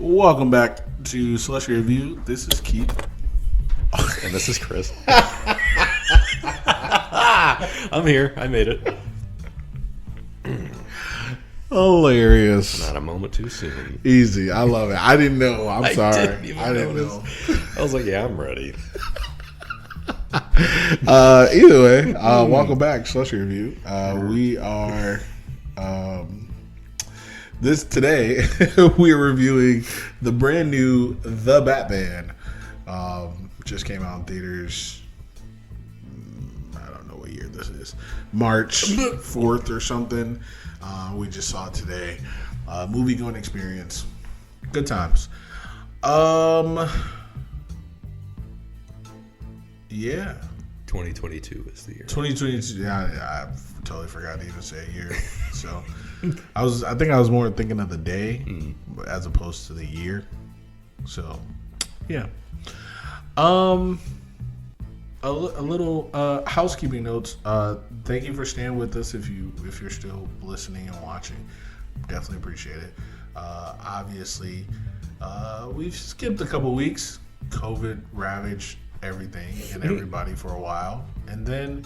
Welcome back to Slushie Review. This is Keith. And this is Chris. I'm here. I made it. Hilarious. Not a moment too soon. Easy. I love it. I didn't know. I'm sorry. I didn't know. I was like, yeah, I'm ready. Either way, welcome back, Slushie Review. We are today we are reviewing the brand new The Batman. Just came out in theaters. I don't know what year this is. March 4th or something. We just saw it today. Movie going experience. Good times. Yeah. 2022 is the year. 2022. Yeah, I totally forgot to even say a year. So I think I was more thinking of the day as opposed to the year. So yeah. A little housekeeping notes. Thank you for staying with us. If you're still listening and watching, definitely appreciate it. Obviously, we've skipped a couple weeks. COVID ravaged everything and everybody for a while, and then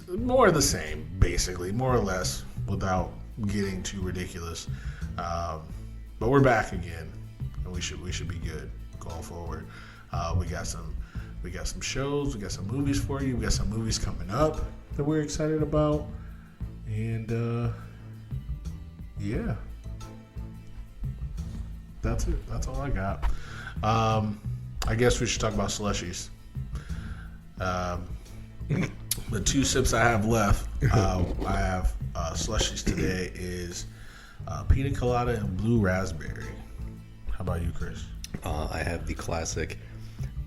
more of the same, basically, more or less, without getting too ridiculous. But we're back again, and we should be good going forward. We got some shows, we got some movies for you, we got some movies coming up that we're excited about, and yeah, that's it. That's all I got. I guess we should talk about slushies. The two sips I have left, I have slushies today is pina colada and blue raspberry. How about you, Chris? I have the classic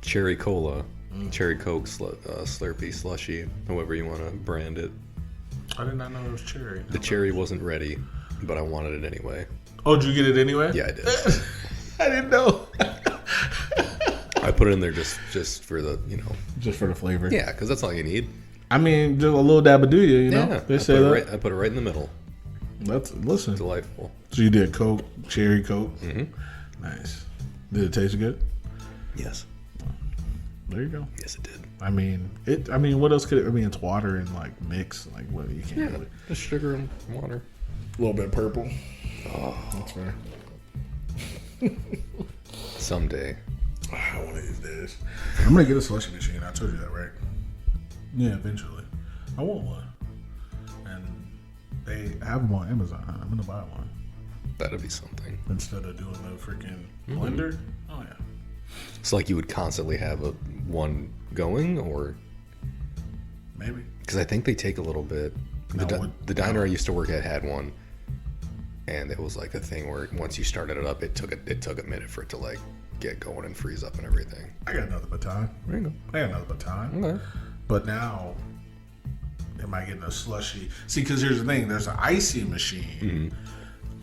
cherry cola, cherry Coke Slurpee slushy, however you want to brand it. I did not know it was cherry. The cherry wasn't ready, but I wanted it anyway. Oh, did you get it anyway? Yeah, I did. I didn't know. I put it in there just for the, just for the flavor. Yeah, because that's all you need. I mean, just a little dab of do you know? Yeah, They say that. I put it right in the middle. Listen. Delightful. So you did Coke, cherry Coke. Mm-hmm. Nice. Did it taste good? Yes. There you go. Yes, it did. I mean, what else could it? I mean, it's water and like mix. Like, what you can't really. Just sugar and water. A little bit purple. Oh, That's fair. Someday. One of these days. I'm gonna get a slushie machine. I told you that, right? Yeah, eventually. I want one. And they have them on Amazon. I'm gonna buy one. That'd be something. Instead of doing the freaking blender. Oh yeah. It's like you would constantly have one going, or Maybe. because I think they take a little bit. The diner I used to work at had one, and it was like a thing where once you started it up, it took a minute for it to like get going and freeze up and everything. I got another baton. There you go. I got another baton. Okay. But now, am I getting a slushy? See, because here's the thing. There's an icy machine. Mm-hmm.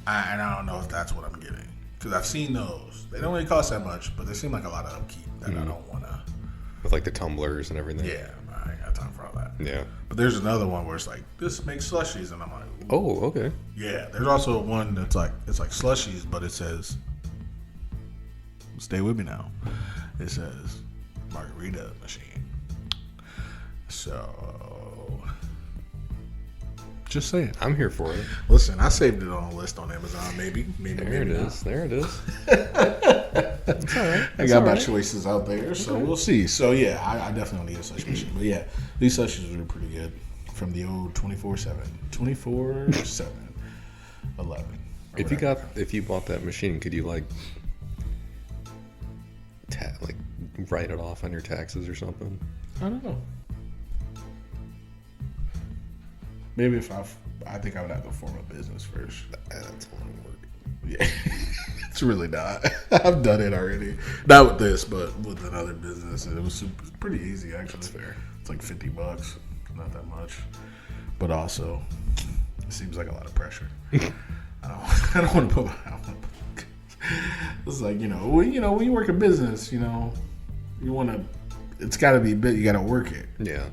And I don't know if that's what I'm getting. Because I've seen those. They don't really cost that much, but they seem like a lot of upkeep that I don't want to. With like the tumblers and everything. Yeah, I ain't got time for all that. Yeah. But there's another one where it's like, this makes slushies. And I'm like, ooh. Oh, okay. Yeah, there's also one that's like, it's like slushies, but it says, stay with me now. It says margarita machine. So, just saying. I'm here for it. Listen, I saved it on a list on Amazon. Maybe There it not. is. There it is. It's all right. I got my choices out there, so we'll see. So yeah, I definitely need a slushie machine. But yeah, these slushies were pretty good from the old 24/7, 11. If you bought that machine, could you like write it off on your taxes or something? I don't know. Maybe if I think I would have to form a business first. That's a lot of work. Yeah, it's really not. I've done it already. Not with this, but with another business, and it was pretty easy actually. That's fair. It's like $50, not that much, but also it seems like a lot of pressure. I don't want to put. It's like when you work a business, you want to. It's got to be big. You got to work it. Yeah.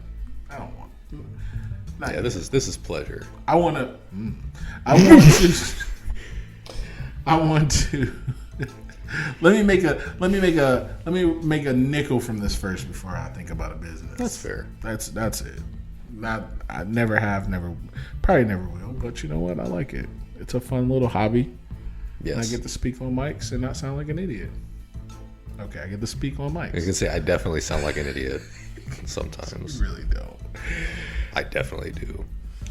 I don't want. This is pleasure. I want to I want to. Let me make a nickel from this first before I think about a business. That's fair. That's it. I never probably never will. But you know what? I like it. It's a fun little hobby. Yes. And I get to speak on mics and not sound like an idiot. Okay, I get to speak on mics. I can say I definitely sound like an idiot sometimes. You really don't. I definitely do.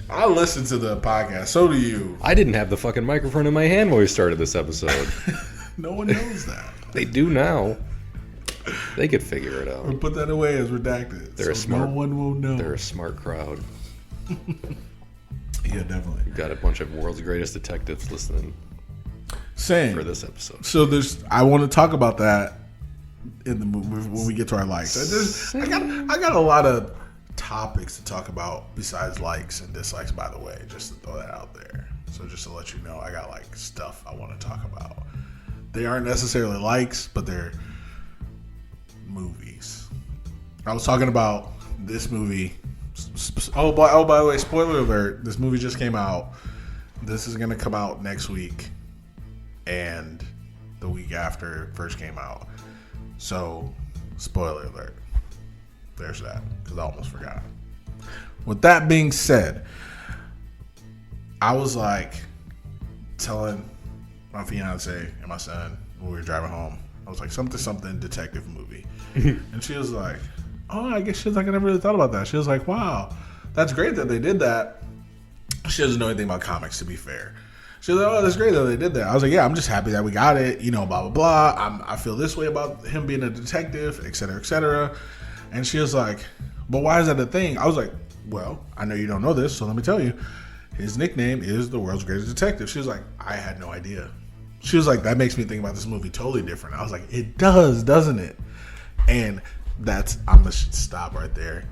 I listen to the podcast. So do you. I didn't have the fucking microphone in my hand when we started this episode. No one knows that. They do now. They could figure it out. Or put that away as redacted. They're smart. No one will know. They're a smart crowd. Yeah, definitely. We've got a bunch of world's greatest detectives listening for this episode. So I want to talk about that in the movie when we get to our likes. I got a lot of topics to talk about besides likes and dislikes, by the way, just to throw that out there. So just to let you know, I got like stuff I want to talk about. They aren't necessarily likes, but they're movies. I was talking about this movie. Oh, by the way, spoiler alert, this movie just came out. This is going to come out next week and the week after it first came out. So, spoiler alert. There's that, because I almost forgot. With that being said, I was like telling my fiance and my son when we were driving home, I was like, something detective movie. And she was like, oh, I guess I never really thought about that. She was like, wow, that's great that they did that. She doesn't know anything about comics, to be fair. She was like, oh, that's great that they did that. I was like, yeah, I'm just happy that we got it, blah, blah, blah. I feel this way about him being a detective, et cetera, et cetera. And she was like, but why is that a thing? I was like, well, I know you don't know this, so let me tell you. His nickname is the world's greatest detective. She was like, I had no idea. She was like, that makes me think about this movie totally different. I was like, it does, doesn't it? And I'm going to stop right there.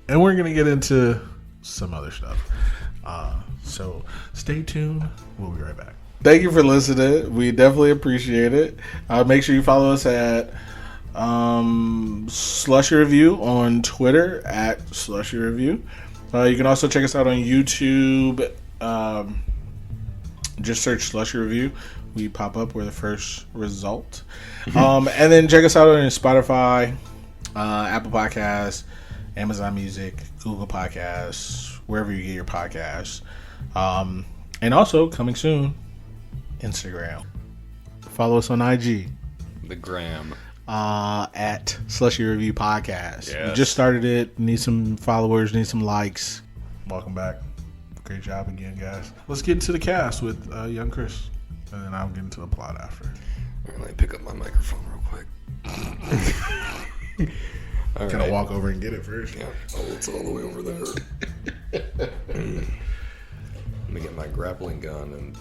And we're going to get into some other stuff. So stay tuned. We'll be right back. Thank you for listening. We definitely appreciate it. Make sure you follow us at Slushie Review on Twitter at Slushie Review. You can also check us out on YouTube. Just search Slushie Review. We pop up. We're the first result. And then check us out on Spotify, Apple Podcasts, Amazon Music, Google Podcasts, wherever you get your podcasts. And also, coming soon, Instagram. Follow us on IG. The gram. At Slushie Review Podcast. Yes. We just started it. Need some followers. Need some likes. Welcome back. Great job again, guys. Let's get into the cast with young Chris. And then I'll get into the plot after. All right, let me pick up my microphone real quick. Can I walk over and get it first? Yeah. Oh, it's all the way over there. Let me get my grappling gun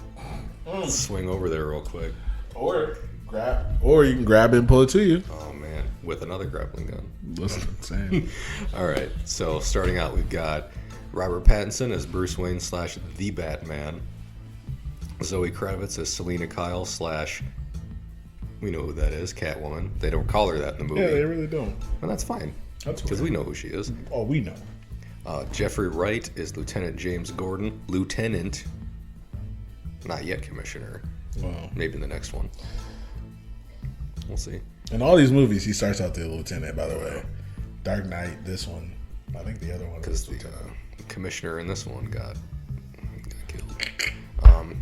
and swing over there real quick. Or you can grab it and pull it to you. Oh man, with another grappling gun. Listen, same. All right, so starting out, we've got Robert Pattinson as Bruce Wayne / the Batman. Zoe Kravitz as Selena Kyle / we know who that is, Catwoman. They don't call her that in the movie. Yeah, they really don't. And that's fine. That's because we know who she is. Oh, we know. Jeffrey Wright is Lieutenant James Gordon. Lieutenant. Not yet Commissioner. Wow. Maybe in the next one. We'll see. In all these movies, he starts out the lieutenant, by the way. Dark Knight, this one. I think the other one because was the commissioner in this one got killed.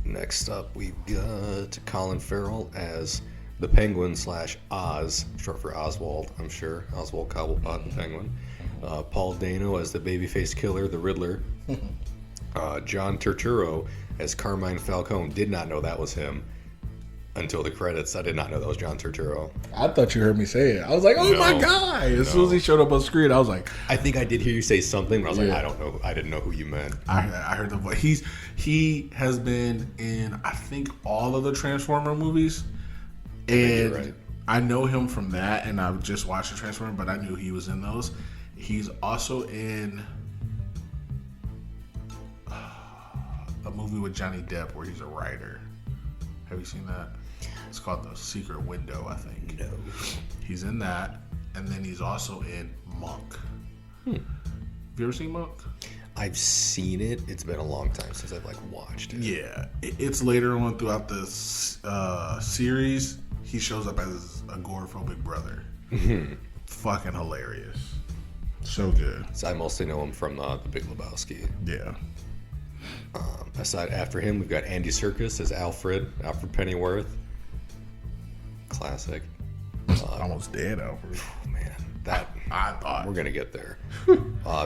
Next up, we've got Colin Farrell as the Penguin / Oz, short for Oswald, I'm sure. Oswald Cobblepot, the Penguin. Paul Dano as the babyface killer, the Riddler. John Turturro as Carmine Falcone. Did not know that was him until the credits. I did not know that was John Turturro. I thought you heard me say it. I was like, oh my God. As soon as he showed up on screen, I was like. I think I did hear you say something, but I was like, I don't know. I didn't know who you meant. I heard the voice. He has been in, I think, all of the Transformer movies. And right. I know him from that, and I've just watched the Transformer, but I knew he was in those. He's also in a movie with Johnny Depp where he's a writer. Have you seen that? It's called The Secret Window, I think. No. He's in that, and then he's also in Monk. Have you ever seen Monk? I've seen it. It's been a long time since I've like watched it. Yeah, it's later on throughout the series. He shows up as a agoraphobic brother. Fucking hilarious. So good. So I mostly know him from The Big Lebowski. Yeah. After him, we've got Andy Serkis as Alfred Pennyworth. Classic. Almost dead, Alfred. Oh, man, that I thought we're gonna get there.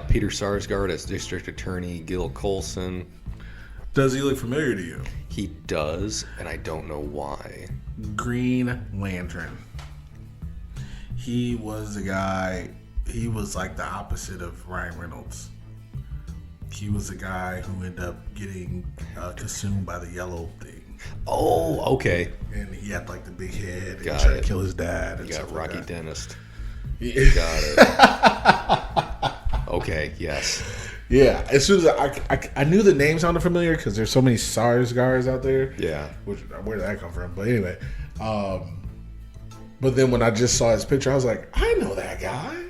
Peter Sarsgaard as District Attorney Gil Colson. Does he look familiar to you? He does, and I don't know why. Green Lantern. He was the guy. He was like the opposite of Ryan Reynolds. He was the guy who ended up getting consumed by the yellow thing. Oh, okay. And he had like the big head. And Got he tried it. to kill his dad. You got Rocky Dentist. Yeah. Got it. Okay, yes. Yeah. As soon as I knew the name sounded familiar because there's so many Sarsgaards out there. Yeah. Where did that come from? But anyway. But then when I just saw his picture, I was like, I know that guy.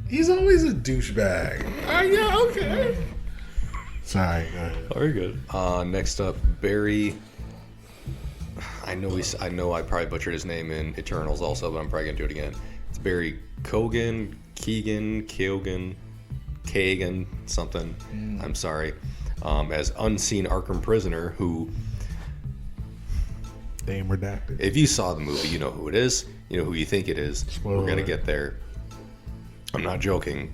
He's always a douchebag. Yeah, okay. Sorry, go ahead. Very good. Next up, Barry. I know I probably butchered his name in Eternals also, but I'm probably gonna do it again. It's Barry Keoghan, something. I'm sorry. As unseen Arkham prisoner, who, Name redacted. if you saw the movie, you know who it is. You know who you think it is. Spoiler We're gonna alert. get there. I'm not joking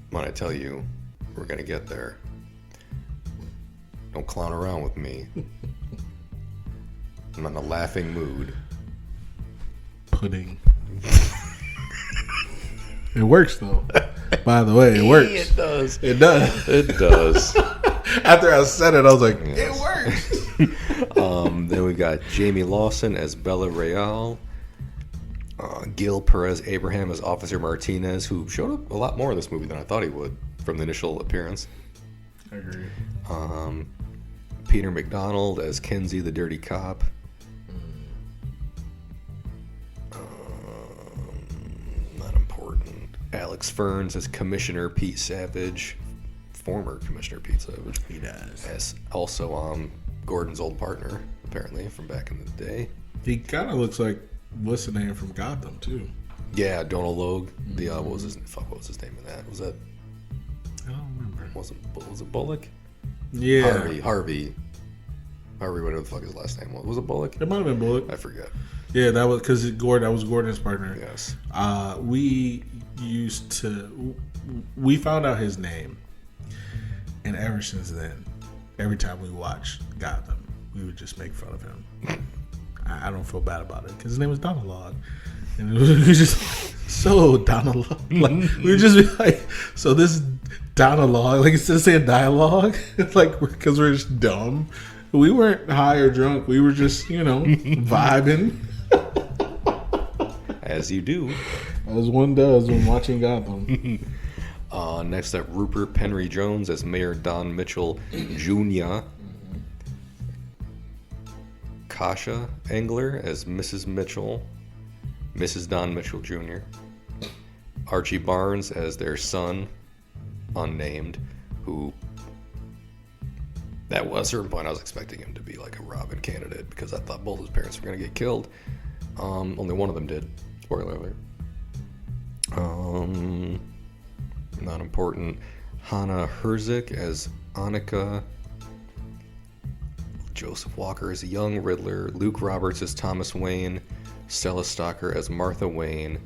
when I tell you we're gonna get there. Don't clown around with me. I'm in a laughing mood. Pudding. It works though. By the way, it works. It does. It does. It does. After I said it, I was like, Yes. it works. Then we got Jamie Lawson as Bella Real. Gil Perez Abraham as Officer Martinez, who showed up a lot more in this movie than I thought he would from the initial appearance. I agree. Peter McDonald as Kenzie the Dirty Cop. Not important. Alex Ferns as Commissioner Pete Savage, former Commissioner Pete Savage. He does. As also Gordon's old partner, apparently, from back in the day. He kind of looks like, what's the name from Gotham, too? Yeah, Donald Logue. What was his name in that? Was that, I don't remember. was it Bullock? Yeah. Harvey, whatever the fuck his last name was. Was it Bullock? It might have been Bullock. I forget. Yeah, that was because that was Gordon's partner. Yes. We found out his name, and ever since then, every time we watch Gotham, we would just make fun of him. I don't feel bad about it because his name was Donald Log, and it was just so Donald Log. Like we would just be like, so this Donald Log, like instead of saying dialogue, it's like because we're just dumb. We weren't high or drunk. We were just vibing. As you do. As one does when watching Gotham. Next up, Rupert Penry Jones as Mayor Don Mitchell Jr. Kasha Engler as Mrs. Mitchell, Mrs. Don Mitchell Jr. Archie Barnes as their son, unnamed, who at a certain point I was expecting him to be like a Robin candidate because I thought both his parents were going to get killed. Only one of them did. Spoiler alert. Not important. Hannah Herzik as Annika. Joseph Walker as a young Riddler. Luke Roberts as Thomas Wayne. Stella Stocker as Martha Wayne.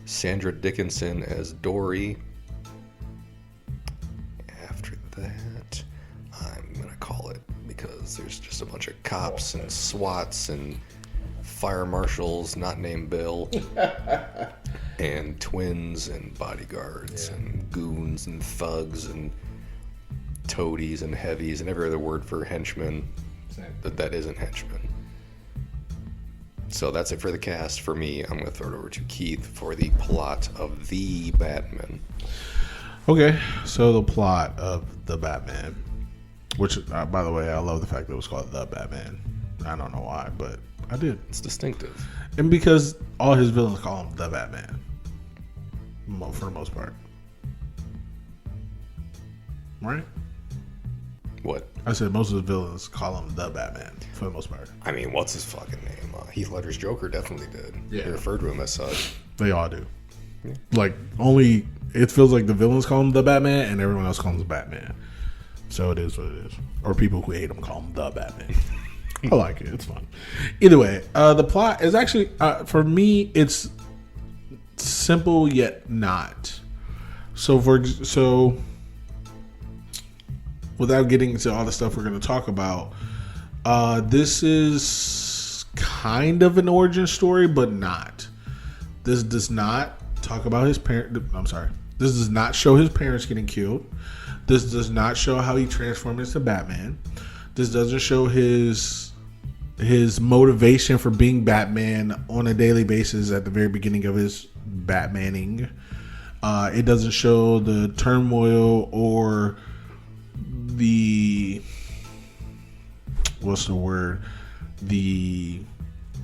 Sandra Dickinson as Dory. After that, I'm going to call it because there's just a bunch of cops and SWATs and fire marshals not named Bill and twins and bodyguards and goons and thugs and toadies and heavies and every other word for henchmen that isn't henchmen. So that's it for the cast. For me, I'm going to throw it over to Keith for the plot of The Batman. Okay, so the plot of The Batman, which, by the way, I love the fact that it was called The Batman. I don't know why, but I did. It's distinctive. And because all his villains call him The Batman, for the most part. right? What? I said most of the villains call him the Batman for the most part. I mean, what's his fucking name? Heath Ledger's Joker definitely did. Yeah. They referred to him as such. They all do. Yeah. Like, only it feels like the villains call him the Batman and everyone else calls him the Batman. So it is what it is. Or people who hate him call him the Batman. I like it. It's fun. Either way, the plot is actually, for me, it's simple yet not. So without getting into all the stuff we're going to talk about, this is kind of an origin story, but not. This does not talk about his parent. I'm sorry. This does not show his parents getting killed. This does not show how he transformed into Batman. This doesn't show his motivation for being Batman on a daily basis at the very beginning of his Batmaning. It doesn't show the turmoil or the the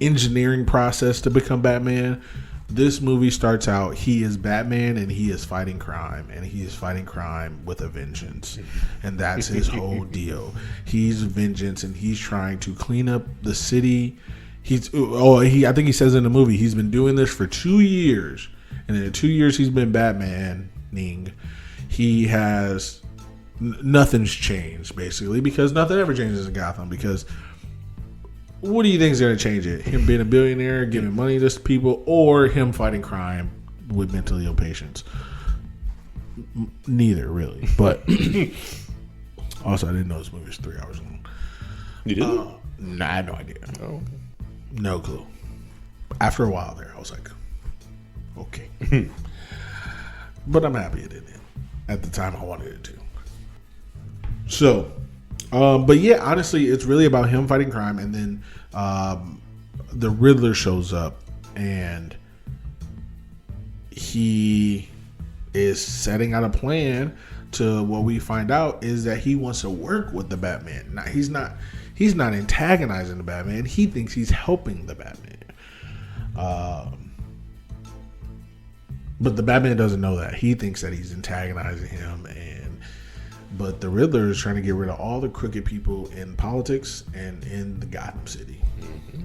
engineering process to become Batman. This movie starts out, he is Batman and he is fighting crime, and he is fighting crime with a vengeance, and that's his whole deal. He's vengeance, and he's trying to clean up the city. I think he says in the movie he's been doing this for 2 years, and in the 2 years he's been Batmaning, he has nothing's changed basically, because nothing ever changes in Gotham. Because what do you think is going to change it? Him being a billionaire, giving money to people, or him fighting crime with mentally ill patients? Neither, really. But also, I didn't know this movie was 3 hours long. You didn't? Nah, I had no idea. Oh, okay. No clue. After a while there, I was like, okay. But I'm happy it didn't. At the time, I wanted it to. So, but yeah, honestly, it's really about him fighting crime, and then the Riddler shows up, and he is setting out a plan to, what we find out is that he wants to work with the Batman. Now, he's not antagonizing the Batman. He thinks he's helping the Batman. But the Batman doesn't know that. He thinks that he's antagonizing him, but the Riddler is trying to get rid of all the crooked people in politics and in the Gotham City. Mm-hmm.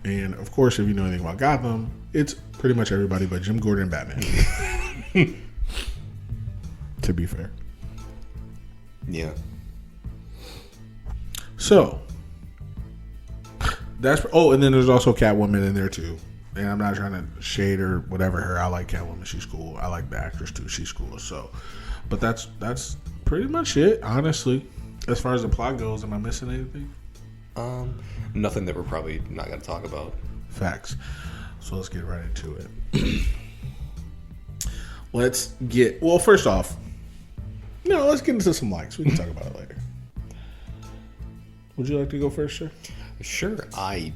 And of course, if you know anything about Gotham, it's pretty much everybody but Jim Gordon and Batman. To be fair. Yeah. So that's and then there's also Catwoman in there too. And I'm not trying to shade or whatever her. I like Catwoman. She's cool. I like the actress too. She's cool. So, but that's pretty much it, honestly. As far as the plot goes, am I missing anything? Nothing that we're probably not going to talk about. Facts. So let's get right into it. First off, let's get into some likes. We can talk about it later. Would you like to go first, sir? Sure. I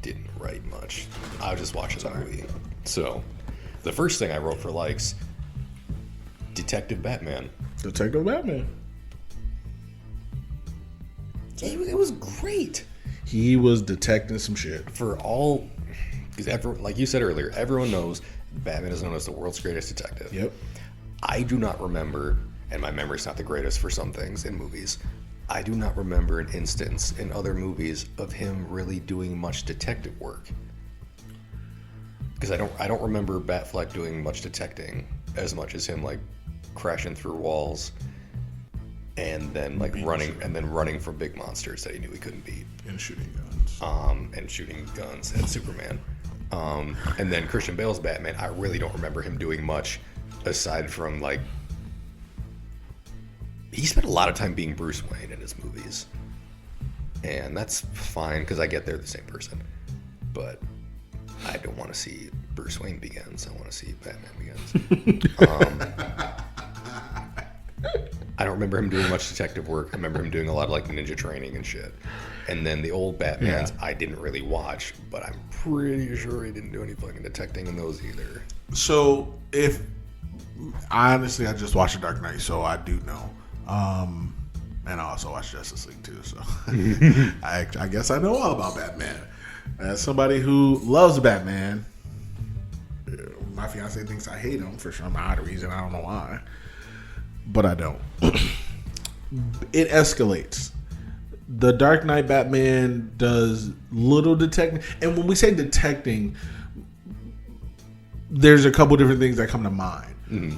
didn't write much. I was just watching the movie. So, the first thing I wrote for likes, Detective Batman. Detective Batman. It was great. He was detecting some shit. Because like you said earlier, everyone knows Batman is known as the world's greatest detective. Yep. I do not remember, and my memory's not the greatest for some things in movies, I do not remember an instance in other movies of him really doing much detective work. Because I don't remember Batfleck doing much detecting as much as him like crashing through walls and then running from big monsters that he knew he couldn't beat. And shooting guns at Superman. And then Christian Bale's Batman, I really don't remember him doing much aside from like he spent a lot of time being Bruce Wayne in his movies. And that's fine, because I get they're the same person. But I don't want to see Bruce Wayne Begins. I want to see Batman Begins. I don't remember him doing much detective work. I remember him doing a lot of like ninja training and shit. And then the old Batmans, I didn't really watch, but I'm pretty sure he didn't do any fucking detecting in those either. So I just watched The Dark Knight, so I do know. And I also watched Justice League too, so I guess I know all about Batman. As somebody who loves Batman, My fiance thinks I hate him for some odd reason. I don't know why, but I don't. It escalates. The Dark Knight Batman does little detecting, and when we say detecting, there's a couple different things that come to mind. Mm-hmm.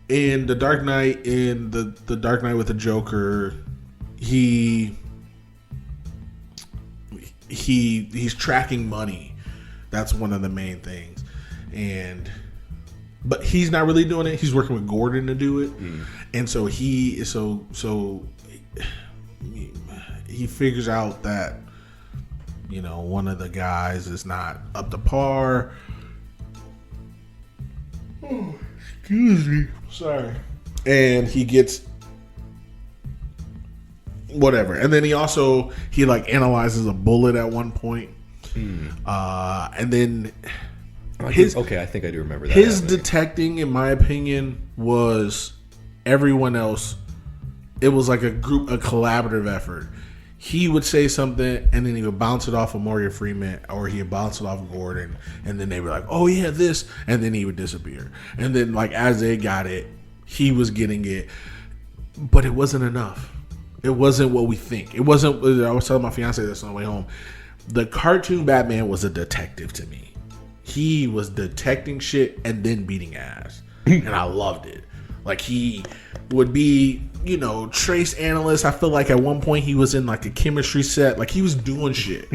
In the Dark Knight, in the Dark Knight with the Joker, he's tracking money. That's one of the main things, but he's not really doing it. He's working with Gordon to do it, and so he figures out that one of the guys is not up to par. Oh, excuse me. Sorry. And he gets whatever. And then he analyzes a bullet at one point. And then I think I do remember that. His detecting, in my opinion, was everyone else. It was like a collaborative effort. He would say something, and then he would bounce it off of Morgan Freeman, or he would bounce it off of Gordon, and then they were like, "Oh yeah, this," and then he would disappear. And then, as they got it, he was getting it, but it wasn't enough. It wasn't what we think. It wasn't. I was telling my fiance this on the way home. The cartoon Batman was a detective to me. He was detecting shit and then beating ass, and I loved it. He would be, trace analyst. I feel like at one point he was in a chemistry set. He was doing shit.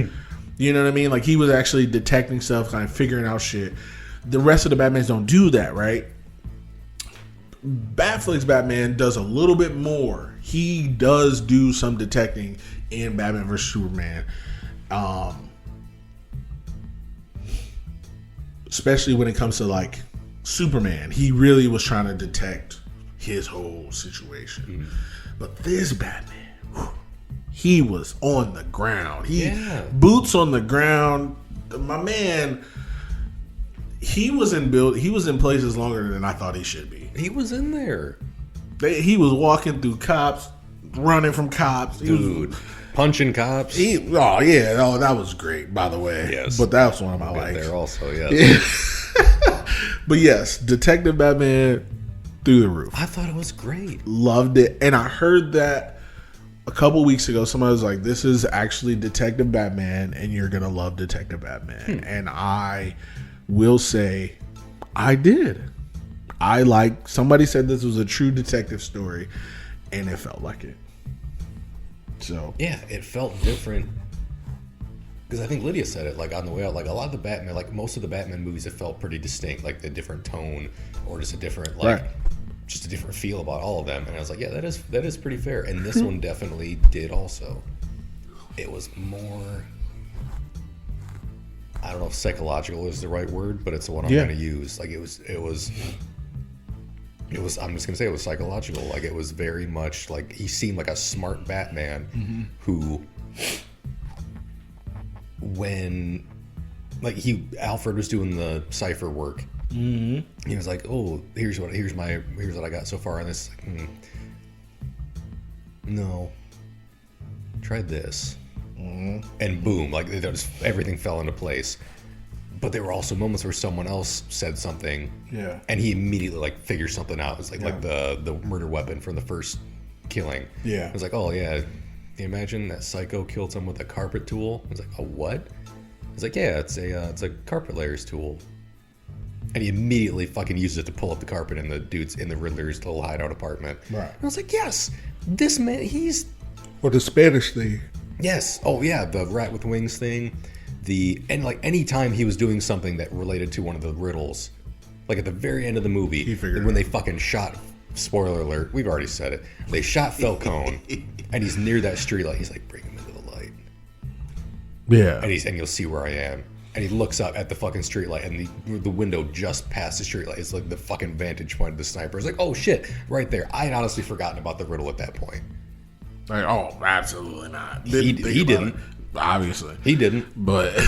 You know what I mean? He was actually detecting stuff, kind of figuring out shit. The rest of the Batmans don't do that, right? Batflix Batman does a little bit more. He does do some detecting in Batman vs Superman. Especially when it comes to Superman, he really was trying to detect his whole situation. But this Batman, he was on the ground. Boots on the ground. My man, he was in places longer than I thought he should be. He was in there. He was walking through cops, running from cops. Punching cops. That was great, by the way. Yes. But that was one of my likes. There also, yes. But yes, Detective Batman through the roof. I thought it was great. Loved it. And I heard that a couple weeks ago. Somebody was like, this is actually Detective Batman, and you're going to love Detective Batman. And I will say, I did. Somebody said this was a true detective story, and it felt like it. So yeah, it felt different. Because I think Lydia said it on the way out. A lot of the Batman, most of the Batman movies, it felt pretty distinct, the different tone or just a different just a different feel about all of them. And I was like, yeah, that is pretty fair. And this one definitely did also. It was more, I don't know if psychological is the right word, but it's the one I'm going to use. It was. I'm just gonna say it was psychological. It was very much he seemed like a smart Batman who, when Alfred was doing the cipher work, he was like, "Oh, here's what I got so far on this." No, try this, and boom! Everything fell into place. But there were also moments where someone else said something, and he immediately figured something out. It's like the murder weapon from the first killing. Yeah, it was like, oh yeah, can you imagine that psycho killed someone with a carpet tool? I was like, a what? It's like, yeah, it's a carpet layers tool, and he immediately fucking uses it to pull up the carpet in the Riddler's little hideout apartment. Right. And I was like, yes, this man, or the Spanish thing. Yes. Oh yeah, the rat with wings thing. Any time he was doing something that related to one of the riddles, at the very end of the movie, when they fucking shot, spoiler alert, we've already said it, they shot Falcone, and he's near that streetlight. He's like, bring him into the light. Yeah. And you'll see where I am. And he looks up at the fucking streetlight, and the window just past the streetlight is the fucking vantage point of the sniper. It's like, oh shit, right there. I had honestly forgotten about the riddle at that point. Oh, absolutely not. He didn't. Obviously, he didn't, but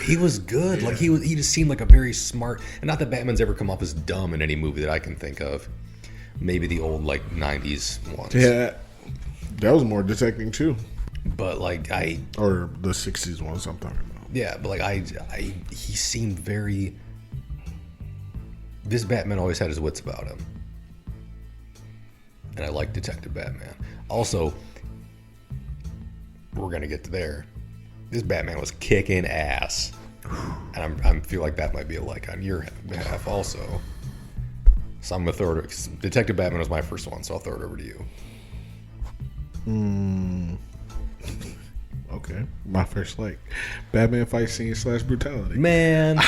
he was good. He just seemed like a very smart. And not that Batman's ever come off as dumb in any movie that I can think of. Maybe the old 90s ones. Yeah, that was more detecting too. But or the 60s ones I'm talking about. Yeah, but he seemed very this Batman always had his wits about him. And I like Detective Batman. Also, we're going to get to there. This Batman was kicking ass. And I feel like that might be a like on your behalf also. So I'm going to throw it. Detective Batman was my first one, so I'll throw it over to you. Okay. My first like Batman fight scene / brutality. Man.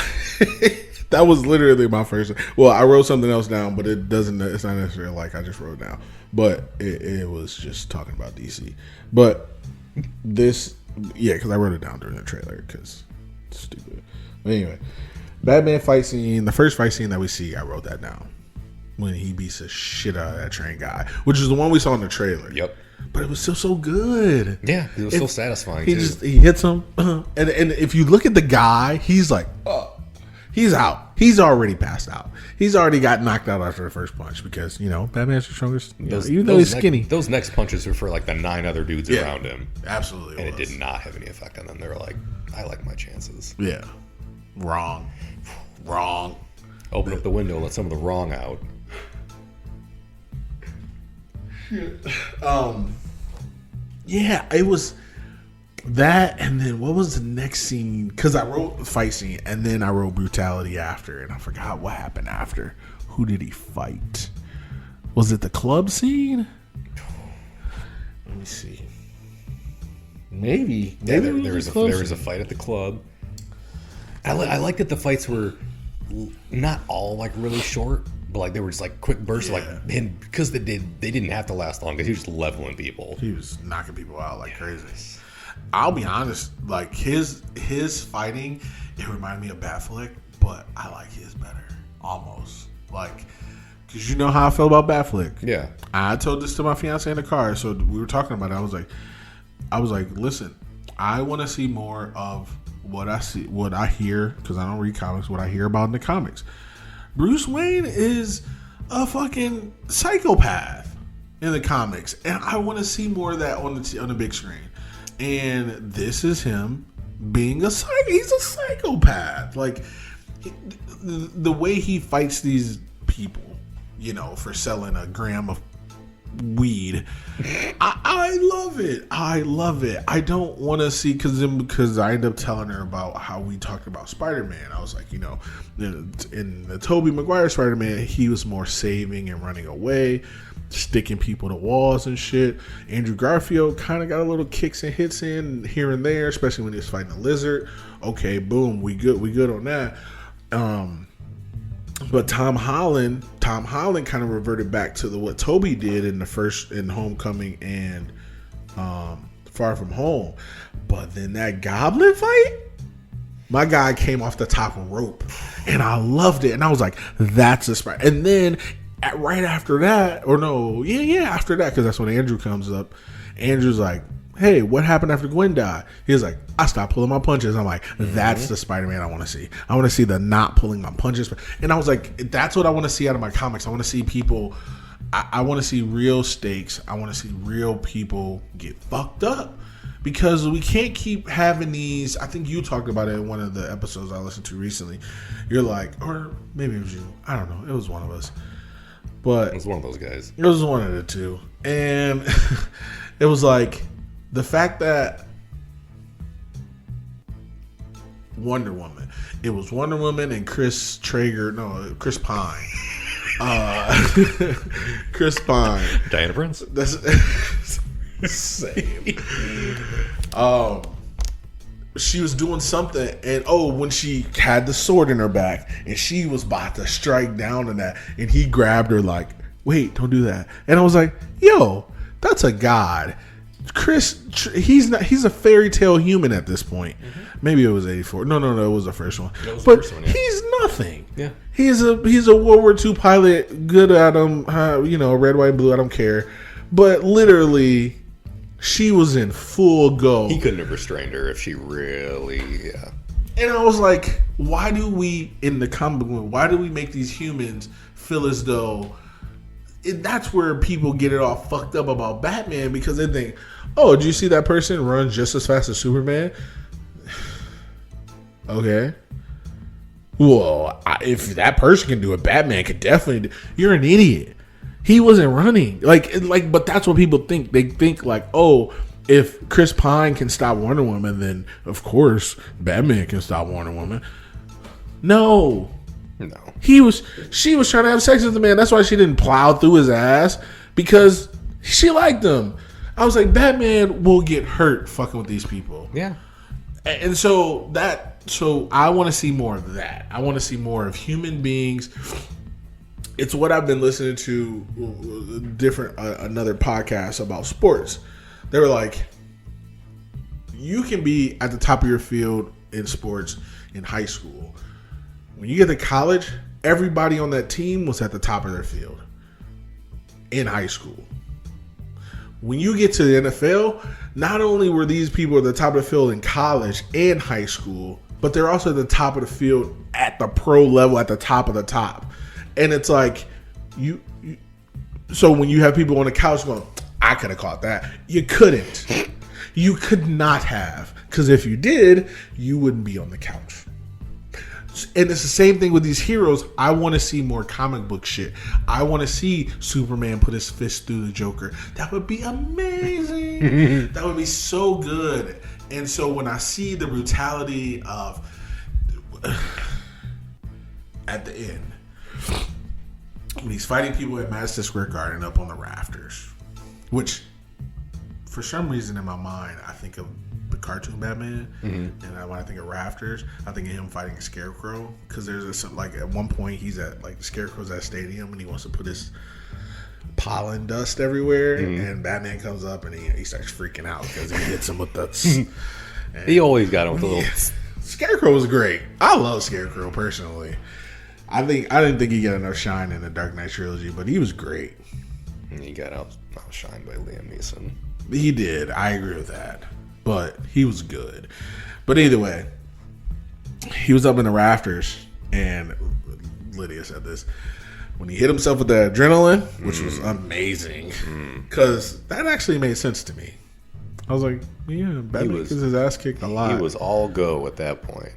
That was literally my first. Well, I wrote something else down, but it's not necessarily like I just wrote down. But it was just talking about DC. But this, yeah, because I wrote it down during the trailer because it's stupid. But anyway, Batman fight scene, the first fight scene that we see, I wrote that down. When he beats the shit out of that train guy, which is the one we saw in the trailer. Yep. But it was still so good. Yeah, it was so satisfying. He hits him, and if you look at the guy, he's like, he's out. He's already passed out. He's already got knocked out after the first punch because Batman's the strongest. Even though he's skinny, those next punches were for like the 9 other dudes around him. Absolutely, and it did not have any effect on them. They were like, I like my chances. Yeah, wrong. Open up the window, let some of the wrong out. Yeah, it was that, and then what was the next scene? Because I wrote fight scene, and then I wrote brutality after, and I forgot what happened after. Who did he fight? Was it the club scene? Let me see. Maybe. Yeah, there was a fight at the club. I like that the fights were not all like really short. But like they were just like quick bursts, and because they didn't have to last long because he was just leveling people. He was knocking people out like crazy. I'll be honest, like his fighting, it reminded me of Batfleck, but I like his better, almost like because you know how I feel about Batfleck. Yeah, I told this to my fiance in the car, so we were talking about it. I was like, listen, I want to see more of what I hear because I don't read comics. What I hear about in the comics. Bruce Wayne is a fucking psychopath in the comics, and I want to see more of that on the big screen. And this is him being he's a psychopath. Like the way he fights these people, for selling a gram of weed. I love it. I don't want to see because I end up telling her about how we talked about Spider-Man. I was like, in the Tobey Maguire Spider-Man, he was more saving and running away, sticking people to walls and shit. Andrew Garfield kind of got a little kicks and hits in here and there, especially when he was fighting the Lizard. Okay, boom, we good on that. But Tom Holland kind of reverted back to what Toby did in Homecoming and Far From Home. But then that Goblin fight, my guy came off the top rope, and I loved it. And I was like, that's a spot. And then right after that, after that, because that's when Andrew comes up. Andrew's like, hey, what happened after Gwen died? He was like, I stopped pulling my punches. I'm like, that's the Spider-Man I want to see. I want to see the not pulling my punches. And I was like, that's what I want to see out of my comics. I want to see people, I want to see real stakes. I want to see real people get fucked up. Because we can't keep having these, I think you talked about it in one of the episodes I listened to recently. You're like, or maybe it was you. I don't know. It was one of us. But it was one of those guys. It was one of the two. And it was like, the fact that Wonder Woman, it was Wonder Woman and Chris Pine. Chris Pine. Diana Prince? That's same. She was doing something, and when she had the sword in her back, and she was about to strike down on that, and he grabbed her like, wait, don't do that. And I was like, yo, that's a god. Chris, he's a fairy tale human at this point. Mm-hmm. Maybe it was 84. No, it was the first one. But first one, yeah. He's nothing. Yeah, he's a World War II pilot. Good at him. Red, white, and blue. I don't care. But literally, she was in full go. He couldn't have restrained her if she really. Yeah. And I was like, why do we in the comic book? Why do we make these humans feel as though? That's where people get it all fucked up about Batman because they think, oh, did you see that person run just as fast as Superman? Okay. Well, if that person can do it, Batman could definitely do. You're an idiot. He wasn't running. But that's what people think. They think like, oh, if Chris Pine can stop Wonder Woman, then of course Batman can stop Wonder Woman. No. She was trying to have sex with the man. That's why she didn't plow through his ass, because she liked him. I was like, Batman will get hurt fucking with these people. Yeah. And so I want to see more of that. I want to see more of human beings. It's what I've been listening to another podcast about sports. They were like, you can be at the top of your field in sports in high school. When you get to college, everybody on that team was at the top of their field in high school. When you get to the NFL, not only were these people at the top of the field in college and high school, but they're also at the top of the field at the pro level, at the top of the top. And it's like, so when you have people on the couch going, I could have caught that. You couldn't. You could not have. Because if you did, you wouldn't be on the couch. And it's the same thing with these heroes. I want to see more comic book shit. I want to see Superman put his fist through the Joker. That would be amazing. That would be so good. And so when I see the brutality of at the end, when he's fighting people at Madison Square Garden up on the rafters, which for some reason in my mind I think of the cartoon Batman, and when I think of rafters, I think of him fighting a Scarecrow, because there's like at one point he's at like the Scarecrow's at a stadium and he wants to put his pollen dust everywhere, and Batman comes up and he starts freaking out because he hits him with the. He always got him with a little. Scarecrow was great. I love Scarecrow personally. I didn't think he got enough shine in the Dark Knight trilogy, but he was great. He got outshined by Liam Neeson. He did. I agree with that. But he was good. But either way, he was up in the rafters, and Lydia said this, when he hit himself with the adrenaline, which was amazing, because that actually made sense to me. I was like, yeah, Batman gets his ass kicked a lot. He was all go at that point.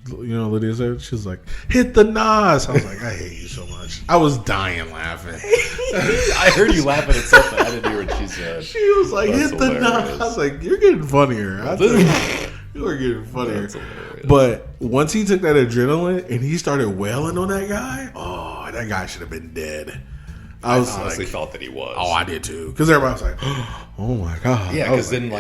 You know, Lydia said, she was like, hit the Nas. I was like, I hate you so much. I was dying laughing. I heard you laughing at something. I didn't hear what she said. She was like, hit the Nas. I was like, you're getting funnier. You are getting funnier. But once he took that adrenaline and he started wailing on that guy, oh, that guy should have been dead. I honestly felt that he was. Oh, I did too. Because everybody was like, oh my God. Yeah, because then,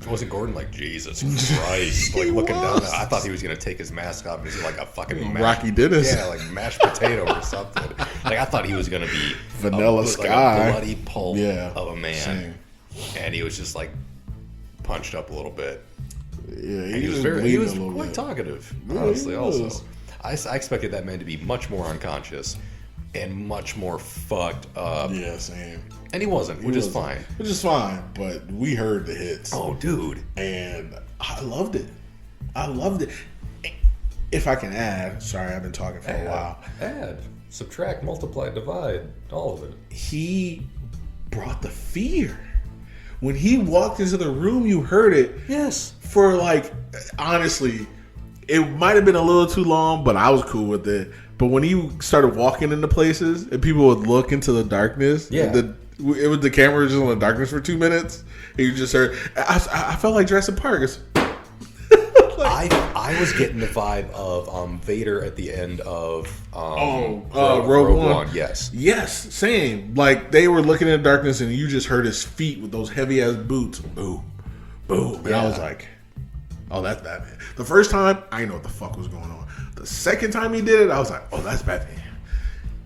wasn't Gordon like, Jesus Christ, like looking down? I thought he was going to take his mask off and he's like a fucking Rocky Dennis. Yeah, like mashed potato or something. Like, I thought he was going to be Vanilla Sky. Like a bloody pulp of a man. Same. And he was just like punched up a little bit. Yeah, he was quite talkative, honestly, also. I expected that man to be much more unconscious and much more fucked up. Yeah, same. And he wasn't, which is fine. Which is fine, but we heard the hits. Oh, dude. And I loved it. If I can add, sorry, I've been talking for a while. Add, subtract, multiply, divide, all of it. He brought the fear. When he walked into the room, you heard it. Yes. For like, honestly, it might have been a little too long, but I was cool with it. But when he started walking into places and people would look into the darkness, the camera was just in the darkness for 2 minutes. And you just heard. I felt like Jurassic Park. I was getting the vibe of Vader at the end of Rogue One. Yes, same. Like they were looking in the darkness and you just heard his feet with those heavy ass boots. Boom, boom. And I was like, oh, that's Batman. The first time, I didn't know what the fuck was going on. The second time he did it, I was like, oh, that's Batman.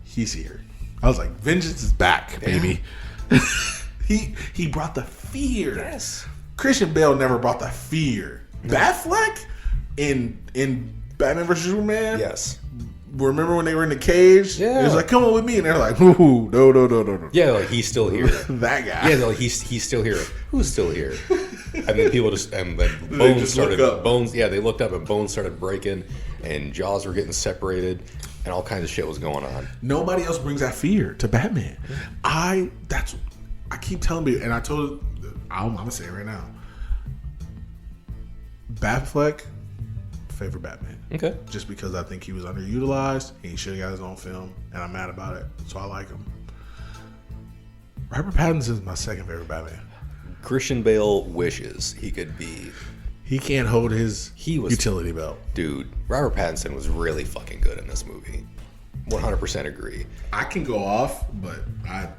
He's here. I was like, vengeance is back, baby. He brought the fear. Yes. Christian Bale never brought the fear. Batfleck in Batman vs. Superman? Yes. Remember when they were in the cage? Yeah. He was like, come on with me. And they're like, ooh, no. Yeah, like, he's still here. That guy. Yeah, like, he's still here. Who's still here? And then people Bones started, they looked up and Bones started breaking and jaws were getting separated and all kinds of shit was going on. Nobody else brings that fear to Batman. I keep telling people, and I'm going to say it right now. Batfleck favorite Batman. Okay. Just because I think he was underutilized and he should have got his own film, and I'm mad about it. So I like him. Robert Pattinson is my second favorite Batman. Christian Bale wishes he could be. He can't hold his utility belt. Dude, Robert Pattinson was really fucking good in this movie. 100% agree. I can go off, but I'm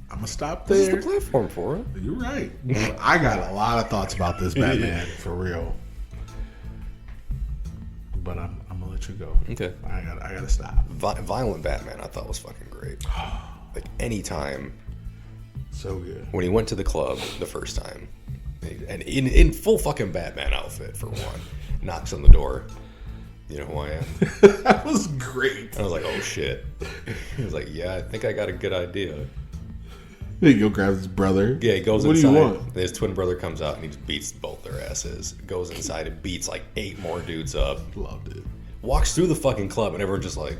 going to stop This there. is the platform for it. You're right. I got a lot of thoughts about this Batman, for real. But I'm going to let you go. Okay. I got to stop. Violent Batman I thought was fucking great. Like, anytime. So good. When he went to the club the first time, and in full fucking Batman outfit, for one, knocks on the door. You know who I am? That was great. And I was like, oh shit. He was like, yeah, I think I got a good idea. He go grab his brother. Yeah, he goes what inside. What do you want? And his twin brother comes out and he just beats both their asses. Goes inside and beats like 8 more dudes up. Loved it. Walks through the fucking club and everyone's just like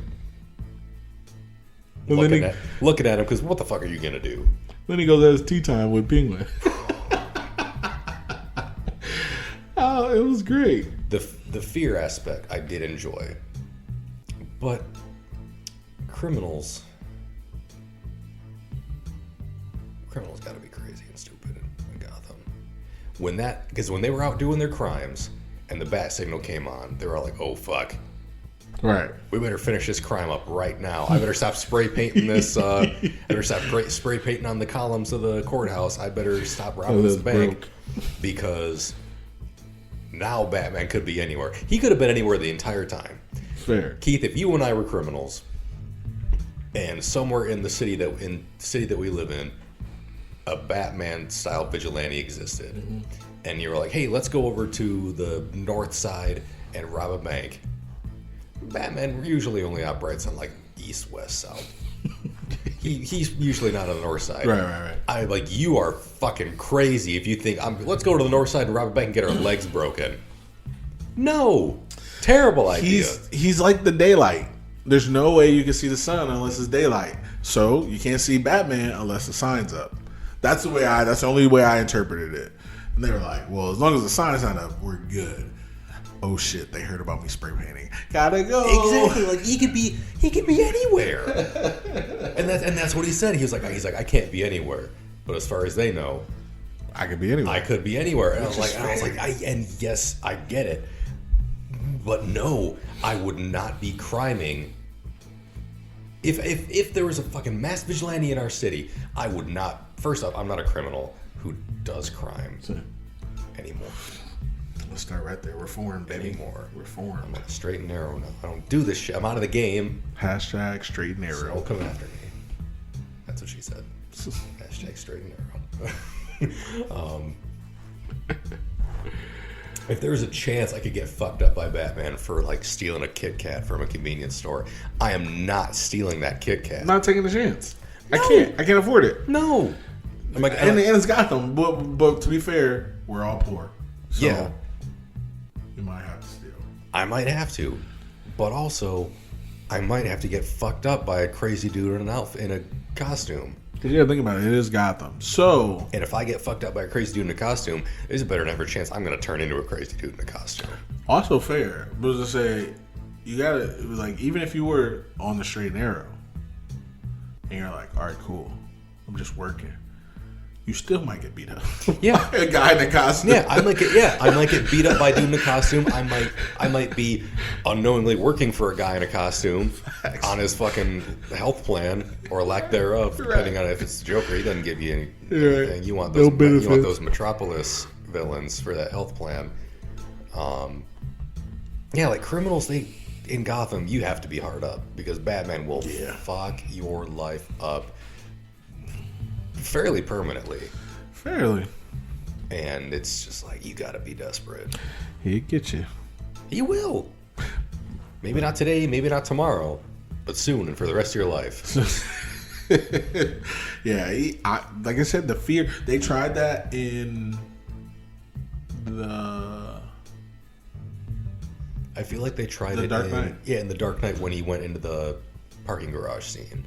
And looking at him because what the fuck are you gonna do? Then he goes at his tea time with Penguin. Oh, it was great. The fear aspect I did enjoy, but criminals got to be crazy and stupid in Gotham. Because when they were out doing their crimes and the bat signal came on, they were all like, "Oh fuck, right? We better finish this crime up right now. I better stop spray painting this. I better stop spray painting on the columns of the courthouse. I better stop robbing this bank because." Now Batman could be anywhere. He could have been anywhere the entire time. Fair. Keith, if you and I were criminals, and somewhere in the city that we live in, a Batman-style vigilante existed, and you were like, "Hey, let's go over to the north side and rob a bank." Batman usually only operates on like east, west, south. He's usually not on the north side. Right. I'm like, you are fucking crazy if you think let's go to the north side and rob a bank and get our legs broken. No, terrible idea. He's like the daylight. There's no way you can see the sun unless it's daylight. So you can't see Batman unless the sign's up. That's the only way I interpreted it. And they were like, well, as long as the sign's not up, we're good. Oh shit, they heard about me spray painting. Gotta go. Exactly. Like he could be anywhere. and that's what he said. He's like, I can't be anywhere. But as far as they know, I could be anywhere. I could be anywhere. And I was like, and yes, I get it. But no, I would not be criming. If there was a fucking mass vigilante in our city, I would not. First off, I'm not a criminal who does crime anymore. Let's start right there. Reform, baby. Anymore. Reform. I'm on a straight and narrow now. I don't do this shit. I'm out of the game. Hashtag straight and narrow. Don't come after me. That's what she said. Hashtag straight and narrow. If there was a chance I could get fucked up by Batman for like stealing a Kit Kat from a convenience store, I am not stealing that Kit Kat. I'm not taking a chance. No. I can't afford it. No. I'm like, and it's Gotham, but to be fair, we're all poor. So yeah. You might have to steal. I might have to, but also, I might have to get fucked up by a crazy dude in a costume. Because you gotta think about it, it is Gotham. So, and if I get fucked up by a crazy dude in a costume, there's a better than ever chance I'm gonna turn into a crazy dude in a costume. Also fair, but as I say, you gotta like even if you were on the straight and narrow, and you're like, all right, cool, I'm just working. You still might get beat up. Yeah, a guy in a costume. I might get beat up by a dude in a costume. I might be unknowingly working for a guy in a costume on his fucking health plan or lack thereof, depending on if it's the Joker. He doesn't give you anything. Right. You want those Metropolis villains for that health plan. Yeah, like criminals, in Gotham, you have to be hard up because Batman will fuck your life up. Fairly permanently. And it's just like, you gotta be desperate. He'll get you. He will. Maybe not today, maybe not tomorrow, but soon and for the rest of your life. Yeah, like I said, the fear. They tried that in the... I feel like they tried it Dark Knight. Yeah, in The Dark Knight when he went into the parking garage scene.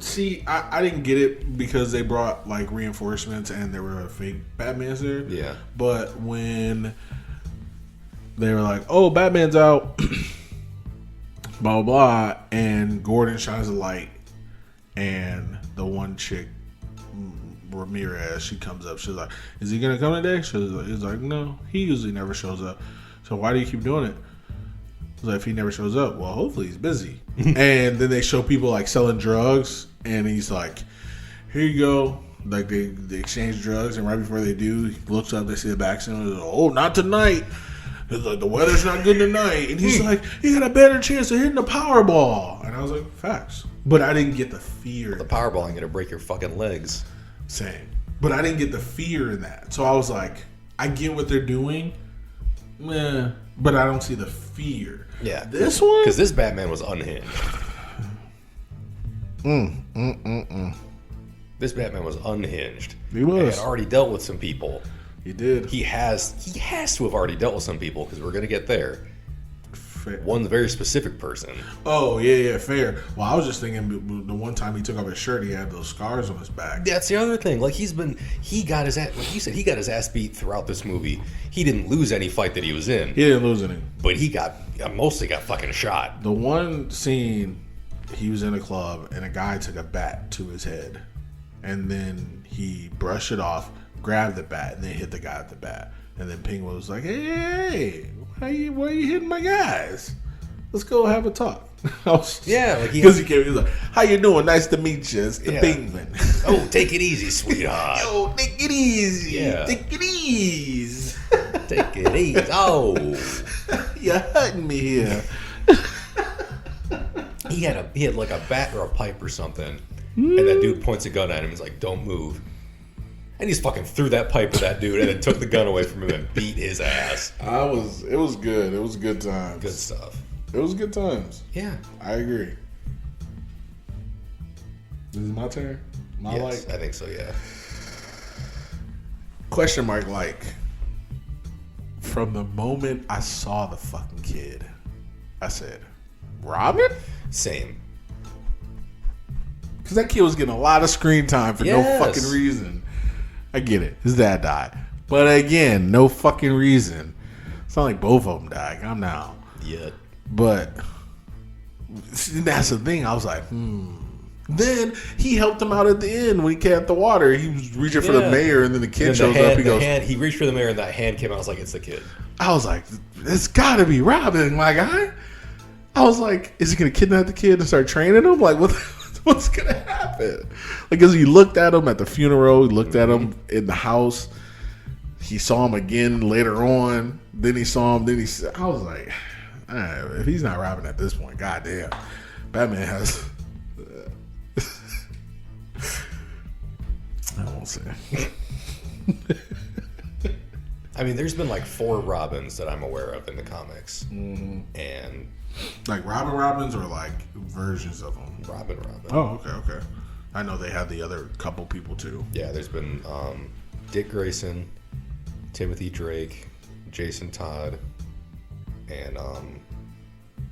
See, I didn't get it because they brought like reinforcements and there were fake Batmans there. Yeah. But when they were like, "Oh, Batman's out." Blah blah blah, and Gordon shines a light, and the one chick, Ramirez, she comes up. She's like, "Is he gonna come today?" He's like, "No, he usually never shows up. So why do you keep doing it?" He's like, "If he never shows up, well, hopefully he's busy." And then they show people like selling drugs, and he's like, "Here you go." Like they exchange drugs, and right before they do, he looks up, they see the back and like, "Oh, not tonight." It's like, the weather's not good tonight. And he's like, "You got a better chance of hitting the Powerball." And I was like, facts. But I didn't get the fear. The Powerball ain't gonna break your fucking legs. Same. But I didn't get the fear in that. So I was like, I get what they're doing, but I don't see the fear. Yeah. This one? Because this Batman was unhinged. This Batman was unhinged. He was. And had already dealt with some people. He did. He has to have already dealt with some people because we're gonna get there. Fair. One very specific person. Oh yeah, fair. Well, I was just thinking the one time he took off his shirt, he had those scars on his back. That's the other thing. Like he got his ass. Like you said, he got his ass beat throughout this movie. He didn't lose any fight that he was in. He didn't lose any, but he mostly got fucking shot. The one scene, he was in a club and a guy took a bat to his head, and then he brushed it off, grabbed the bat, and then hit the guy with the bat. And then Penguin was like, "Hey, why are you hitting my guys? Let's go have a talk." Because he was like, "How you doing? Nice to meet you. It's the Penguin." Oh, take it easy, sweetheart. Yo, take it easy. Yeah. Take it easy. Take it easy. Oh, you're hurting me here. He had like a bat or a pipe or something, and that dude points a gun at him. He's like, "Don't move." And he just fucking threw that pipe at that dude and then took the gun away from him and beat his ass. It was good. It was good times. Good stuff. It was good times. Yeah. I agree. This is my turn? Yes, I think so, yeah. Question mark, like, from the moment I saw the fucking kid, I said, Robin? Same. Because that kid was getting a lot of screen time for no fucking reason. I get it. His dad died. But again, no fucking reason. It's not like both of them died. Calm down. Yeah. But that's the thing. I was like, Then he helped him out at the end when he came out the water. He was reaching for the mayor, and then the kid shows up. He reached for the mayor, and that hand came out. I was like, "It's the kid." I was like, "It's got to be Robin, my guy." I was like, "Is he going to kidnap the kid and start training him? Like, what's going to happen?" Like, as he looked at him at the funeral, he looked at him in the house. He saw him again later on. Then he saw him. I was like, if he's not Robin at this point, goddamn, Batman has. I won't say. I mean, there's been like 4 Robins that I'm aware of in the comics, and like Robins or like versions of them. Robin. Oh, okay. I know they had the other couple people too. Yeah, there's been Dick Grayson, Timothy Drake, Jason Todd, and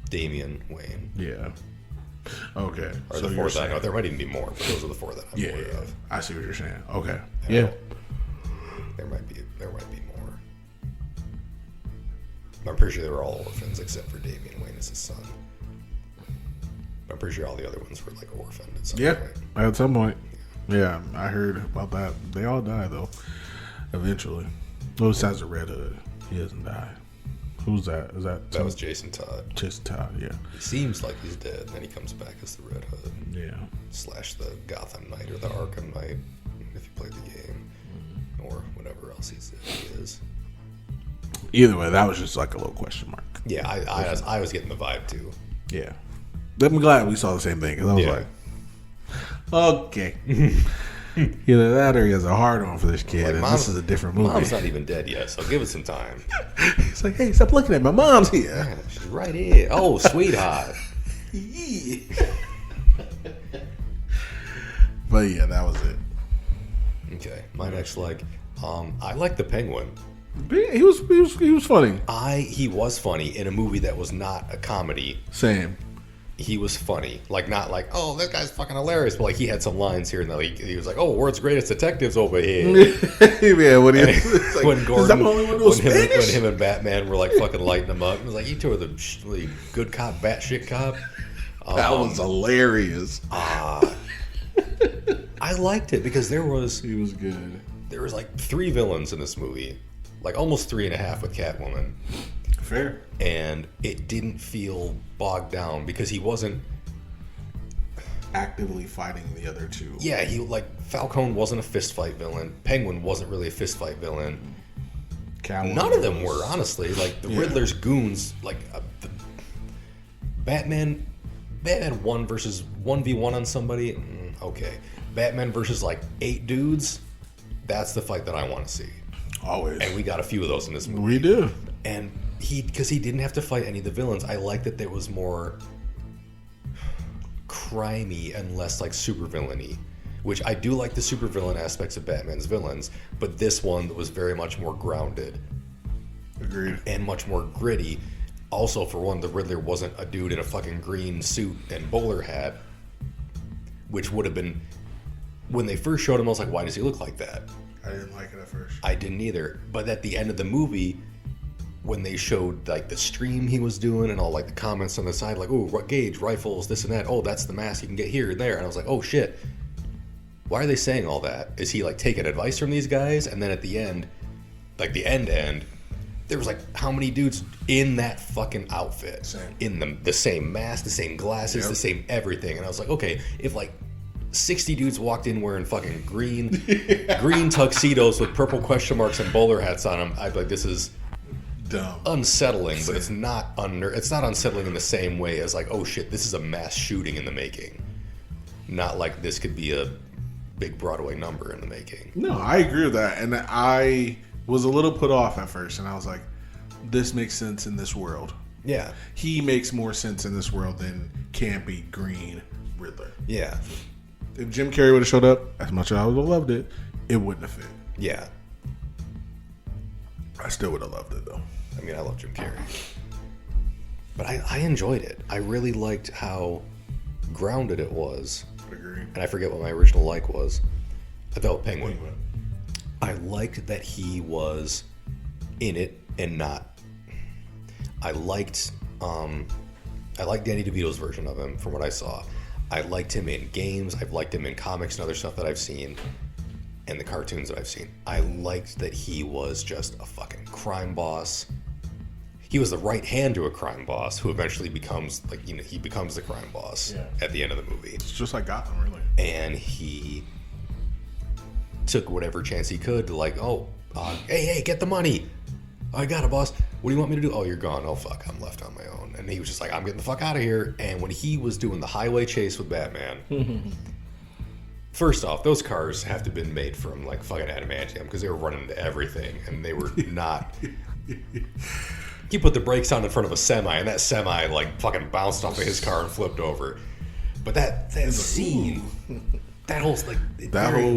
Damian Wayne. Yeah. Okay. Or so the 4 that I know. There might even be more, but those are the 4 that I'm aware of. I see what you're saying. Okay. Yeah. There might be more. I'm pretty sure they were all orphans except for Damian Wayne as his son. I'm pretty sure all the other ones were like orphaned at some point. At some point. Yeah, I heard about that. They all die though. Eventually. Well, besides the Red Hood, he doesn't die. Who's that? That was Jason Todd. Jason Todd, yeah. He seems like he's dead, and then he comes back as the Red Hood. Yeah. / the Gotham Knight or the Arkham Knight, if you played the game, or whatever else he is. Either way, that was just like a little question mark. Yeah, I was getting the vibe too. Yeah. I'm glad we saw the same thing, because I was like, okay. Either that or he has a hard on for this kid, and this is a different movie. Mom's not even dead yet, so give it some time. He's like, hey, stop looking at me. My mom's here. Yeah, she's right here. Oh, sweetheart. But yeah, that was it. Okay, my next leg. I like the Penguin. He was funny. He was funny in a movie that was not a comedy. Same. he was funny. Like, not like, oh, that guy's fucking hilarious, but like he had some lines here and there. He was like, oh, world's greatest detectives over here. Yeah, when like, when Gordon, when him and Batman were like fucking lighting him up, it was like, you two are the good cop, batshit cop. That was hilarious. I liked it because he was good. There was like 3 villains in this movie, like almost 3.5 with Catwoman. Fair. And it didn't feel bogged down because he wasn't actively fighting the other two. Yeah, he like Falcone wasn't a fist fight villain. Penguin wasn't really a fist fight villain. None of them were, honestly. Like the Riddler's goons, like Batman 1v1 on somebody. Okay, Batman versus like 8 dudes. That's the fight that I want to see. Always. And we got a few of those in this movie. We do. And because he didn't have to fight any of the villains, I like that there was more crimey and less like super villainy, which I do like the super villain aspects of Batman's villains, but this one was very much more grounded. Agreed. And much more gritty. Also, for one, the Riddler wasn't a dude in a fucking green suit and bowler hat, which would have been, when they first showed him, I was like, why does he look like that? I didn't like it at first. I didn't either. But at the end of the movie, when they showed like the stream he was doing and all like the comments on the side, like, oh, gauge, rifles, this and that. Oh, that's the mask you can get here and there. And I was like, oh shit. Why are they saying all that? Is he like taking advice from these guys? And then at the end, like the end, there was like how many dudes in that fucking outfit? Same. In the same mask, the same glasses, the same everything. And I was like, okay, if like 60 dudes walked in wearing fucking green tuxedos with purple question marks and bowler hats on them, I'd be like, this is dumb, unsettling. But it's not unsettling in the same way as like, oh shit, this is a mass shooting in the making. Not like this could be a big Broadway number in the making. No, I agree with that, and I was a little put off at first, and I was like, this makes sense in this world. Yeah, he makes more sense in this world than campy green Riddler. Yeah. If Jim Carrey would have showed up, as much as I would have loved it, it wouldn't have fit. Yeah. I still would have loved it, though. I mean, I love Jim Carrey. But I enjoyed it. I really liked how grounded it was. Agree. And I forget what my original like was. I felt Penguin. I liked that he was in it and not. I liked Danny DeVito's version of him from what I saw. I liked him in games. I've liked him in comics and other stuff that I've seen, and the cartoons that I've seen. I liked that he was just a fucking crime boss. He was the right hand to a crime boss who eventually becomes he becomes the crime boss at the end of the movie. It's just like Gotham, really. And he took whatever chance he could to hey, get the money. I got it, boss. What do you want me to do? Oh, you're gone. Oh, fuck. I'm left on my own. And he was just like, I'm getting the fuck out of here. And when he was doing the highway chase with Batman, first off, those cars have to have been made from like fucking adamantium because they were running into everything and they were not. He put the brakes on in front of a semi and that semi like fucking bounced off of his car and flipped over. But that scene, that whole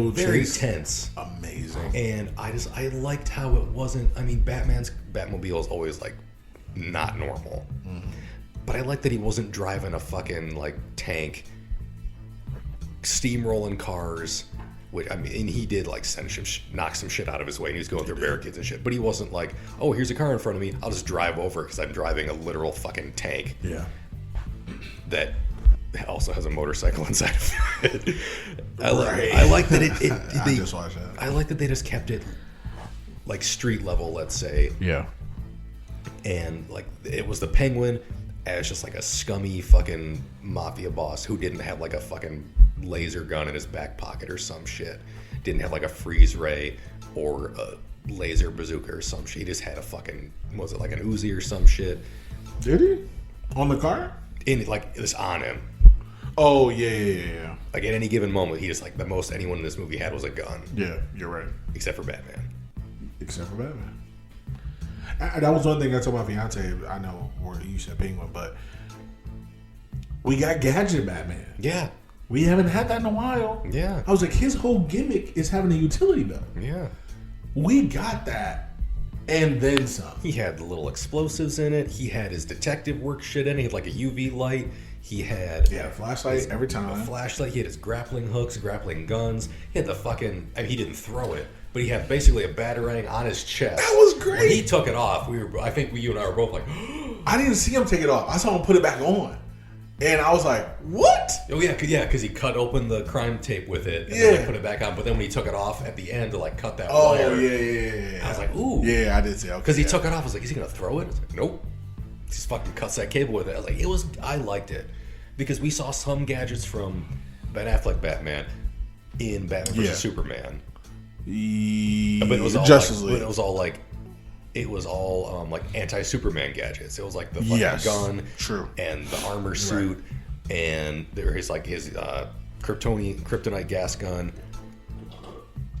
very tense, amazing. And I liked how it wasn't. I mean, Batman's Batmobile is always like not normal, but I liked that he wasn't driving a fucking like tank, steamrolling cars. Which I mean, and he did like knock some shit out of his way, and he was going through barricades and shit. But he wasn't like, oh, here's a car in front of me, I'll just drive over because I'm driving a literal fucking tank. Yeah. That also has a motorcycle inside of it. I like that I just watched that. I like that they just kept it like street level, let's say. Yeah. And like it was the Penguin as just like a scummy fucking mafia boss who didn't have like a fucking laser gun in his back pocket or some shit. Didn't have like a freeze ray or a laser bazooka or some shit. He just had a fucking, was it like an Uzi or some shit? Did he? On the car? It was on him. Oh, yeah. Like at any given moment, he just like the most anyone in this movie had was a gun. Yeah, you're right. Except for Batman. That was one thing I told my fiance. I know where you said Penguin, but we got Gadget Batman. Yeah. We haven't had that in a while. Yeah. I was like, his whole gimmick is having a utility belt. Yeah. We got that. And then some. He had the little explosives in it. He had his detective work shit in it. He had like a UV light. He had a flashlight every time. A flashlight. He had his grappling hooks, grappling guns. He had the fucking. I mean, he didn't throw it, but he had basically a batarang on his chest. That was great. When he took it off, I think you and I were both like, I didn't see him take it off. I saw him put it back on. And I was like, what? Oh, yeah, because he cut open the crime tape with it and then put it back on. But then when he took it off at the end to like cut that wire. Oh, yeah. I was like, ooh. Yeah, I did see it. Because he took it off. I was like, is he going to throw it? I was like, nope. He just fucking cuts that cable with it. I was like, I liked it. Because we saw some gadgets from Ben Affleck Batman in Batman vs. Superman. But it was all Justice League. But it was all like anti-Superman gadgets. It was like the fucking gun, and the armor suit, and there is like his kryptonite gas gun,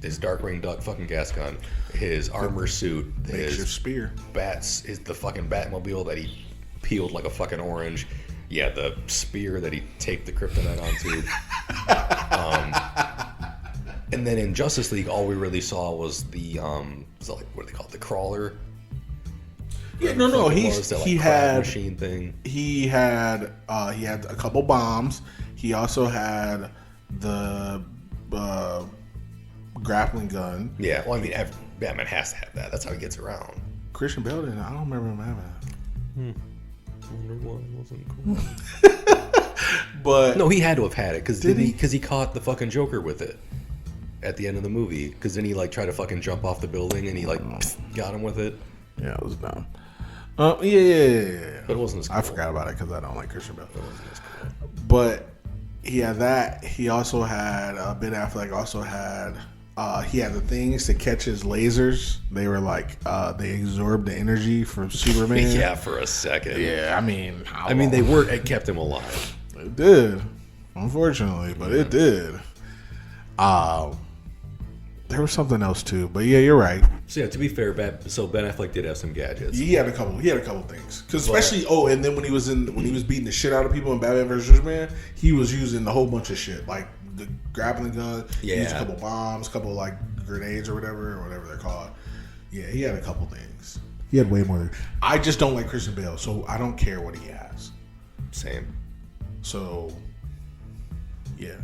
his Darkwing Duck fucking gas gun, his armor suit, his spear, bats, is the fucking Batmobile that he peeled like a fucking orange. Yeah, the spear that he taped the kryptonite onto. And then in Justice League, all we really saw was the what do they call it? The crawler. Yeah, no. He had machine thing. He had a couple bombs. He also had the grappling gun. Yeah, well, I mean, Batman has to have that. That's how he gets around. Christian Bale didn't. I don't remember him having that. I wonder why it wasn't cool. But no, he had to have had it because he caught the fucking Joker with it at the end of the movie. Because then he like tried to fucking jump off the building and he like got him with it. Yeah, it was dumb. Yeah. But it wasn't as cool. I forgot about it because I don't like Christian Bale. It wasn't as cool. But he had that. He also had Ben Affleck. Also had he had the things to catch his lasers. They were like they absorbed the energy from Superman. Yeah, for a second. Yeah, I mean, it kept him alive. It did, unfortunately, but it did. There was something else too, but yeah, you're right. So yeah, to be fair, Ben Affleck did have some gadgets. He had a couple things, because especially and then when he was beating the shit out of people in Batman vs Superman, he was using a whole bunch of shit like the grappling gun. Yeah, he used a couple bombs, a couple like grenades or whatever they're called. Yeah, he had a couple things. He had way more. I just don't like Christian Bale, so I don't care what he has. Same. So yeah,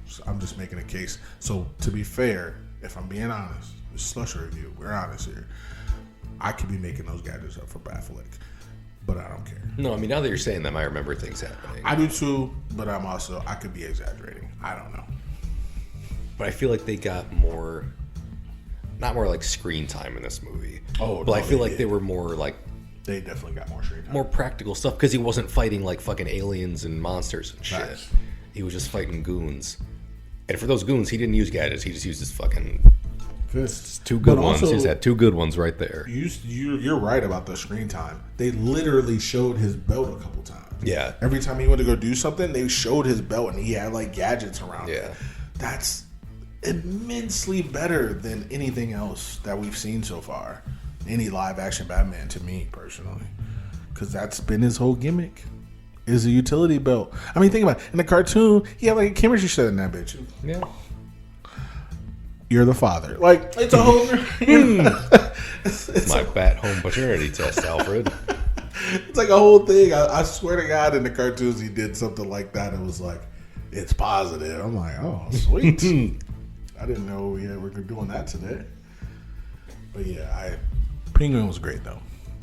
so I'm just making a case. So to be fair, if I'm being honest, it's Slushie review. We're honest here. I could be making those gadgets up for Batfleck, but I don't care. No, I mean, now that you're saying them, I remember things happening. I do too, but I could be exaggerating. I don't know. But I feel like they got not more like screen time in this movie. Oh, but I feel like they were more like. They definitely got more screen time. More practical stuff because he wasn't fighting like fucking aliens and monsters and shit. Nice. He was just fighting goons. And for those goons, he didn't use gadgets. He just used his fucking two good ones. He's had two good ones right there. You're right about the screen time. They literally showed his belt a couple times. Yeah. Every time he went to go do something, they showed his belt and he had like gadgets around. Yeah. It. That's immensely better than anything else that we've seen so far. Any live action Batman to me personally, because that's been his whole gimmick. Is a utility belt. I mean, think about it. In the cartoon, he had like a chemistry set in that bitch. Yeah. You're the father. Like, it's a whole... it's my bat home paternity test, Alfred. It's like a whole thing. I swear to God, in the cartoons, he did something like that. It was like, it's positive. I'm like, oh, sweet. I didn't know we were doing that today. But yeah, Penguin was great, though.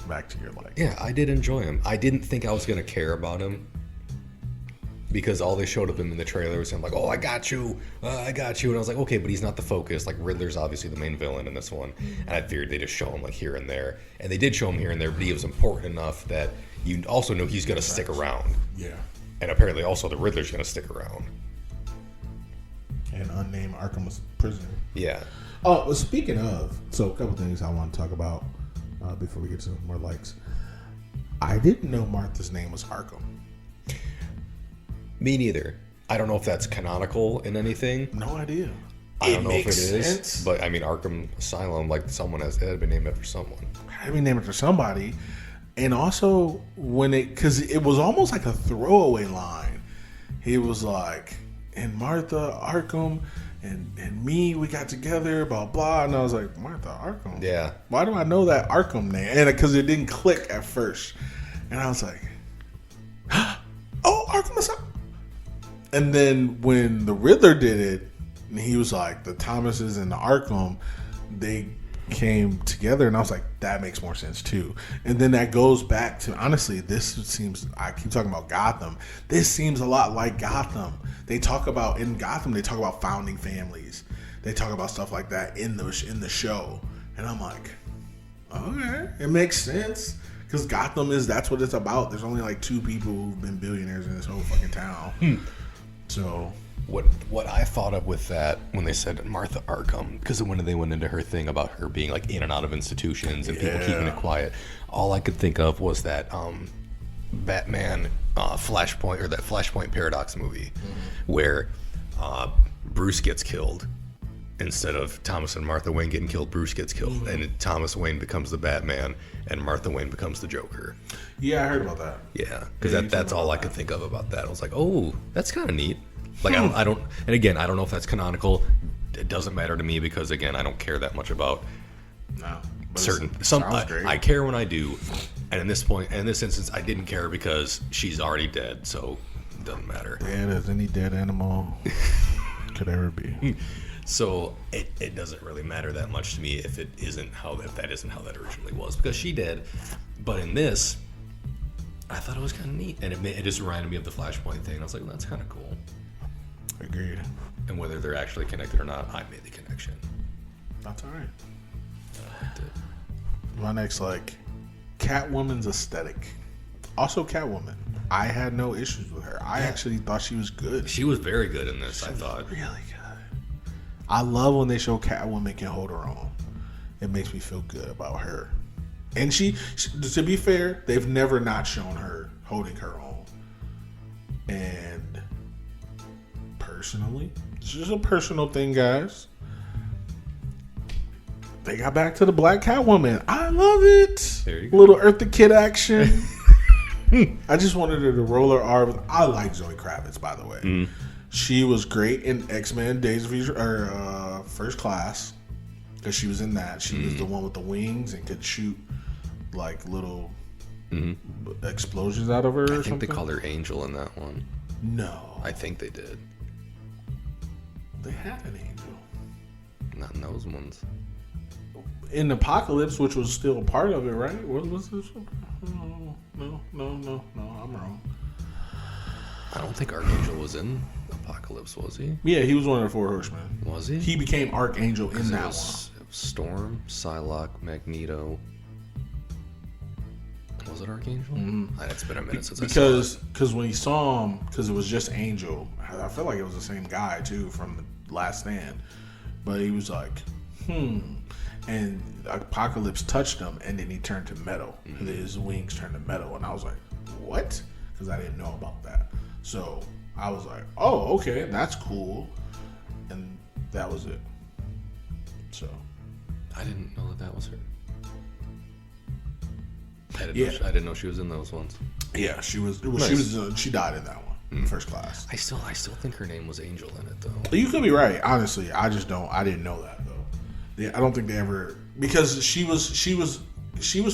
Back to your like. Yeah, I did enjoy him. I didn't think I was going to care about him because all they showed of him in the trailer was him like, oh, I got you. And I was like, okay, but he's not the focus. Like, Riddler's obviously the main villain in this one. And I figured they just show him like here and there. And they did show him here and there, but he was important enough that you also know he's going to stick around. Yeah. And apparently also the Riddler's going to stick around. And unnamed Arkham prisoner. Yeah. Oh, well, speaking of, so a couple things I want to talk about before we get to more likes. I didn't know Martha's name was Arkham. Me neither. I don't know if that's canonical in anything. No idea. I don't know if it is, but I mean Arkham Asylum, like it had been named after someone. It had to be named after somebody, and also because it was almost like a throwaway line. He was like, and Martha Arkham. And me, we got together, blah, blah. And I was like, Martha Arkham? Yeah. Why do I know that Arkham name? And because it didn't click at first. And I was like, oh, Arkham Asylum. And then when the Riddler did it, and he was like, the Thomases and the Arkham, they came together, and I was like, that makes more sense too. And then that goes back to, honestly, this seems, I keep talking about Gotham, this seems a lot like Gotham. They talk about, in Gotham, they talk about founding families, they talk about stuff like that in the show, and I'm like, okay, it makes sense, because Gotham that's what it's about. There's only like 2 people who've been billionaires in this whole fucking town. So What I thought of with that when they said Martha Arkham, because when they went into her thing about her being like in and out of institutions and people keeping it quiet, all I could think of was that Batman Flashpoint, or that Flashpoint Paradox movie, where Bruce gets killed. Instead of Thomas and Martha Wayne getting killed, Bruce gets killed, and Thomas Wayne becomes the Batman, and Martha Wayne becomes the Joker. Yeah, I heard about that. Yeah, because that's all I could think of about that. I was like, oh, that's kind of neat. Like, I don't, and again, I don't know if that's canonical. It doesn't matter to me because, again, I don't care that much about certain. I care when I do, and in this instance, I didn't care because she's already dead, so it doesn't matter. Dead as any dead animal could ever be. So it doesn't really matter that much to me if that isn't how that originally was, because she did. But in this, I thought it was kind of neat, and it just reminded me of the Flashpoint thing. I was like, well, that's kind of cool. Agreed. And whether they're actually connected or not, I made the connection. That's all right. I liked it. My next, Catwoman's aesthetic. Also, Catwoman. I had no issues with her. I actually thought she was good. She was very good in this, I thought. Really good. I love when they show Catwoman can hold her own. It makes me feel good about her. And she, to be fair, they've never not shown her holding her own. And personally, it's just a personal thing, guys. They got back to the Black Catwoman. I love it. There you go. Little Eartha Kitt action. I just wanted her to roll her R. I like Zoe Kravitz, by the way. She was great in X-Men Days of Future, or First Class, because she was in that. She was the one with the wings and could shoot like little explosions out of her. I think they called her Angel in that one. No, I think they did. They had an angel. Not in those ones. In Apocalypse, which was still a part of it, right? What was this? No, I'm wrong. I don't think Archangel was in Apocalypse, was he? Yeah, he was one of the 4 Horsemen. Was he? He became Archangel in that one. It was Storm, Psylocke, Magneto. Was it Archangel? It's been a minute since I saw it. Because when he saw him, because it was just Angel, I feel like it was the same guy, too, from the Last Stand. But he was like, And Apocalypse touched him, and then he turned to metal. His wings turned to metal, and I was like, what? Because I didn't know about that. So I was like, oh, okay, that's cool. And that was it. So I didn't know that was her. I didn't know she was in those ones. Yeah, she was. Nice. She died in that one, in First Class. I still think her name was Angel in it, though. You could be right. Honestly, I just don't. I didn't know that though. Yeah, I don't think they ever, because she was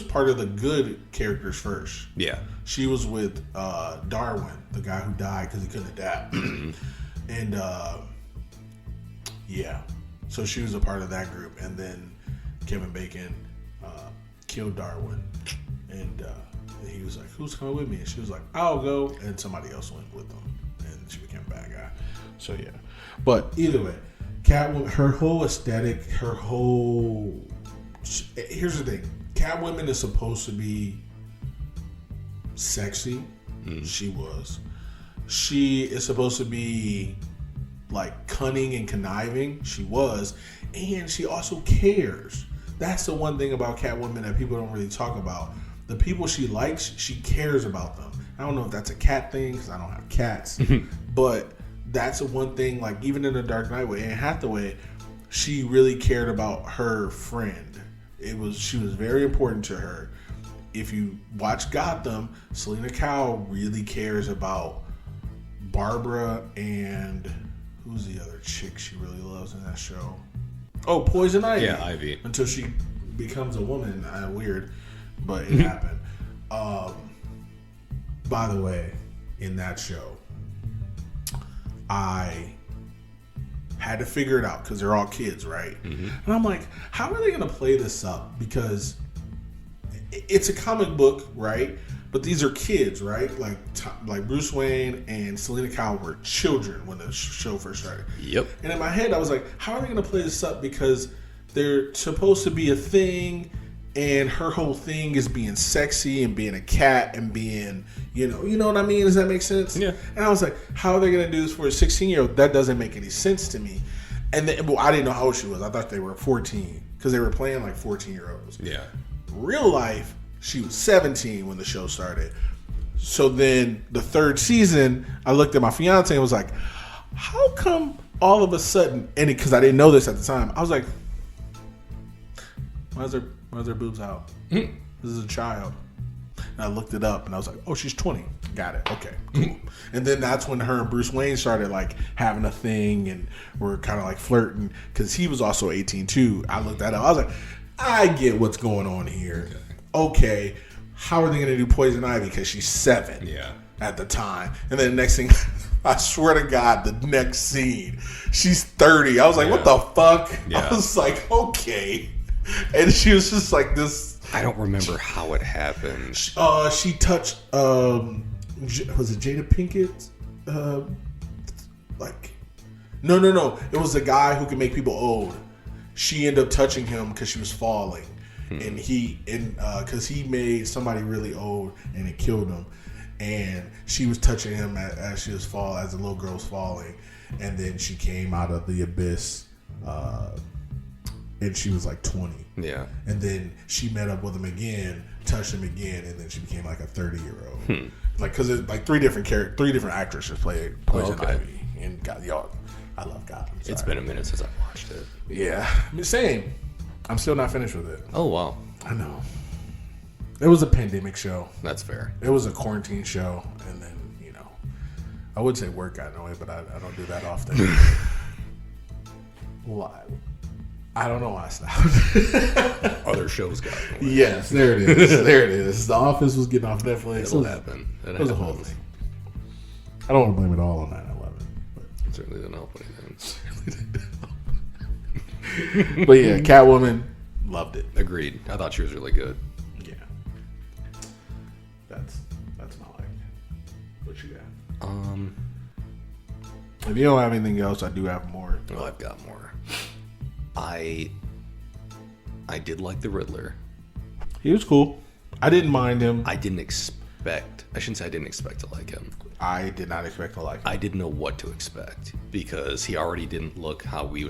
part of the good characters first. Yeah, she was with Darwin, the guy who died because he couldn't adapt, and yeah, so she was a part of that group, and then Kevin Bacon killed Darwin, and he was like, "Who's coming with me?" And she was like, "I'll go," and somebody else went with them, and she became a bad guy. So yeah, but either way, Catwoman, her whole aesthetic, here's the thing: Catwoman is supposed to be sexy. She was. She is supposed to be like cunning and conniving. She was, and she also cares. That's the one thing about Catwoman that people don't really talk about. The people she likes, she cares about them. I don't know if that's a cat thing because I don't have cats, but that's the one thing. Like even in the Dark Knight with Anne Hathaway, she really cared about her friend. She was very important to her. If you watch Gotham, Selena Kyle really cares about Barbara and who's the other chick she really loves in that show? Oh, Poison Ivy. Yeah, Ivy. Until she becomes a woman. Weird, but it happened. By the way, in that show, I had to figure it out because they're all kids, right? Mm-hmm. And I'm like, how are they going to play this up? Because it's a comic book, right? But these are kids, right? Like Bruce Wayne and Selena Kyle were children when the show first started. Yep. And in my head, I was like, how are they going to play this up? Because they're supposed to be a thing, and her whole thing is being sexy and being a cat and being, you know what I mean? Does that make sense? Yeah. And I was like, how are they going to do this for a 16-year-old? That doesn't make any sense to me. And then, well, I didn't know how old she was. I thought they were 14 because they were playing like 14-year-olds. Yeah. Real life, she was 17 when the show started. So then the third season, I looked at my fiance and was like, how come all of a sudden, and because I didn't know this at the time, I was like, why is her boobs out? This is a child. And I looked it up and I was like, oh, she's 20. Got it. Okay, cool. And then that's when her and Bruce Wayne started like having a thing and were kind of like flirting because he was also 18 too. I looked that up. I was like, I get what's going on here. Okay, how are they going to do Poison Ivy because she's 7 at the time? And then the next thing, I swear to God, the next scene, she's 30. I was like, what the fuck? I was like, okay. And she was just like this. I don't remember how it happened. She touched, was it Jada Pinkett? No. It was a guy who could make people old. She ended up touching him because she was falling. And because he made somebody really old and it killed him. And she was touching him as she was as the little girl was falling. And then she came out of the abyss. And she was like 20. Yeah. And then she met up with him again, touched him again, and then she became like a 30-year-old. Like, because it's like three different actresses play Poison Ivy. And y'all, I love Gotham. Sorry. It's been a minute since I watched it. Yeah. Same. I'm still not finished with it. Oh, wow. I know. It was a pandemic show. That's fair. It was a quarantine show. And then, I would say work got in the way, but I don't do that often. Why? I don't know why I stopped. Other shows got in the way. Yes, there it is. The Office was getting off Netflix. It'll happen. It was a whole thing. I don't want to blame it all on 9/11. But it certainly didn't help anything. But yeah, Catwoman, loved it. Agreed. I thought she was really good. Yeah. That's my life. What you got? If you don't have anything else, I do have more. Well, I've got more. I did like the Riddler. He was cool. I didn't mind him. I shouldn't say I didn't expect to like him. I did not expect to like him. I didn't know what to expect because he already didn't look how we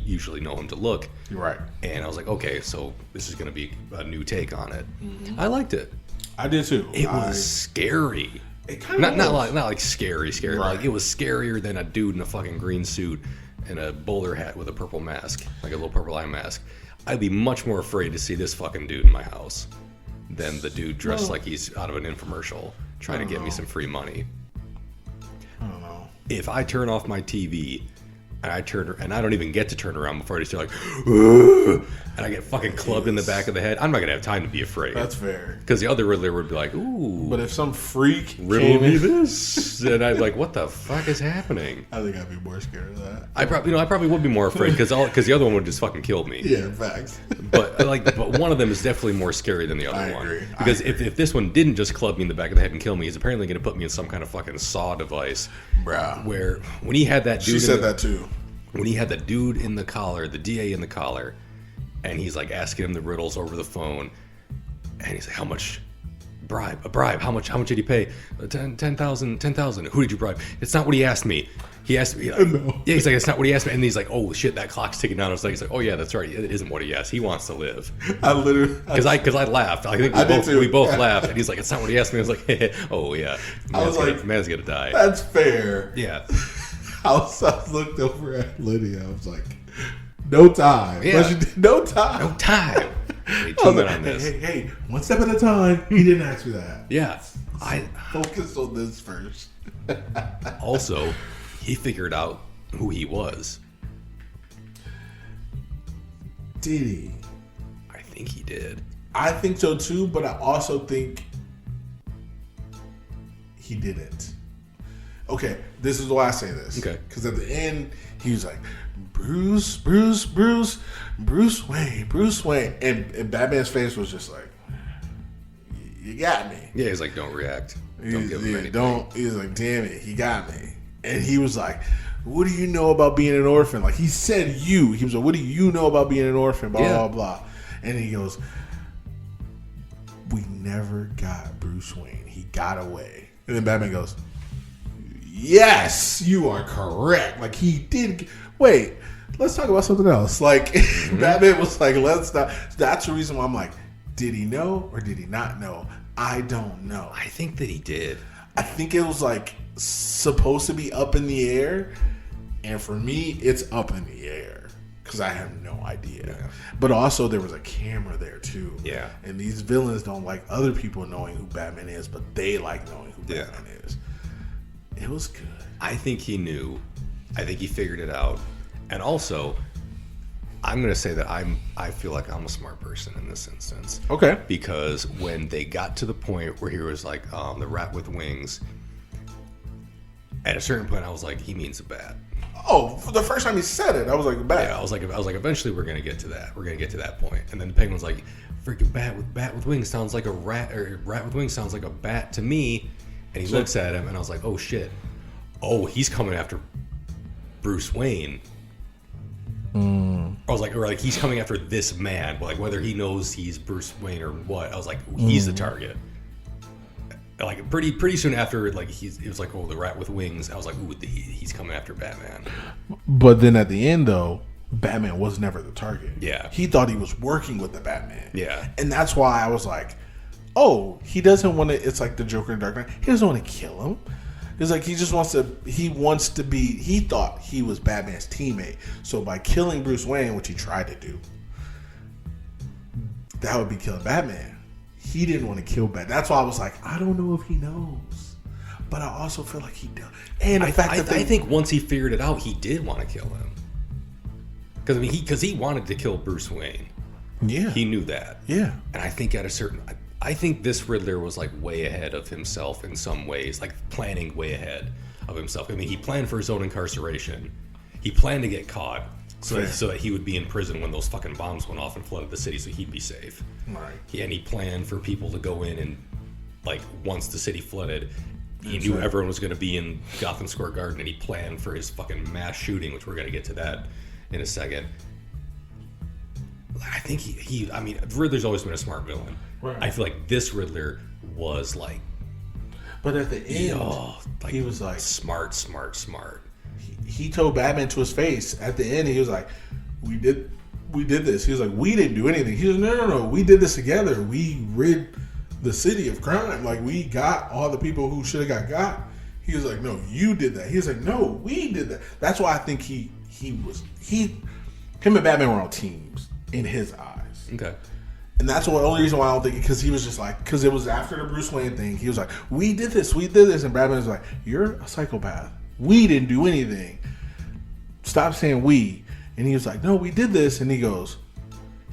usually know him to look. You're right. And I was like, okay, so this is going to be a new take on it. Mm-hmm. I liked it. I did too. It was scary. It kind of not like scary. Right. Like it was scarier than a dude in a fucking green suit and a bowler hat with a purple mask, like a little purple eye mask. I'd be much more afraid to see this fucking dude in my house than the dude dressed like he's out of an infomercial trying to get me some free money. I don't know. If I turn off my TV and I don't even get to turn around before I just hear like, and I get fucking clubbed in the back of the head, I'm not gonna have time to be afraid. That's fair. Because the other Riddler would be like, ooh. But if some freak riddle me this, and I'd like, what the fuck is happening? I think I'd be more scared of that. I probably would be more afraid because the other one would just fucking kill me. Yeah, facts. But one of them is definitely more scary than the other one. Agree. Because if this one didn't just club me in the back of the head and kill me, he's apparently going to put me in some kind of fucking saw device. Bruh. Where when he had that dude, she said that too. When he had the dude in the collar, the DA in the collar, and he's like asking him the riddles over the phone, and he's like, "How much? A bribe? How much did he pay? 10,000. Who did you bribe? It's not what he asked me. He asked me. No. Yeah, he's like, it's not what he asked me. And he's like, oh shit, that clock's ticking down. He's like, oh yeah, that's right. It isn't what he asked. He wants to live. I literally because I laughed. I think we both laughed, and he's like, it's not what he asked me. I was like, oh yeah, man's gonna die. That's fair. Yeah. I looked over at Lydia. I was like, no time. Yeah. No time. No time. Hey, 2 minutes on this. Hey, one step at a time. He didn't ask me that. Yeah. Focus on this first. Also, he figured out who he was. Did he? I think he did. I think so too, but I also think he didn't. Okay, this is why I say this. Okay. Because at the end, he was like, Bruce Wayne. And Batman's face was just like, you got me. Yeah, he's like, don't react. Don't give him anything. He's like, damn it, he got me. And he was like, what do you know about being an orphan? Like, he said you. He was like, what do you know about being an orphan? Blah, blah, blah. And he goes, we never got Bruce Wayne. He got away. And then Batman goes, yes, you are correct. Like, he did. Wait, let's talk about something else. Like, Batman was like, let's not. That's the reason why I'm like, did he know or did he not know? I don't know. I think that he did. I think it was like supposed to be up in the air. And for me, it's up in the air because I have no idea. Yeah. But also, there was a camera there too. Yeah. And these villains don't like other people knowing who Batman is, but they like knowing who Batman is. It was good. I think he knew. I think he figured it out. And also, I'm going to say that I feel like I'm a smart person in this instance. Okay. Because when they got to the point where he was like, the rat with wings, at a certain point I was like, he means a bat. Oh, for the first time he said it, I was like, a bat. Yeah, I was like, eventually we're going to get to that. We're going to get to that point. And then the Penguin's like, freaking bat with wings sounds like a rat, or rat with wings sounds like a bat to me. And he looks at him, and I was like, oh shit. Oh, he's coming after Bruce Wayne. I was like, or like he's coming after this man, but like whether he knows he's Bruce Wayne or what, I was like, he's the target. Like pretty soon after, like it was like, oh, the rat with wings. I was like, ooh, he's coming after Batman. But then at the end, though, Batman was never the target. Yeah, he thought he was working with the Batman. Yeah, and that's why I was like, oh, he doesn't want to. It's like the Joker in Dark Knight. He doesn't want to kill him. It's like he just wants to. He wants to be. He thought he was Batman's teammate. So by killing Bruce Wayne, which he tried to do, that would be killing Batman. He didn't want to kill Batman. That's why I was like, I don't know if he knows, but I also feel like he does. And the fact that I think once he figured it out, he did want to kill him. Because I mean, he wanted to kill Bruce Wayne. Yeah, he knew that. Yeah, and I think I think this Riddler was like way ahead of himself in some ways, like planning way ahead of himself. I mean, he planned for his own incarceration. He planned to get caught so that he would be in prison when those fucking bombs went off and flooded the city, so he'd be safe. Right. And he planned for people to go in and, like, once the city flooded, he knew everyone was going to be in Gotham Square Garden, and he planned for his fucking mass shooting, which we're going to get to that in a second. I think I mean, Riddler's always been a smart villain. Right. I feel like this Riddler was like, but at the end, like, he was like smart. He told Batman to his face at the end. He was like, "We did this." He was like, "We didn't do anything." He was like, "No. We did this together. We rid the city of crime. Like, we got all the people who should have got." He was like, "No, you did that." He was like, "No, we did that." That's why I think him and Batman were on teams in his eyes. Okay. And that's the only reason why I don't think, because he was just like, because it was after the Bruce Wayne thing. He was like, we did this. And Batman was like, you're a psychopath. We didn't do anything. Stop saying we. And he was like, no, we did this. And he goes,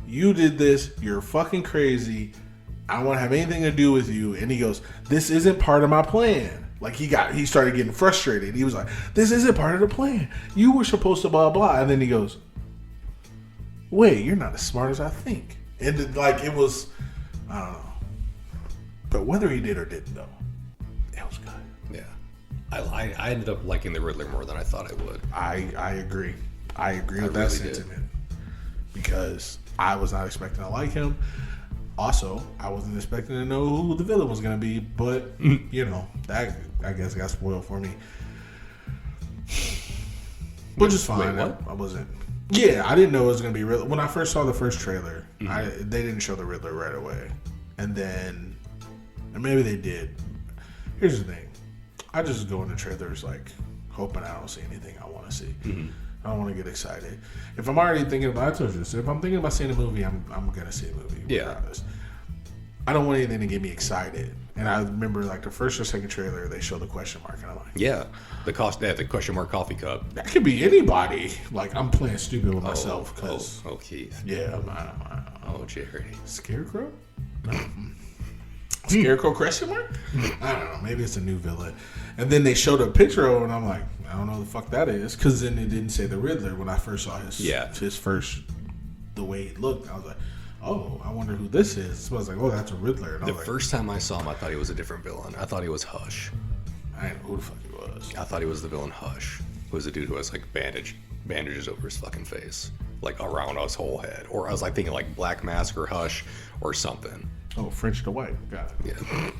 you did this. You're fucking crazy. I don't want to have anything to do with you. And he goes, this isn't part of my plan. Like, he started getting frustrated. He was like, this isn't part of the plan. You were supposed to blah, blah. And then he goes, wait, you're not as smart as I think. And it was, I don't know. But whether he did or didn't, though, it was good. Yeah. I ended up liking the Riddler more than I thought I would. I agree. I agree with that sentiment. Because I was not expecting to like him. Also, I wasn't expecting to know who the villain was going to be. But, that, I guess, got spoiled for me. Which is fine. Wait, what? I wasn't. Yeah, I didn't know it was going to be Riddler. When I first saw the first trailer, they didn't show the Riddler right away. And maybe they did. Here's the thing. I just go into trailers like hoping I don't see anything I want to see. Mm-hmm. I don't want to get excited. If I'm already thinking about, I told you this, if I'm thinking about seeing a movie, I'm going to see a movie. Regardless. I don't want anything to get me excited. And I remember like the first or second trailer, they show the question mark, and I'm like, yeah, the question mark coffee cup. That could be anybody. Like, I'm playing stupid with myself because Keith. Yeah, Jerry. Scarecrow. No. Scarecrow question mark? I don't know. Maybe it's a new villain. And then they showed a picture of him, and I'm like, I don't know who the fuck that is. Because then it didn't say the Riddler when I first saw his first, the way he looked. I was like, oh, I wonder who this is. So I was like, oh, that's a Riddler. And the first time I saw him, I thought he was a different villain. I thought he was Hush. I didn't know who the fuck he was. I thought he was the villain Hush, who was a dude who has like bandages over his fucking face, like around his whole head. Or I was like thinking like Black Mask or Hush or something. Oh, French to white. Got it. Yeah.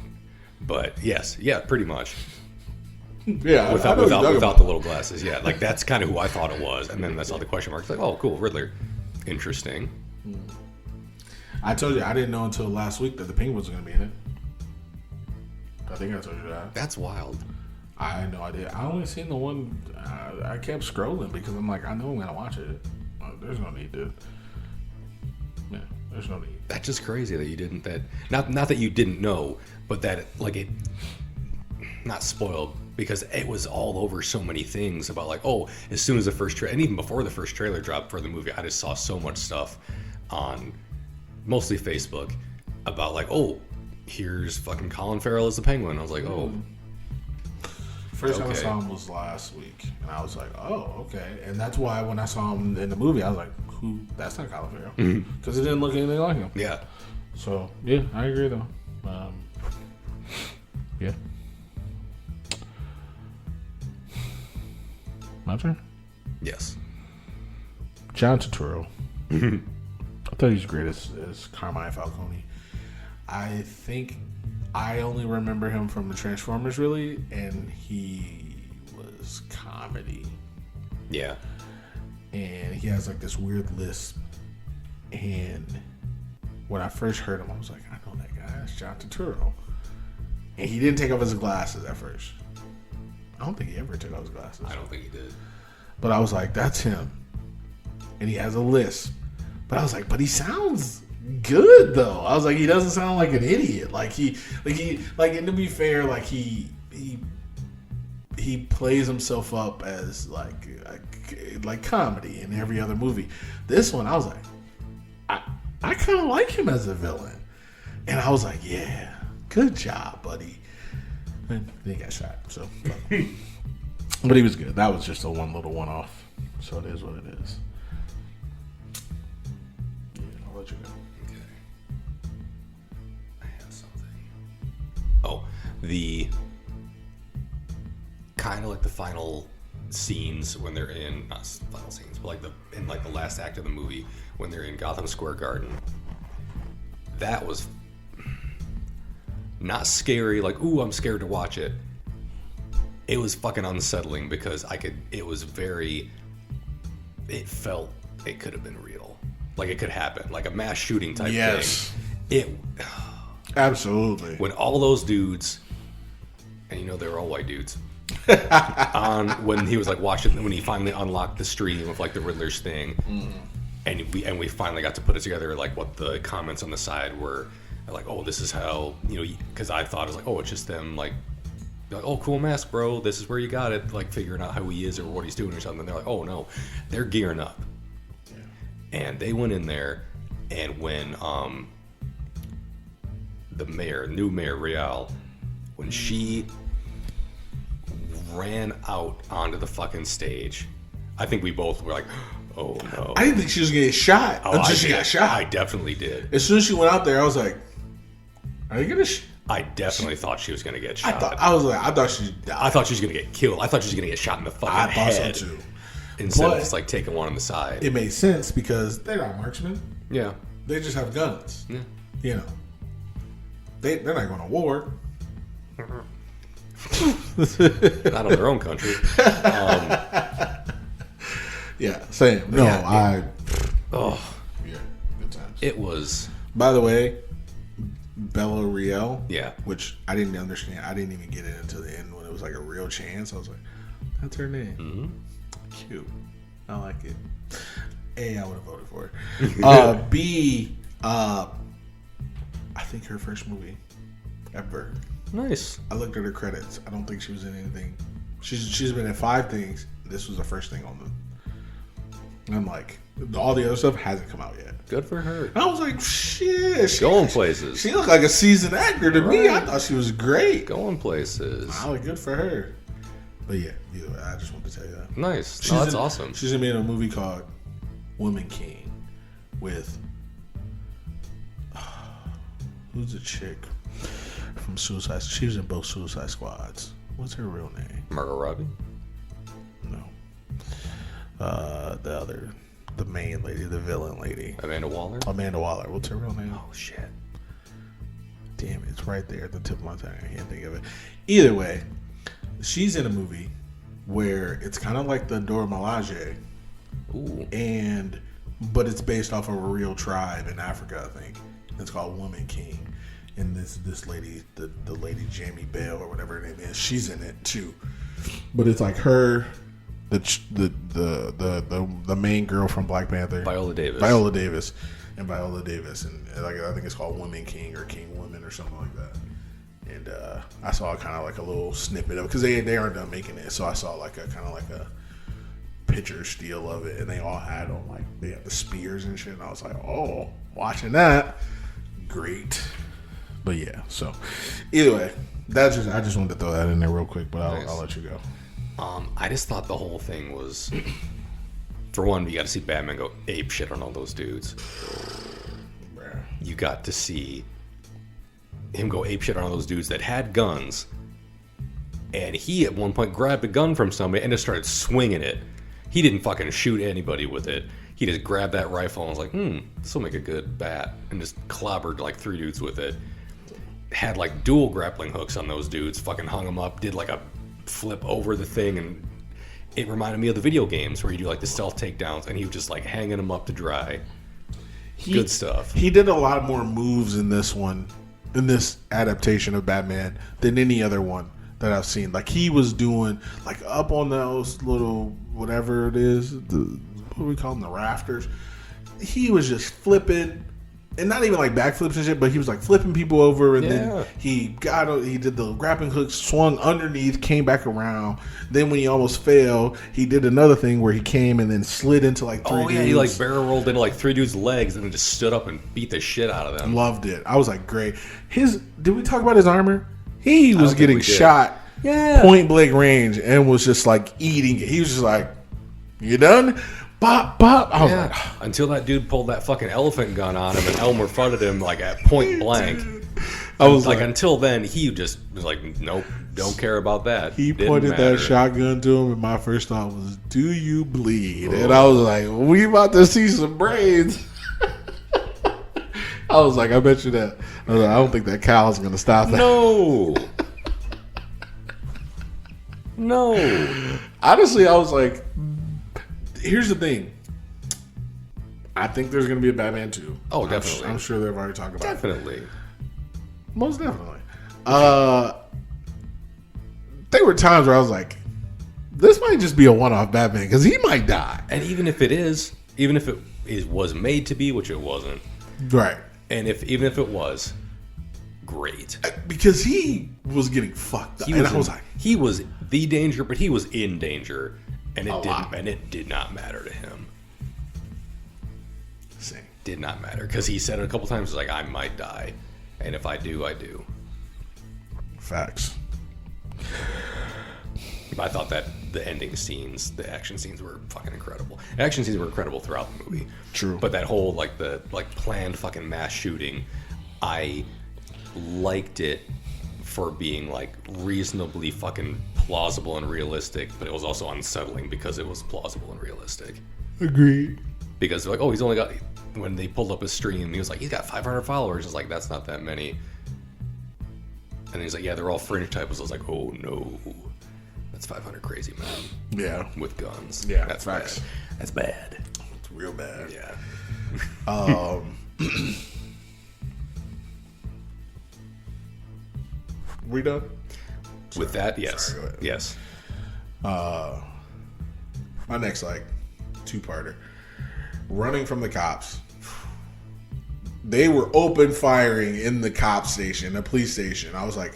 But yes, yeah, pretty much. Yeah, without the little glasses. Yeah, like that's kind of who I thought it was. And then I saw the question mark. It's like, oh, cool, Riddler. Interesting. I told you, I didn't know until last week that the Penguins were going to be in it. I think I told you that. That's wild. I had no idea. I only seen the one. I kept scrolling because I'm like, I know I'm going to watch it. There's no need to. Yeah, there's no need. That's just crazy that you didn't. Not that you didn't know, but that like it. Not spoiled because it was all over so many things about like, oh, as soon as the first trailer, and even before the first trailer dropped for the movie, I just saw so much stuff on mostly Facebook about like, oh, here's fucking Colin Farrell as the Penguin. I was like, oh. First time I saw him was last week, and I was like, oh, okay. And that's why when I saw him in the movie, I was like, who? That's not Colin Farrell. Because it didn't look anything like him. Yeah. So, yeah, I agree, though. Yeah. My turn? Yes. John Turturro. I thought he was great as Carmine Falcone. I think I only remember him from the Transformers, really, and he was comedy. Yeah. And he has like this weird lisp. And when I first heard him, I was like, I know that guy. It's John Turturro. And he didn't take off his glasses at first. I don't think he ever took off his glasses. I don't think he did. But I was like, that's him. And he has a lisp. But I was like, but he sounds good though. I was like, he doesn't sound like an idiot. And to be fair, like he plays himself up as like comedy in every other movie. This one, I was like, I kind of like him as a villain. And I was like, yeah, good job, buddy. And then he got shot, so. But he was good. That was just a one little one-off. So it is what it is. Yeah, I'll let you go. Okay. I have something. Oh, the kind of like the final scenes when they're in, not final scenes, but like in the last act of the movie when they're in Gotham Square Garden. That was not scary, like, ooh, I'm scared to watch it. It was fucking unsettling because it felt it could have been real. Like it could happen, like a mass shooting type thing. Absolutely. When all those dudes, and they were all white dudes, when he was like watching, when he finally unlocked the stream of like the Riddler's thing, and we finally got to put it together, like what the comments on the side were, like, oh, this is how, because I thought it was like, oh, it's just them like, oh, cool mask, bro, this is where you got it, like figuring out how he is or what he's doing or something. They're like, oh no, they're gearing up. Yeah. And they went in there, and when the new mayor Real, when she ran out onto the fucking stage, I think we both were like, oh no. I didn't think she was gonna get shot until she got shot. I definitely did. As soon as she went out there, I was like, are you gonna I definitely thought she was going to get shot. I thought she died. I thought she was going to get killed. I thought she was going to get shot in the fucking head. I thought so too. Instead of just like taking one on the side. It made sense because they're not marksmen. Yeah. They just have guns. Yeah. They're not going to war. Not on their own country. Yeah, same. No, yeah. Yeah, good times. It was. By the way, Bella Riel. Yeah. Which I didn't understand. I didn't even get it until the end when it was like a real chance. I was like, that's her name. Mm-hmm. Cute. I like it. A, I would have voted for it. B, I think her first movie ever. Nice. I looked at her credits. I don't think she was in anything. She's been in 5 things. This was the first thing on them. And I'm like, all the other stuff hasn't come out yet. Good for her. And I was like, shit. Going places. She looked like a seasoned actor to me. I thought she was great. Going places. I was good for her. But yeah, either way, I just wanted to tell you that. Nice. No, that's awesome. She's going to be in a movie called Woman King with... who's the chick from Suicide? She was in both Suicide Squads. What's her real name? Margot Robbie? No. The main lady, the villain lady. Amanda Waller? Amanda Waller. What's her real name? Oh, shit. Damn it, it's right there at the tip of my tongue. I can't think of it. Either way, she's in a movie where it's kind of like the Dora Milaje. Ooh. But it's based off of a real tribe in Africa, I think. It's called Woman King. And this lady, the lady Jamie Bell or whatever her name is, she's in it too. But it's like her, the main girl from Black Panther, Viola Davis, and like I think it's called Woman King or King Woman or something like that. And I saw kind of like a little snippet of it because they aren't done making it, so I saw like a kind of like a picture still of it, and they all had on like they had the spears and shit. And I was like, oh, watching that, great. But yeah, so either way, I just wanted to throw that in there real quick, but I'll let you go. I just thought the whole thing was, for one, you got to see Batman go ape shit on all those dudes. You got to see him go ape shit on all those dudes that had guns, and he at one point grabbed a gun from somebody and just started swinging it. He didn't fucking shoot anybody with it. He just grabbed that rifle and was like, this will make a good bat, and just clobbered like 3 dudes with it. Had like dual grappling hooks on those dudes, fucking hung them up, did like a flip over the thing, and it reminded me of the video games where you do like the stealth takedowns, and he was just like hanging them up to dry. Good stuff. He did a lot more moves in this one, in this adaptation of Batman, than any other one that I've seen. Like he was doing like up on those little whatever it is, what do we call them, the rafters. He was just flipping. And not even like backflips and shit, but he was like flipping people over, and then he did the grappling hook, swung underneath, came back around. Then when he almost fell, he did another thing where he came and then slid into like 3 dudes. He like barrel rolled into like 3 dudes' legs and then just stood up and beat the shit out of them. Loved it. I was like, great. Did we talk about his armor? He was getting shot point blank range and was just like eating it. He was just like, you done? Bop, bop. I was like, until that dude pulled that fucking elephant gun on him and Elmer fudded him like at point blank. I was like, until then, he just was like, nope, don't care about that. He pointed that shotgun to him, and my first thought was, do you bleed? And I was like, we about to see some brains. I was like, I bet you that. I was like, I don't think that cow's going to stop that. No. Honestly, I was like, here's the thing. I think there's going to be a Batman 2. Oh, definitely. I'm sure they've already talked about it. Definitely. Most definitely. There were times where I was like, this might just be a one-off Batman because he might die. And even if it was made to be, which it wasn't. Right. And even if it was, great. Because he was getting fucked up. I was like, he was the danger, but he was in danger. And it did not matter to him. Same. Did not matter. Because he said it a couple times, like, I might die. And if I do, I do. Facts. I thought that the ending scenes, the action scenes were fucking incredible. The action scenes were incredible throughout the movie. True. But that whole, the planned fucking mass shooting, I liked it for being, reasonably fucking plausible and realistic, but it was also unsettling because it was plausible and realistic. Agreed. Because he's only got, when they pulled up his stream, he was like, he's got 500 followers. It's like, that's not that many. And he's like, yeah, they're all fringe types. I was like, oh no, that's 500 crazy men. Yeah. With guns. Yeah, that's facts. Bad. That's bad. It's real bad. Yeah. We done? With that, yes. Sorry, go ahead. Yes. My next, two-parter. Running from the cops. They were open firing in the cop station, the police station. I was like,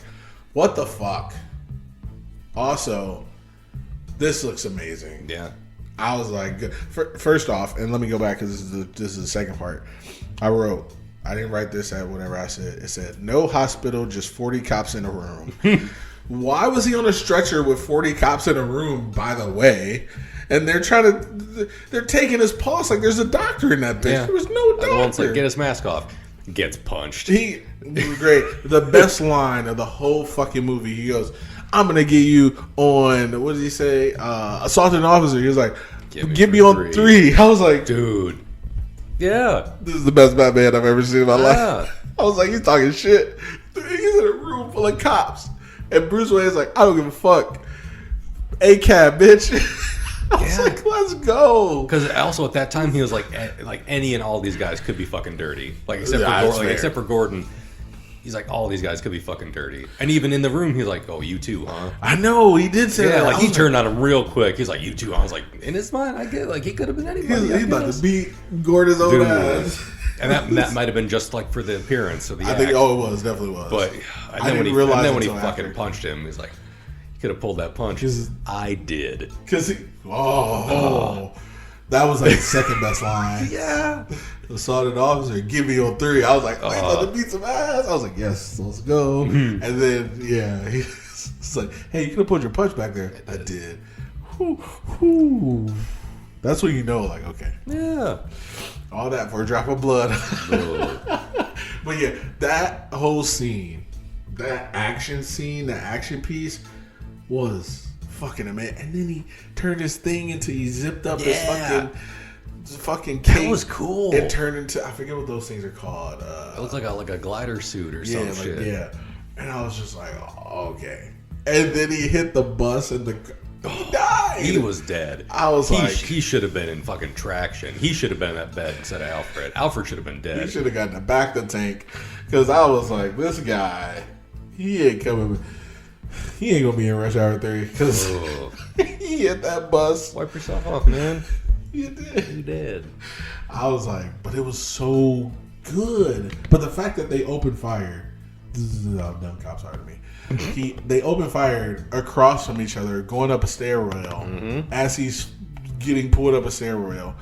what the fuck? Also, this looks amazing. Yeah. I was like, first off, and let me go back because this is the second part. I didn't write this at whatever I said. It said, no hospital, just 40 cops in a room. Why was he on a stretcher with 40 cops in a room, by the way? And they're taking his pulse like there's a doctor in that bitch. Yeah. There was no doctor. The one's like, get his mask off. Gets punched. He was great. The best line of the whole fucking movie. He goes, I'm going to get you on, what does he say? Assault an officer. He was like, give me on 3. I was like, dude. Yeah. This is the best Batman I've ever seen in my life. I was like, he's talking shit. He's in a room full of cops. And Bruce Wayne's like, I don't give a fuck. A-cab, bitch. I was like, let's go. Because also at that time, he was like any and all these guys could be fucking dirty. Like, except for Gordon. He's like, all these guys could be fucking dirty. And even in the room, he's like, oh, you too, huh? I know, he did say that. Yeah, like, he turned on him real quick. He's like, you too, huh? I was like, in his mind, I get it. Like, he could have been anybody. He's about to beat Gordon's own ass. And that might have been just like for the appearance of the act. I think, it was, definitely was. But when he fucking punched him, he's like, he could have pulled that punch. I did. Because that was like the second best line. Yeah. Assault an officer, give me on 3. I was like, he's about to beat some ass. I was like, yes, let's go. Mm-hmm. And then, he's like, hey, you could have put your punch back there. I did. Whew. That's when you know, like, okay. Yeah. All that for a drop of blood. But yeah, that whole scene, that action scene, that action piece was fucking amazing. And then he turned his thing into, he zipped up his fucking cape. That was cool. It turned into, I forget what those things are called. It looked like a glider suit or some shit. Yeah. And I was just like, oh, okay. And then he hit the bus and he died. He was dead. I was like, he should have been in fucking traction. He should have been in that bed instead of Alfred. Alfred should have been dead. He should have gotten the back of the tank. Because I was like, this guy, he ain't coming. He ain't gonna be in Rush Hour 3 because he hit that bus. Wipe yourself off, man. You did. You did. I was like, but it was so good. But the fact that they opened fire, this is how dumb cops are to me. They opened fire across from each other, going up a stairwell as he's getting pulled up a stairwell.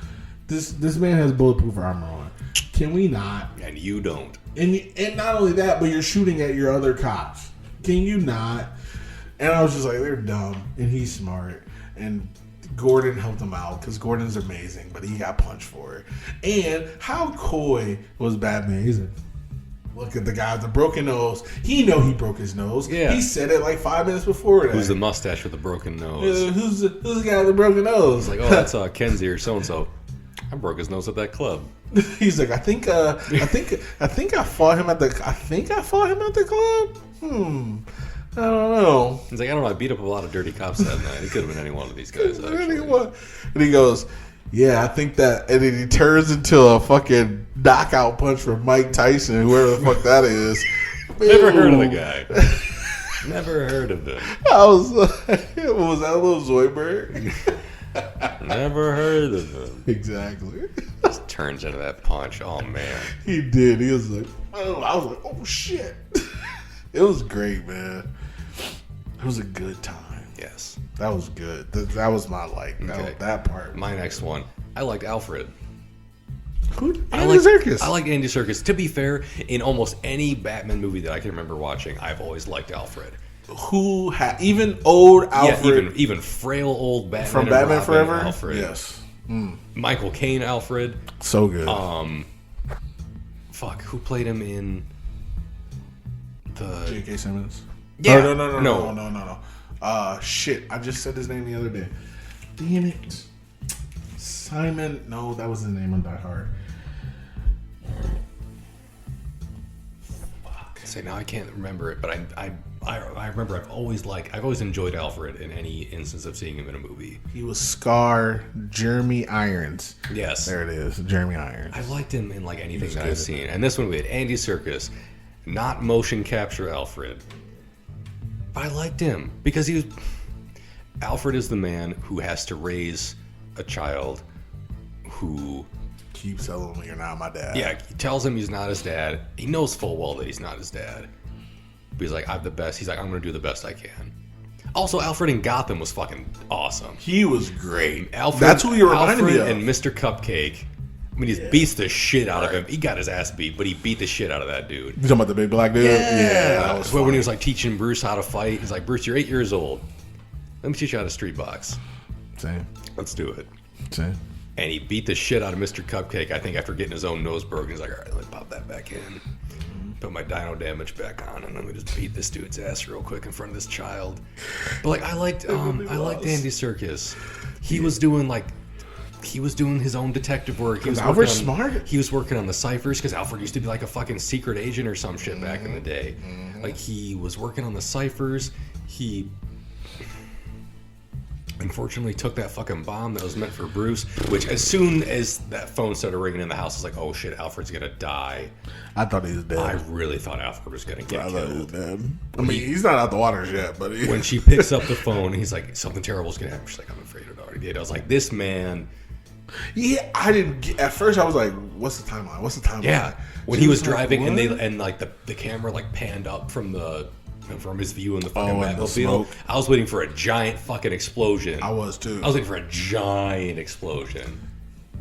This man has bulletproof armor on. Can we not? And you don't. And not only that, but you're shooting at your other cops. Can you not? And I was just like, they're dumb, and he's smart. And Gordon helped him out because Gordon's amazing, but he got punched for it. And how coy was Batman? He's like, look at the guy with the broken nose. He broke his nose. Yeah. He said it like 5 minutes before that. Who's the mustache with the broken nose? Who's the guy with the broken nose? It's like, oh, that's Kenzie or so and so. I broke his nose at that club. He's like, I think I fought him at the club. I don't know. He's like, I don't know. I beat up a lot of dirty cops that night. He could have been any one of these guys. And he goes, yeah, I think that. And then he turns into a fucking knockout punch from Mike Tyson, whoever the fuck that is. Never heard of the guy. Never heard of him. I was like, was that a little Zoidberg? Never heard of him. Exactly. Just turns into that punch. Oh, man. He did. He was like, oh, I was like, oh, shit. It was great, man. It was a good time. Yes. That was good. That was my like. Okay. That part. My next one. I liked Alfred. Andy Serkis. I liked Andy Serkis. To be fair, in almost any Batman movie that I can remember watching, I've always liked Alfred. Even old Alfred. Yeah, even frail old Batman from Batman Forever. Alfred. Yes. Michael Caine Alfred. So good. Who played him in the J.K. Simmons? Yeah. No. Shit. I just said his name the other day. Damn it. Simon. No, that was his name on Die Hard. Fuck. Say now I can't remember it, but I remember I've always enjoyed Alfred in any instance of seeing him in a movie. He was Scar, Jeremy Irons. Yes. There it is, Jeremy Irons. I liked him in like anything that I've seen. And this one we had Andy Serkis, not motion capture Alfred. But I liked him because Alfred is the man who has to raise a child who keeps telling him, you're not my dad. Yeah, he tells him he's not his dad. He knows full well that he's not his dad. But he's like, I'm the best. He's like, I'm going to do the best I can. Also, Alfred in Gotham was fucking awesome. He was great. Alfred, That's who he reminded me of. And Mr. Cupcake. I mean, he beats the shit out of him. He got his ass beat, but he beat the shit out of that dude. You talking about the big black dude? Yeah. That was when he was like teaching Bruce how to fight, he's like, Bruce, you're 8 years old. Let me teach you how to street box. Same. Let's do it. Same. And he beat the shit out of Mr. Cupcake, I think, after getting his own nose broken. He's like, all right, let me pop that back in. Put my dino damage back on, and let me just beat this dude's ass real quick in front of this child. But like, I liked Andy Serkis. He was doing his own detective work. He was Alfred's smart. He was working on the ciphers because Alfred used to be like a fucking secret agent or some shit back in the day. Like, he was working on the ciphers. He unfortunately took that fucking bomb that was meant for Bruce, which as soon as that phone started ringing in the house, I was like, oh shit, Alfred's gonna die. I thought he was dead. I really thought Alfred was gonna get killed. He was dead. I mean, he's not out the waters yet, but when she picks up the phone, he's like, something terrible's gonna happen. She's like, I'm afraid it already did. I was like, this man. Yeah, I didn't get, at first I was like, what's the timeline? What's the timeline? Yeah. When he was driving and like the camera like panned up from his view in the fucking battlefield, I was waiting for a giant fucking explosion. I was too. I was waiting for a giant explosion.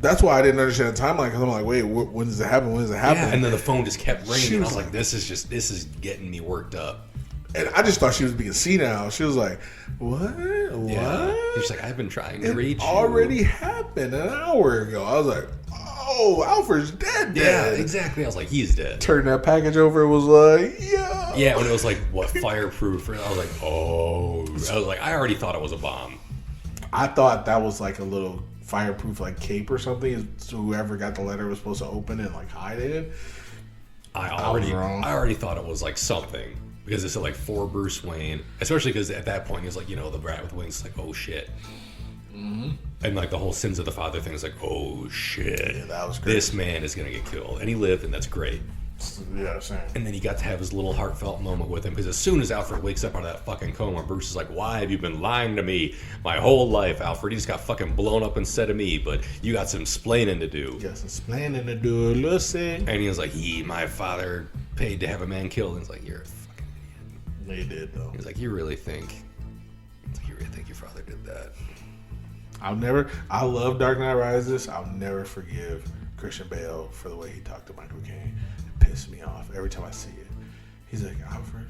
That's why I didn't understand the timeline, because I'm like, wait, when does it happen? When does it happen? Yeah, and then the phone just kept ringing. And I was like, this is getting me worked up. And I just thought she was being senile. She was like, what? Yeah. She's like, I've been trying to reach you. It already happened an hour ago. I was like, oh, Alfred's dead. Yeah, exactly. I was like, he's dead. Turned that package over. It was like, yeah. Yeah, when it was like, what, fireproof? I was like, oh. I was like, I already thought it was a bomb. I thought that was like a little fireproof like cape or something. So whoever got the letter was supposed to open it and like hide it. I was wrong. I already thought it was like something. Because it's like for Bruce Wayne, especially because at that point he was like, the rat with wings, like, oh shit. Mm-hmm. And like the whole sins of the father thing is like, oh shit. Yeah, that was great. This man is gonna get killed, and he lived, and that's great. Yeah, same. And then he got to have his little heartfelt moment with him, because as soon as Alfred wakes up out of that fucking coma, Bruce is like, why have you been lying to me my whole life, Alfred? You just got fucking blown up instead of me, but you got some splaining to do. Got some splaining to do, Lucy. And he was like, my father paid to have a man killed. And it's like, you're a fucking idiot. He did, though. He's like, you really think your father did that? I love Dark Knight Rises. I'll never forgive Christian Bale for the way he talked to Michael Caine. It pissed me off every time I see it. He's like, Alfred,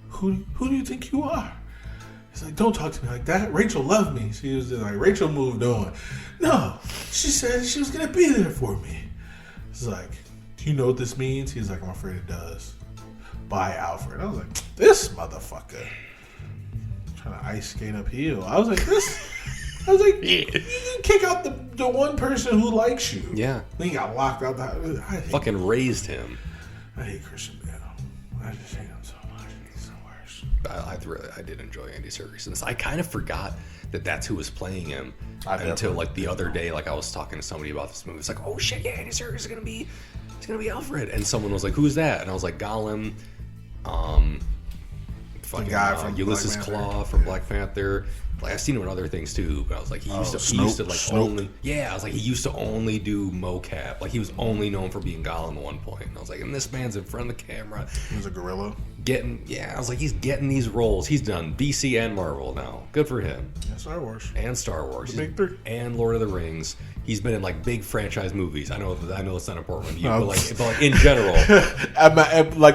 who do you think you are? He's like, don't talk to me like that. Rachel loved me. She was like, Rachel moved on. No, she said she was going to be there for me. He's like, do you know what this means? He's like, I'm afraid it does. Bye, Alfred. I was like, this motherfucker. Trying to ice skate uphill. I was like, you can kick out the one person who likes you. Yeah. Then he got locked out. Fucking raised him. I hate Christian Bale. I just hate him so much. He's the worst. I did enjoy Andy Serkis in this. I kind of forgot that's who was playing him until like the other day. Like I was talking to somebody about this movie. It's like, oh shit, yeah, Andy Serkis is gonna be Alfred. And someone was like, who's that? And I was like, Gollum. The guy from Ulysses Claw from Black Panther. Like I've seen him in other things too, but I was like, he used to like only. Yeah, I was like, he used to only do mocap. Like he was only known for being Gollum at one point. And I was like, and this man's in front of the camera. He was a gorilla. I was like, he's getting these roles. He's done DC and Marvel now. Good for him. Yeah, Star Wars. The big three. And Lord of the Rings. He's been in like big franchise movies. I know it's not important to you, but like in general.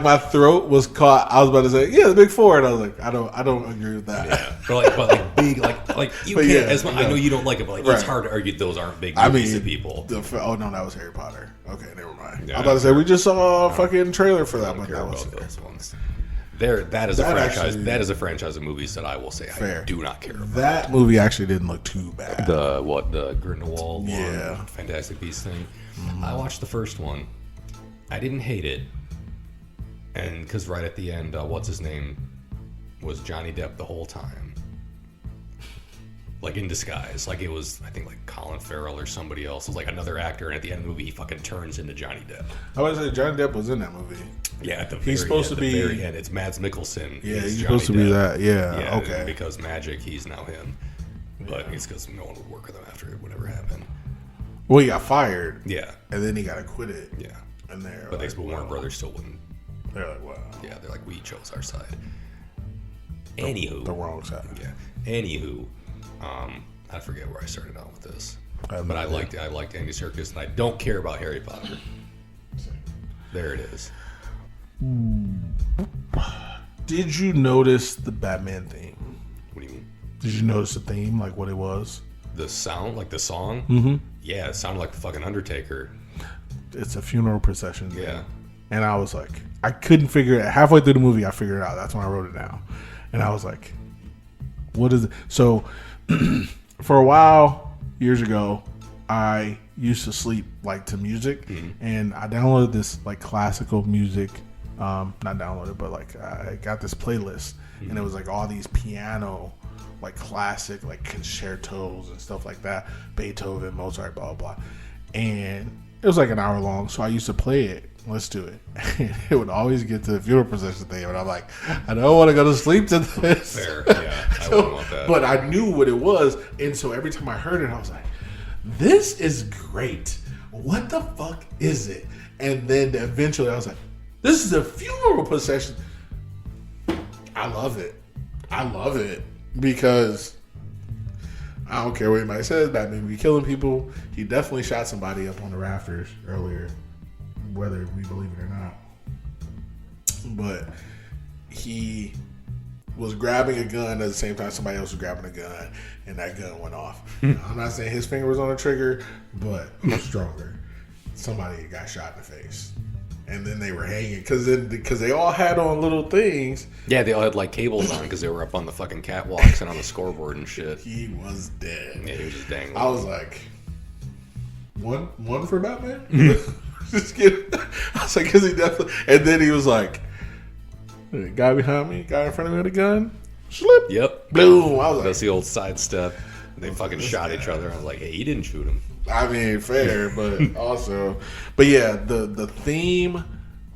my throat was caught. I was about to say, yeah, the big four, and I was like, I don't agree with that. Yeah, but like big, like you can't. Yeah, I know you don't like it, but like it's hard to argue those aren't big movies to people. Oh no, that was Harry Potter. Okay, never mind. Yeah, I was about to say we just saw a fucking trailer for that, but that was those ones. That is a franchise. Actually, that is a franchise of movies that I will say I do not care about. That movie actually didn't look too bad. The Grindelwald one, Fantastic Beasts thing. Mm-hmm. I watched the first one. I didn't hate it, and because right at the end, what's his name was Johnny Depp the whole time, like in disguise. Like it was, I think, like Colin Farrell or somebody else. It was like another actor, and at the end of the movie, he fucking turns into Johnny Depp. I was say Johnny Depp was in that movie. Yeah, at the he's supposed to be. Very end. It's Mads Mikkelsen. Yeah, he's supposed to be that. Yeah, okay. Because magic, he's now him. But it's because no one would work with him after whatever happened. Well, he got fired. Yeah, and then he got acquitted. Yeah, and there. But Warner Brothers still wouldn't. They're like, wow. Yeah, they're like, we chose our side. Anywho. The wrong side. Yeah. Anywho, I forget where I started out with this. But I liked Andy Serkis, and I don't care about Harry Potter. There it is. Did you notice the Batman theme? What do you mean? Did you notice the theme, like what it was? The sound, like the song? Mm-hmm. Yeah, it sounded like the fucking Undertaker. It's a funeral procession thing. Yeah. And I was like, I couldn't figure it out. Halfway through the movie, I figured it out. That's when I wrote it down. And I was like, what is it? So, for a while, years ago, I used to sleep like to music. Mm-hmm. And I downloaded this like classical music. Not downloaded, but like I got this playlist. Mm-hmm. And it was like all these piano, like classic, like concertos and stuff like that. Beethoven, Mozart, blah, blah, blah. And it was like an hour long. So I used to play it. Let's do it. And it would always get to the funeral procession thing, and I'm like, I don't want to go to sleep to this. Fair, yeah. I wouldn't want that. But I knew what it was, and so every time I heard it, I was like, this is great. What the fuck is it? And then eventually I was like, this is a funeral procession. I love it. I love it because I don't care what anybody says. Batman be killing people. He definitely shot somebody up on the rafters earlier, whether we believe it or not. But he was grabbing a gun at the same time somebody else was grabbing a gun, and that gun went off. I'm not saying his finger was on the trigger, but stronger. Somebody got shot in the face. And then they were hanging because they all had on little things. Yeah, they all had like cables on because they were up on the fucking catwalks and on the scoreboard and shit. He was dead. Yeah, he was just dangling. I was like, one for Batman? Just kidding. I was like, because he definitely. And then he was like, guy behind me, guy in front of me with a gun. Slip. Yep. Boom. I was like, that's the old sidestep. They fucking shot each other. I was like, hey, you didn't shoot him. I mean, fair, but also, but yeah, the theme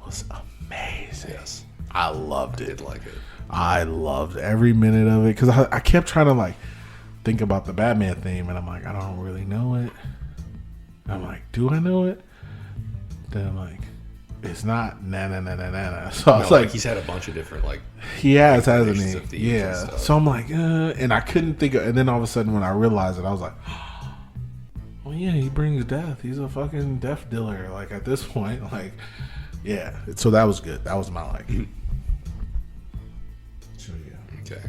was amazing. Yes, I loved it. I did like it. I loved every minute of it because I kept trying to like think about the Batman theme, and I'm like, I don't really know it. I'm like, do I know it? Then I'm like, it's not na na na na na. So I was like, he's had a bunch of different like he has, hasn't he? Yeah. So I'm like, and I couldn't think of, and then all of a sudden when I realized it, I was like, oh yeah, he brings death. He's a fucking death dealer. Like at this point, like, yeah. So that was good. That was my like. So yeah. Okay.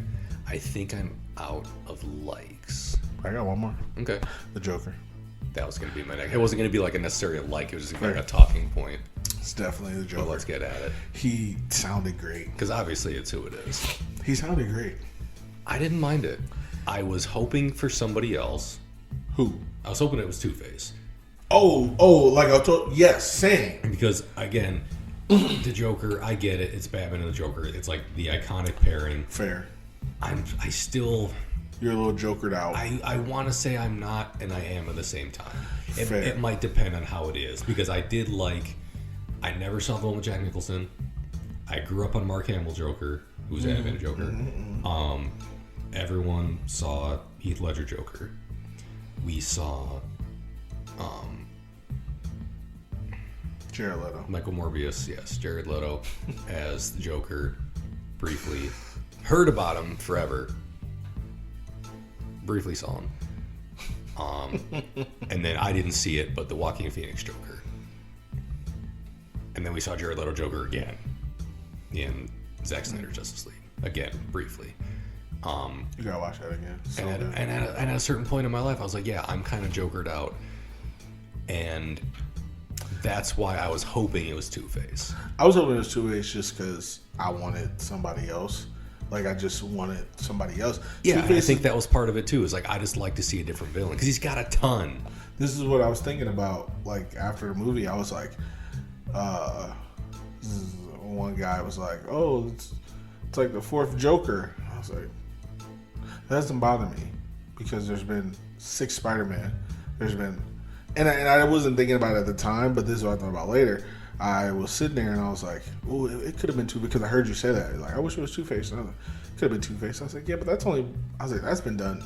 I think I'm out of likes. I got one more. Okay. The Joker. That was going to be my next. It wasn't going to be like a necessarily a like. It was just like a talking point. It's definitely the Joker. But let's get at it. He sounded great. Because obviously it's who it is. He sounded great. I didn't mind it. I was hoping for somebody else. Who? I was hoping it was Two-Face. Oh, like I told. Yes, same. Because again, the Joker. I get it. It's Batman and the Joker. It's like the iconic pairing. Fair. I still. You're a little jokered out. I want to say I'm not, and I am at the same time. Fair. It might depend on how it is. Because I did like. I never saw the one with Jack Nicholson. I grew up on Mark Hamill Joker, who's animated Joker. Mm-hmm. Everyone saw Heath Ledger Joker. We saw Jared Leto. Michael Morbius, yes, Jared Leto as the Joker. Briefly heard about him forever. Briefly saw him. And then I didn't see it, but the Joaquin Phoenix Joker. And then we saw Jared Leto Joker again in Zack Snyder's Justice League. Again, briefly. You gotta watch that again. So and at a certain point in my life, I was like, yeah, I'm kind of jokered out. And that's why I was hoping it was Two-Face. I was hoping it was Two-Face just because I wanted somebody else. Like, I just wanted somebody else. Yeah, and I think that was part of it, too. Is like, I just like to see a different villain. Because he's got a ton. This is what I was thinking about. Like, after the movie, I was like, one guy was like, oh, it's like the fourth Joker. I was like, that doesn't bother me because there's been 6 Spider-Man. There's been, and I wasn't thinking about it at the time, but this is what I thought about later. I was sitting there and I was like, oh, it could have been because I heard you say that. Like, I wish it was Two-Face. Could have been Two-Face. I was like, yeah, but that's been done,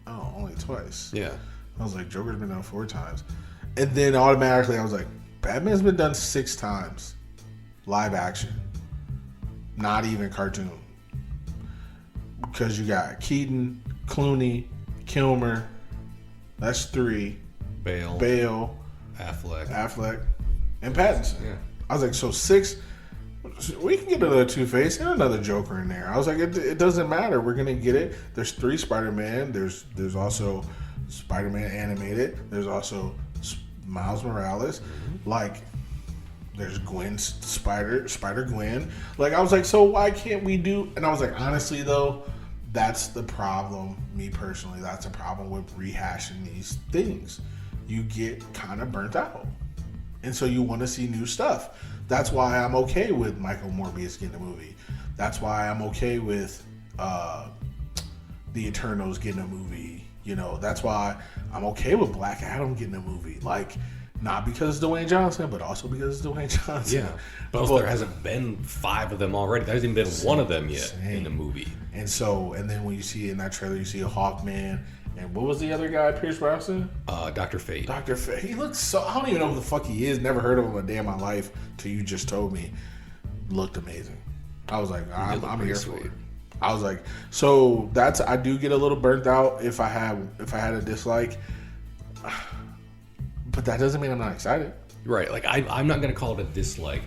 only twice. Yeah. I was like, Joker's been done 4 times. And then automatically I was like, Batman's been done 6 times. Live action. Not even cartoon. Because you got Keaton, Clooney, Kilmer. That's 3. Bale. Affleck. And Pattinson. Yeah. I was like, so 6. We can get another Two-Face and another Joker in there. I was like, it doesn't matter. We're going to get it. There's 3 Spider-Man. There's also Spider-Man animated. There's also Miles Morales. Like, there's Gwen, Spider-Gwen. Like, I was like, so why can't we do... And I was like, honestly, though, that's the problem. Me, personally, that's a problem with rehashing these things. You get kind of burnt out. And so you want to see new stuff. That's why I'm okay with Michael Morbius getting a movie. That's why I'm okay with the Eternals getting a movie. You know, that's why I'm okay with Black Adam getting a movie. Like, not because it's Dwayne Johnson, but also because it's Dwayne Johnson. Yeah. But there hasn't been 5 of them already. There hasn't even been one of them yet in the movie. And then when you see in that trailer, you see a Hawkman. And what was the other guy, Pierce Brosnan? Dr. Fate. Dr. Fate. He looks so... I don't even know who the fuck he is. Never heard of him a day in my life till you just told me. Looked amazing. I was like, I'm here for it. I was like, so that's... I do get a little burnt out if I had a dislike. But that doesn't mean I'm not excited. Right. Like, I'm not going to call it a dislike,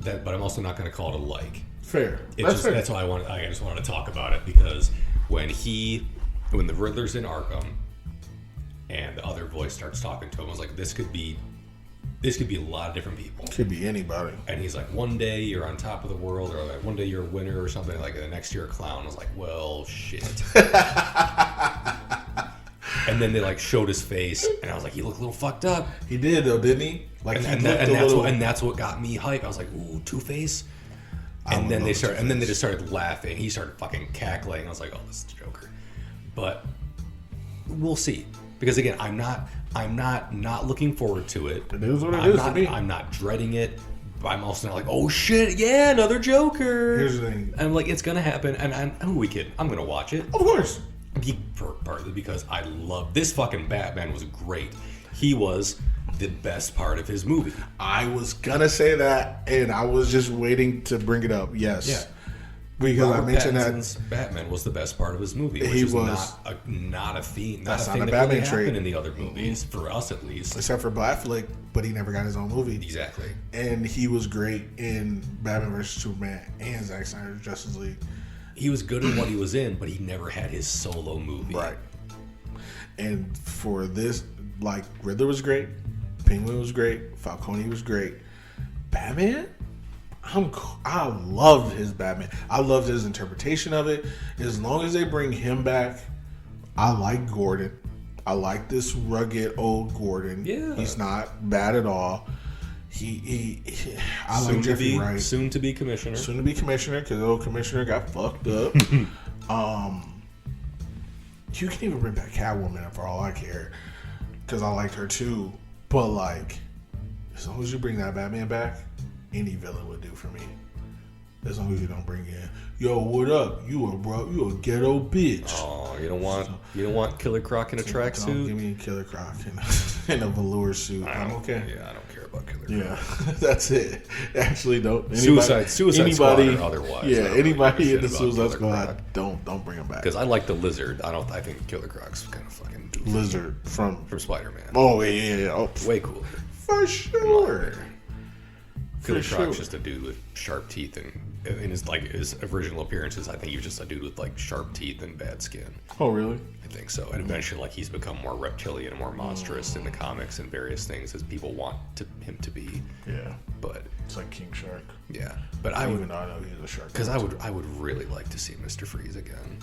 but I'm also not going to call it a like. Fair. Fair. That's why I just wanted to talk about it, because when the Riddler's in Arkham and the other voice starts talking to him, I was like, this could be a lot of different people. Could be anybody. And he's like, one day you're on top of the world, or like one day you're a winner or something, like the next year a clown. I was like, well, shit. And then they like showed his face, and I was like, he looked a little fucked up. He did though, didn't he? Like, and that's what got me hyped. I was like, ooh, Two-Face. And then they just started laughing. He started fucking cackling. I was like, oh, this is the Joker. But we'll see, because again, I'm not looking forward to it. It is what it is to me. I'm not dreading it. But I'm also not like, oh shit, yeah, another Joker. Here's the thing. And I'm like, it's gonna happen, and who are we kidding? I'm gonna watch it. Of course. Partly because I love this fucking Batman. Was great. He was the best part of his movie. I was gonna say that, and I was just waiting to bring it up. Yes. Yeah. Because Robert I mentioned Pattinson's that Batman was the best part of his movie. Which he is was not a theme. That's not a not thing a that Batman really trait happened in the other movies, for us at least. Except for Batfleck, but he never got his own movie. Exactly. And he was great in Batman vs Superman and Zack Snyder's Justice League. He was good in what he was in, but he never had his solo movie. Right. And for this, like, Riddler was great, Penguin was great, Falcone was great. Batman? I loved his Batman. I loved his interpretation of it. As long as they bring him back, I like Gordon. I like this rugged old Gordon. Yeah. He's not bad at all. I like Jeffrey Wright. Soon to be commissioner. Soon to be commissioner, because the old commissioner got fucked up. You can even bring back Catwoman for all I care, because I liked her too. But like, as long as you bring that Batman back, any villain would do for me. As long as you don't bring in, yo, what up? You a ghetto bitch. Oh, you don't want Killer Croc in a tracksuit? Don't give me Killer Croc in a velour suit. I'm okay. Yeah, I don't care about Killer Croc. Yeah, that's it. Actually, don't. Suicide Squad or otherwise. Yeah, anybody in the Suicide Squad, don't bring him back. Because I like the Lizard. I think Killer Croc's kind of fucking goofy. Lizard from Spider-Man. Oh yeah. Oh, way cooler. For sure. Killer Croc's just a dude with sharp teeth, and in his original appearances, I think he was just a dude with like sharp teeth and bad skin. Oh really? I think so. And eventually, like, he's become more reptilian and more monstrous in the comics and various things as people want him to be. Yeah. But it's like King Shark. Yeah. But I even know he's a shark. Because I would really like to see Mr. Freeze again.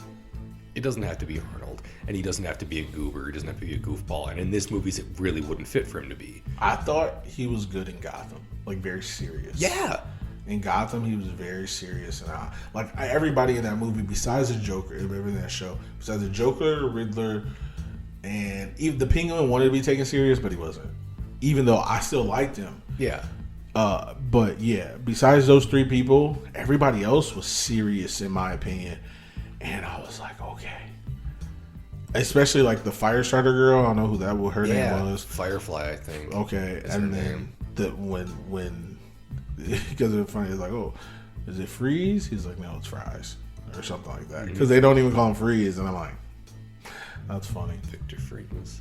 It doesn't have to be Arnold, and he doesn't have to be a goober. He doesn't have to be a goofball. And in this movies, it really wouldn't fit for him to be. I thought he was good in Gotham, like very serious. Yeah. In Gotham, he was very serious, and everybody in that movie, besides the Joker, everything in that show, besides the Joker, Riddler, and even the Penguin wanted to be taken serious, but he wasn't. Even though I still liked him. Yeah. But yeah, besides those 3 people, everybody else was serious, in my opinion. And I was like, okay. Especially like the Firestarter girl. I don't know who her name was. Firefly, I think. Okay, and then when because it was funny, it's like, oh, is it Freeze? He's like, no, it's Fries. or something like that. Because they don't even call him Freeze, and I'm like, that's funny. Victor Freeze.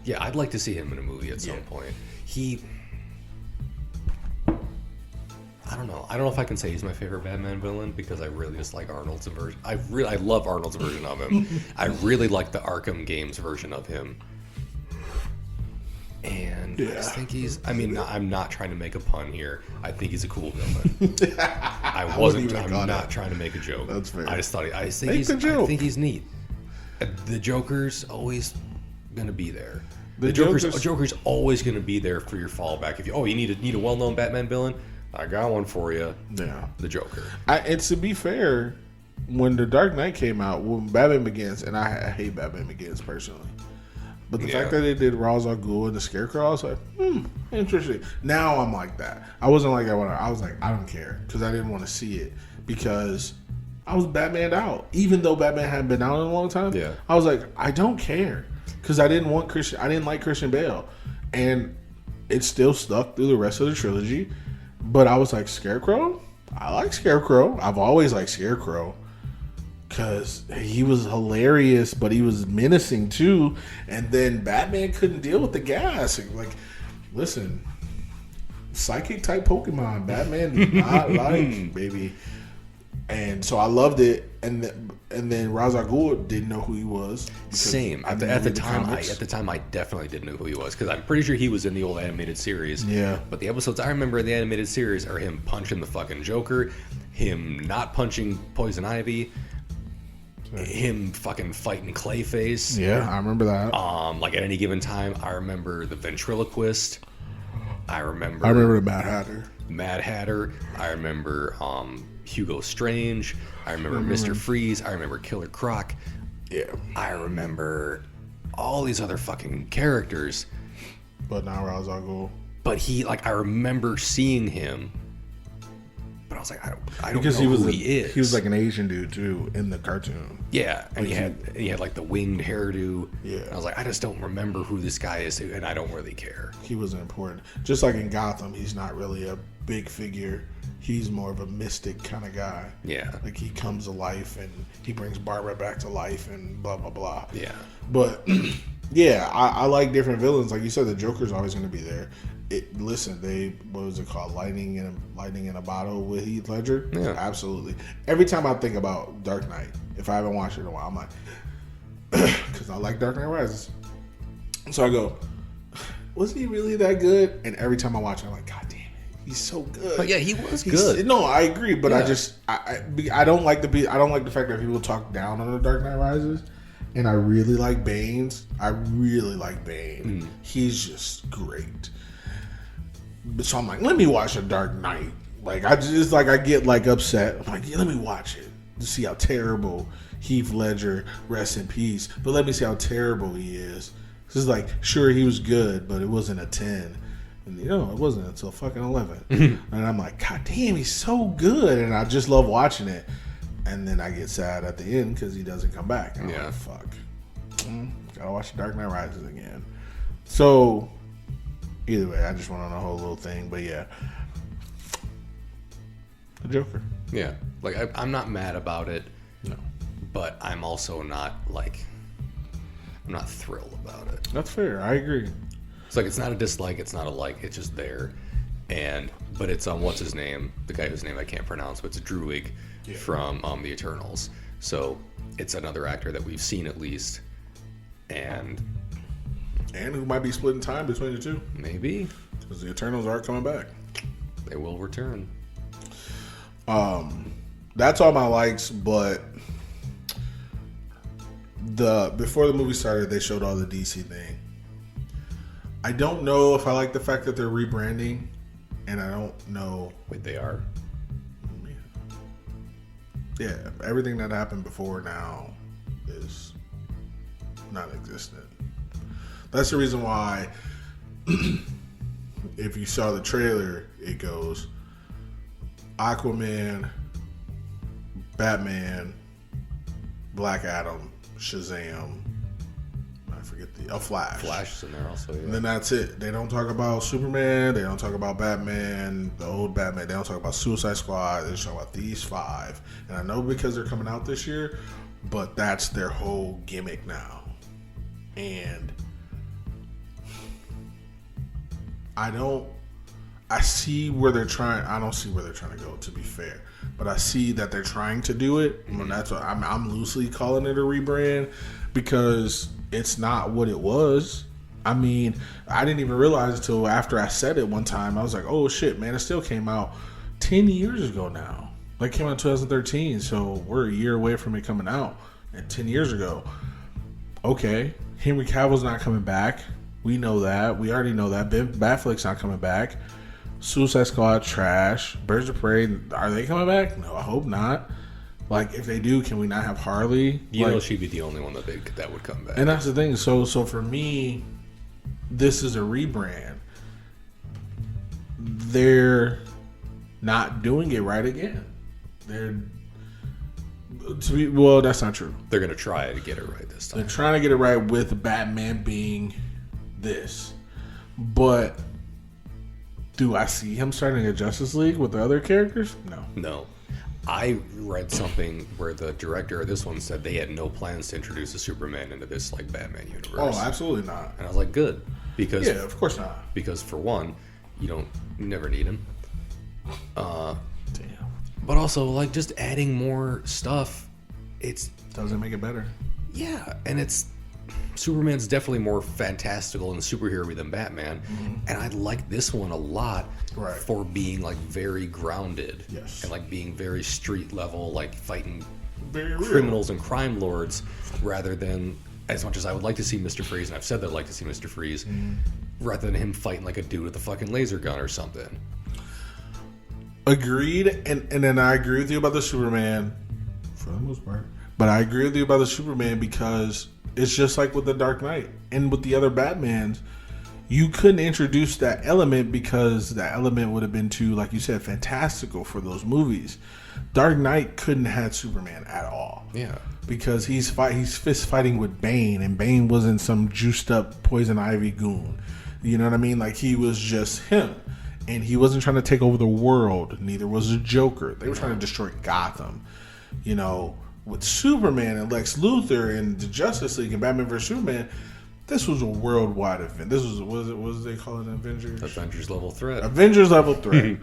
Yeah, I'd like to see him in a movie at some point. I don't know. I don't know if I can say he's my favorite Batman villain because I really just like Arnold's version. I love Arnold's version of him. I really like the Arkham games version of him. And I just think I'm not trying to make a pun here. I think he's a cool villain. I'm not trying to make a joke. That's fair. I think he's neat. The Joker's always going to be there. The Joker's always going to be there for your fallback. If you need a well-known Batman villain, I got one for you. Yeah. The Joker. And to be fair, when The Dark Knight came out, when Batman Begins, and I hate Batman Begins personally, but the fact that they did Ra's al Ghul and the Scarecrow, I was like, interesting. Now I'm like that. I wasn't like that when I was like, I don't care, because I didn't want to see it, because I was Batmaned out. Even though Batman hadn't been out in a long time, I was like, I don't care, because I didn't like Christian Bale, and it still stuck through the rest of the trilogy. But I was like, Scarecrow? I like Scarecrow. I've always liked Scarecrow. Because he was hilarious, but he was menacing too. And then Batman couldn't deal with the gas. Like, listen, psychic type Pokemon, Batman did not like, baby. And so I loved it. And then Ra's al Ghul didn't know who he was. Same. At the time, I definitely didn't know who he was because I'm pretty sure he was in the old animated series. Yeah. But the episodes I remember in the animated series are him punching the fucking Joker, him not punching Poison Ivy, him fucking fighting Clayface. Yeah, I remember that. Like at any given time, I remember the ventriloquist. I remember the Mad Hatter. I remember Hugo Strange. I remember Mr. Freeze. I remember Killer Croc. Yeah. I remember all these other fucking characters. But not Ra's al Ghul. But I remember seeing him. But I was like, I don't know who he is. He was like an Asian dude too in the cartoon. Yeah, and he had like the winged hairdo. Yeah. And I was like, I just don't remember who this guy is, and I don't really care. He wasn't important. Just like in Gotham, he's not really a big figure. He's more of a mystic kind of guy. Yeah. Like he comes to life and he brings Barbara back to life and blah, blah, blah. Yeah. But yeah, I like different villains. Like you said, the Joker's always going to be there. What was it called? Lightning in a Bottle with Heath Ledger? Yeah. Absolutely. Every time I think about Dark Knight, if I haven't watched it in a while, I'm like, because I like Dark Knight Rises. So I go, was he really that good? And every time I watch it, I'm like, God damn. He's so good. But yeah, he was good. No, I agree, but I don't like the fact that people talk down on The Dark Knight Rises, and I really like Bane's. I really like Bane. He's just great. So I'm like, let me watch The Dark Knight. Like I get like upset. I'm like, yeah, let me watch it to see how terrible Heath Ledger, rest in peace. But let me see how terrible he is. This is like, sure, he was good, but it wasn't a 10. And it wasn't until fucking 11. And I'm like, God damn, he's so good. And I just love watching it. And then I get sad at the end because he doesn't come back. And I'm like, fuck. Gotta watch The Dark Knight Rises again. So, either way, I just went on a whole little thing. But yeah. The Joker. Yeah. Like, I'm not mad about it. No. But I'm also not, I'm not thrilled about it. That's fair. I agree. It's like, it's not a dislike, it's not a like, it's just there. But it's what's his name? The guy whose name I can't pronounce, but it's Druig from the Eternals. So it's another actor that we've seen at least. And who might be splitting time between the two. Maybe. Because the Eternals are coming back. They will return. That's all my likes, but before the movie started, they showed all the DC thing. I don't know if I like the fact that they're rebranding, and I don't know. Wait, they are? Yeah, everything that happened before now is non-existent. That's the reason why, if you saw the trailer, it goes Aquaman, Batman, Black Adam, Shazam. forget Flash. Flash is in there also. Yeah. And then that's it. They don't talk about Superman. They don't talk about Batman, the old Batman. They don't talk about Suicide Squad. They just talk about these 5. And I know because they're coming out this year, but that's their whole gimmick now. And I see where they're trying. I don't see where they're trying to go, to be fair. But I see that they're trying to do it. And that's what I'm loosely calling it a rebrand, because it's not what it was. I mean, I didn't even realize until after I said it one time. I was like, oh shit, Man of Steel came out 10 years ago now. Like, it came out in 2013, so we're a year away from it coming out. And 10 years ago. Okay, Henry Cavill's not coming back. We know that. We already know that. Ben Affleck's not coming back. Suicide Squad, trash. Birds of Prey, are they coming back? No, I hope not. Like, if they do, can we not have Harley? You know, she'd be the only one that would come back. And that's the thing. So for me, this is a rebrand. They're not doing it right again. Well, that's not true. They're going to try to get it right this time. They're trying to get it right with Batman being this. But do I see him starting a Justice League with the other characters? No. I read something where the director of this one said they had no plans to introduce a Superman into this like Batman universe. Oh, absolutely not. And I was like, good. Because yeah, of course not. Because for one, you never need him. Damn. But also, like, just adding more stuff, doesn't make it better. Yeah, and Superman's definitely more fantastical and superhero-y than Batman, and I like this one a lot for being like very grounded, yes, and like being very street level, like fighting very criminals and crime lords, rather than, as much as I would like to see Mr. Freeze, and I've said that I'd like to see Mr. Freeze, rather than him fighting like a dude with a fucking laser gun or something. Agreed, and then I agree with you about the Superman for the most part. But I agree with you about the Superman because it's just like with the Dark Knight and with the other Batmans, you couldn't introduce that element because that element would have been too, like you said, fantastical for those movies. Dark Knight couldn't have had Superman at all. Yeah, because he's fist fighting with Bane, and Bane wasn't some juiced up Poison Ivy goon. You know what I mean? Like, he was just him. And he wasn't trying to take over the world. Neither was the Joker. They were trying to destroy Gotham. You know, with Superman and Lex Luthor and the Justice League and Batman vs. Superman, this was a worldwide event. This was, what did they call it? Avengers level threat. Avengers level threat.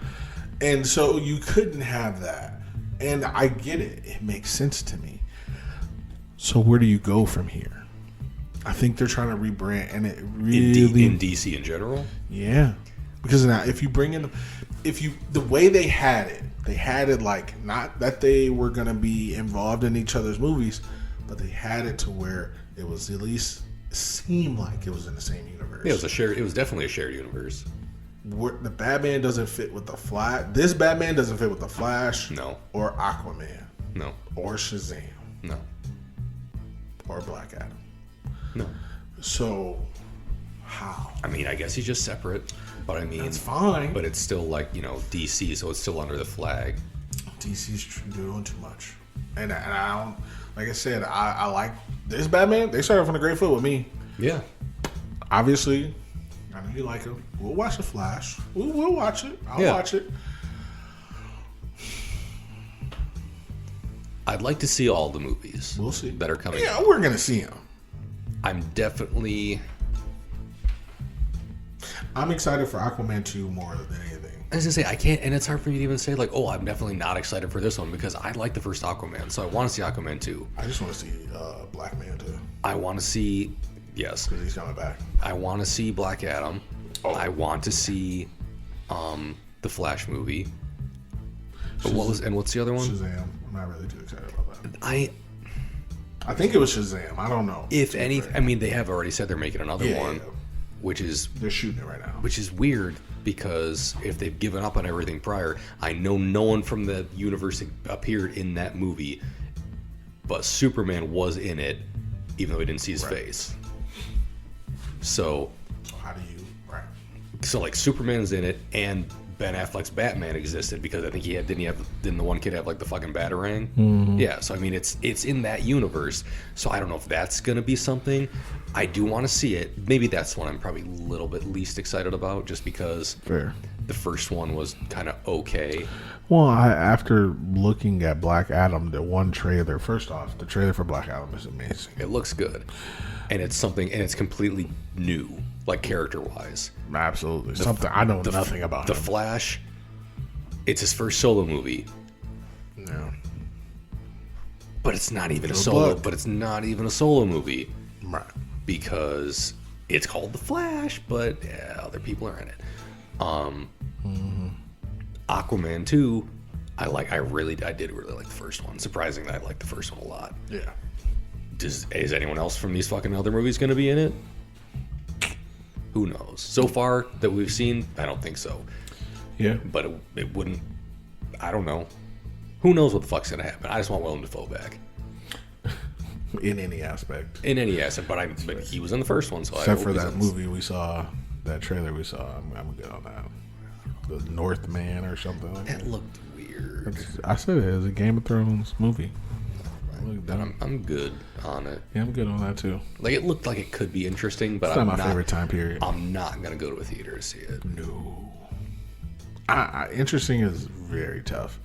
And so you couldn't have that. And I get it. It makes sense to me. So where do you go from here? I think they're trying to rebrand, and it really in DC in general. Yeah. Because now, if you bring in, the way they had it like, not that they were going to be involved in each other's movies, but they had it to where it was at least seemed like it was in the same universe. Yeah, it was definitely a shared universe. The Batman doesn't fit with the Flash. This Batman doesn't fit with the Flash. No. Or Aquaman. No. Or Shazam. No. Or Black Adam. No. So, how? I mean, I guess he's just separate. But I mean, that's fine. But it's still like, DC, so it's still under the flag. DC's doing too much, and I don't. Like I said, I like this Batman. They started from a great foot with me. Yeah. Obviously, I know you like him. We'll watch the Flash. We'll watch it. I'll watch it. I'd like to see all the movies. We'll see that are coming. Yeah, we're gonna see them. I'm excited for Aquaman 2 more than anything. I was gonna say, I can't, and it's hard for me to even say, like, oh, I'm definitely not excited for this one because I like the first Aquaman, so I want to see Aquaman 2. I just want to see Black Man 2. I want to see, yes. Because he's coming back. I want to see Black Adam. Oh. I want to see the Flash movie. But what's the other one? Shazam. I'm not really too excited about that. I think it was Shazam. I don't know. If anything, I mean, they have already said they're making another one. Yeah. Which is... They're shooting it right now. Which is weird, because if they've given up on everything prior, I know no one from the universe appeared in that movie, but Superman was in it, even though we didn't see his face. So... How do you... Right. So, like, Superman's in it, and Ben Affleck's Batman existed because I think didn't the one kid have like the fucking Batarang? Yeah, so I mean it's in that universe. So I don't know if that's gonna be something. I do want to see it. Maybe that's one I'm probably a little bit least excited about, just because Fair. the first one was kind of okay. Well, after looking at Black Adam, the one trailer, first off, the trailer for Black Adam is amazing. It looks good, and it's completely new, like character-wise. Absolutely. Something I know nothing about The him. Flash, it's his first solo movie. No. But it's not even Good a solo. luck. But it's not even a solo movie Right. because it's called The Flash, but yeah, other people are in it. Aquaman 2, I did really like the first one. Surprisingly, I liked the first one a lot. Yeah. Is anyone else from these fucking other movies going to be in it? Who knows? So far that we've seen, I don't think so. Yeah. But it wouldn't. I don't know. Who knows what the fuck's going to happen? I just want Willem Dafoe back. In any aspect. In any aspect, but he was in the first one, so Except I for hope that movie we saw, that trailer we saw, I'm good on that. The Northman or something like that. That looked weird. I said it was a Game of Thrones movie. But I'm good on it. Yeah, I'm good on that too. Like, it looked like it could be interesting, but It's not my favorite time period. I'm not gonna go to a theater to see it. No. Interesting is very tough.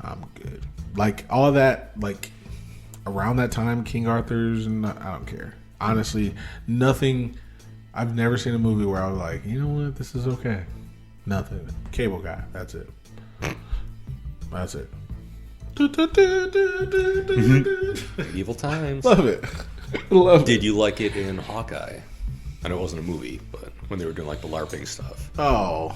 I'm good. Like all that, like around that time, King Arthur's, and I don't care. Honestly, nothing. I've never seen a movie where I was like, you know what, this is okay. Nothing. Cable Guy. That's it. That's it. Evil times. Love it. Love it. Did you like it in Hawkeye? I know it wasn't a movie, but when they were doing like the LARPing stuff. Oh,